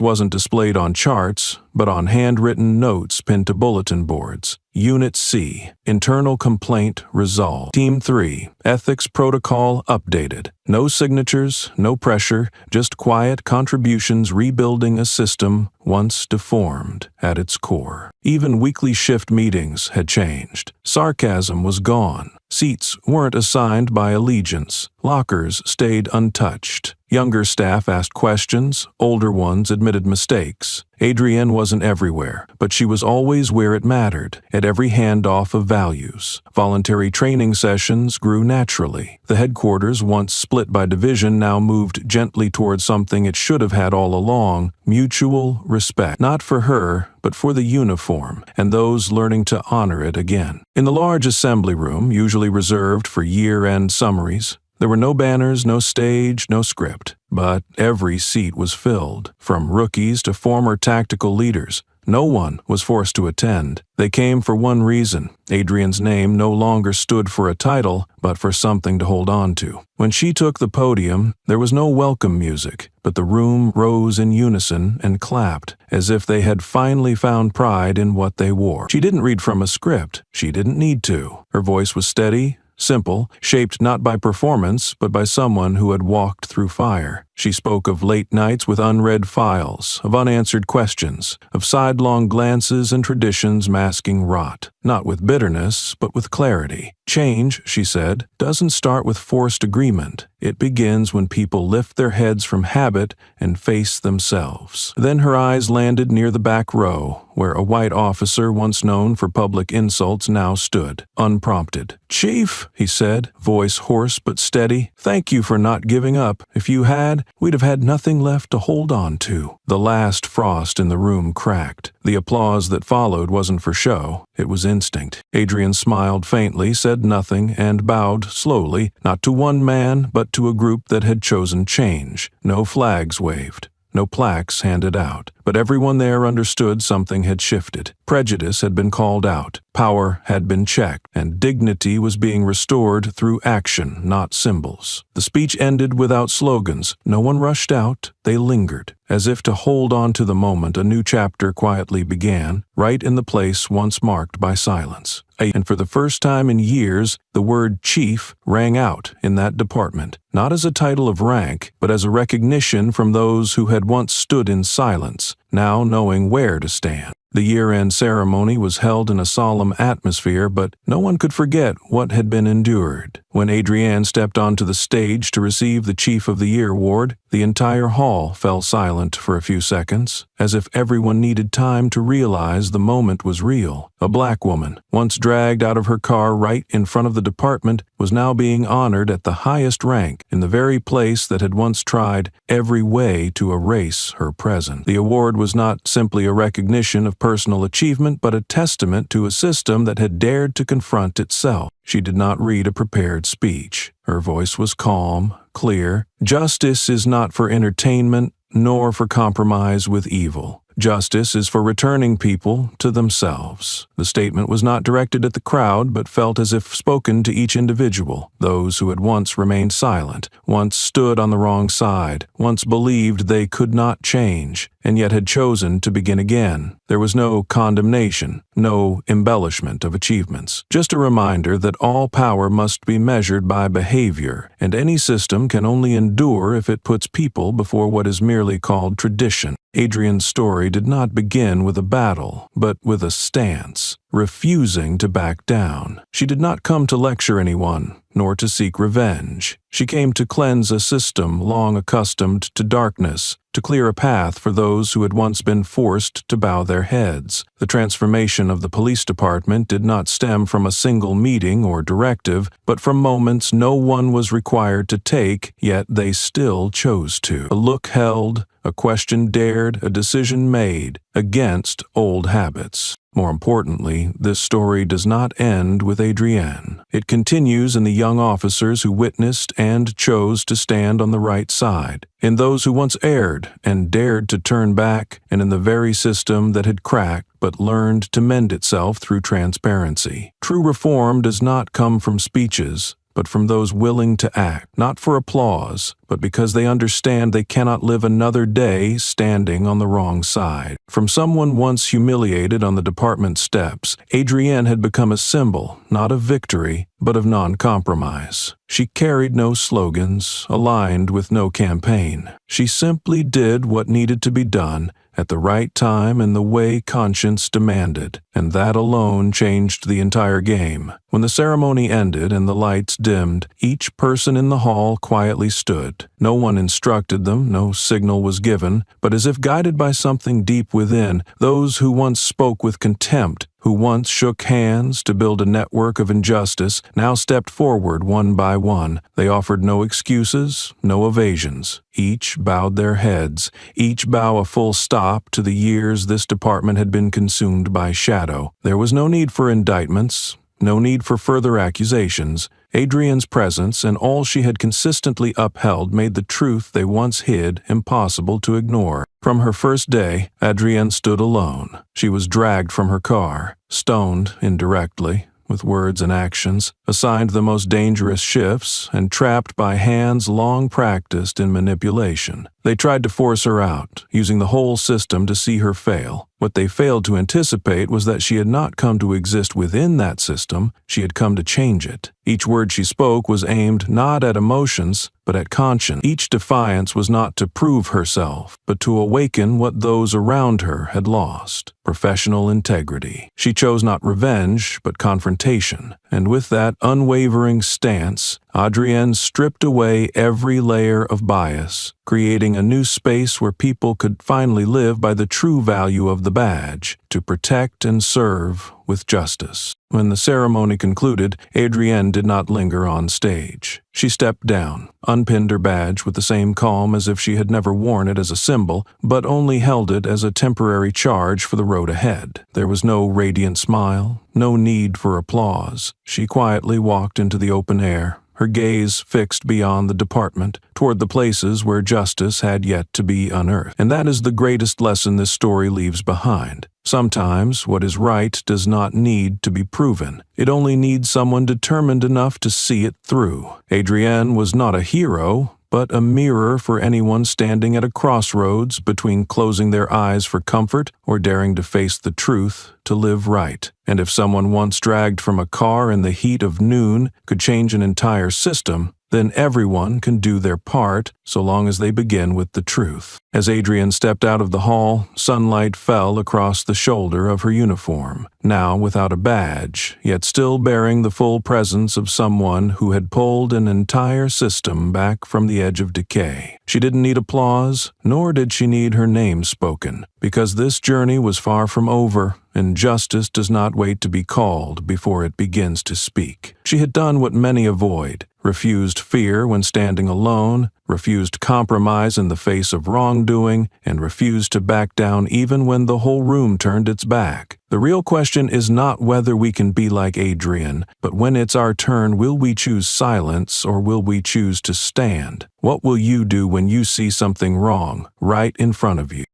wasn't displayed on charts, but on handwritten notes pinned to bulletin boards. Unit C, Internal Complaint Resolved. Team 3, Ethics Protocol Updated. No signatures, no pressure, just quiet contributions rebuilding a system once deformed at its core. Even weekly shift meetings had changed. Sarcasm was gone. Seats weren't assigned by allegiance. Lockers stayed untouched. Younger staff asked questions, older ones admitted mistakes. Adrienne wasn't everywhere, but she was always where it mattered, at every handoff of values. Voluntary training sessions grew naturally. The headquarters, once split by division, now moved gently towards something it should have had all along: mutual respect. Not for her, but for the uniform, and those learning to honor it again. In the large assembly room, usually reserved for year-end summaries, there were no banners, no stage, no script, but every seat was filled, from rookies to former tactical leaders. No one was forced to attend. They came for one reason. Adrienne's name no longer stood for a title, but for something to hold on to. When she took the podium, there was no welcome music, but the room rose in unison and clapped, as if they had finally found pride in what they wore. She didn't read from a script. She didn't need to. Her voice was steady, simple, shaped not by performance, but by someone who had walked through fire. She spoke of late nights with unread files, of unanswered questions, of sidelong glances and traditions masking rot. Not with bitterness, but with clarity. Change, she said, doesn't start with forced agreement. It begins when people lift their heads from habit and face themselves. Then her eyes landed near the back row, where a white officer once known for public insults now stood, unprompted. "Chief," he said, voice hoarse but steady, "thank you for not giving up. If you had, we'd have had nothing left to hold on to." The last frost in the room cracked. The applause that followed wasn't for show, it was instinct. Adrienne smiled faintly, said nothing, and bowed slowly, not to one man, but to a group that had chosen change. No flags waved. no plaques handed out. But everyone there understood something had shifted. Prejudice had been called out, power had been checked, and dignity was being restored through action, not symbols. The speech ended without slogans. No one rushed out, they lingered. As if to hold on to the moment, a new chapter quietly began, right in the place once marked by silence. And for the first time in years, the word chief rang out in that department, not as a title of rank, but as a recognition from those who had once stood in silence, now knowing where to stand. The year-end ceremony was held in a solemn atmosphere, but no one could forget what had been endured. When Adrienne stepped onto the stage to receive the Chief of the Year award, the entire hall fell silent for a few seconds, as if everyone needed time to realize the moment was real. A black woman, once dragged out of her car right in front of the department, was now being honored at the highest rank in the very place that had once tried every way to erase her presence. The award was not simply a recognition of personal achievement, but a testament to a system that had dared to confront itself. She did not read a prepared speech. Her voice was calm, clear. Justice is not for entertainment, nor for compromise with evil. Justice is for returning people to themselves. The statement was not directed at the crowd, but felt as if spoken to each individual, those who had once remained silent, once stood on the wrong side, once believed they could not change, and yet had chosen to begin again. There was no condemnation, no embellishment of achievements, just a reminder that all power must be measured by behavior, and any system can only endure if it puts people before what is merely called tradition. Adrienne's story did not begin with a battle, but with a stance, refusing to back down. She did not come to lecture anyone, nor to seek revenge. She came to cleanse a system long accustomed to darkness, to clear a path for those who had once been forced to bow their heads. The transformation of the police department did not stem from a single meeting or directive, but from moments no one was required to take, yet they still chose to. A look held, a question dared, a decision made against old habits. More importantly, this story does not end with Adrienne. It continues in the young officers who witnessed and chose to stand on the right side, in those who once erred and dared to turn back, and in the very system that had cracked but learned to mend itself through transparency. True reform does not come from speeches, but from those willing to act, not for applause, but because they understand they cannot live another day standing on the wrong side. From someone once humiliated on the department steps, Adrienne had become a symbol, not of victory, but of non-compromise. She carried no slogans, aligned with no campaign. She simply did what needed to be done at the right time in the way conscience demanded, and that alone changed the entire game. When the ceremony ended and the lights dimmed, each person in the hall quietly stood. No one instructed them, no signal was given, but as if guided by something deep within, those who once spoke with contempt, who once shook hands to build a network of injustice, now stepped forward one by one. They offered no excuses, no evasions. Each bowed their heads, each bow a full stop to the years this department had been consumed by shadow. There was no need for indictments, no need for further accusations. Adrienne's presence and all she had consistently upheld made the truth they once hid impossible to ignore. From her first day, Adrienne stood alone. She was dragged from her car, stoned indirectly, with words and actions, assigned the most dangerous shifts, and trapped by hands long practiced in manipulation. They tried to force her out, using the whole system to see her fail. What they failed to anticipate was that she had not come to exist within that system, she had come to change it. Each word she spoke was aimed not at emotions, but at conscience. Each defiance was not to prove herself, but to awaken what those around her had lost: professional integrity. She chose not revenge, but confrontation, and with that unwavering stance, Adrienne stripped away every layer of bias, creating a new space where people could finally live by the true value of the badge, to protect and serve with justice. When the ceremony concluded, Adrienne did not linger on stage. She stepped down, unpinned her badge with the same calm as if she had never worn it as a symbol, but only held it as a temporary charge for the road ahead. There was no radiant smile, no need for applause. She quietly walked into the open air, her gaze fixed beyond the department, toward the places where justice had yet to be unearthed. And that is the greatest lesson this story leaves behind. Sometimes what is right does not need to be proven. It only needs someone determined enough to see it through. Adrienne was not a hero, but a mirror for anyone standing at a crossroads between closing their eyes for comfort or daring to face the truth to live right. And if someone once dragged from a car in the heat of noon could change an entire system, then everyone can do their part so long as they begin with the truth. As Adrienne stepped out of the hall, sunlight fell across the shoulder of her uniform, now without a badge, yet still bearing the full presence of someone who had pulled an entire system back from the edge of decay. She didn't need applause, nor did she need her name spoken, because this journey was far from over, and justice does not wait to be called before it begins to speak. She had done what many avoid: refused fear when standing alone, refused compromise in the face of wrongdoing, and refused to back down even when the whole room turned its back. The real question is not whether we can be like Adrienne, but when it's our turn, will we choose silence or will we choose to stand? What will you do when you see something wrong right in front of you?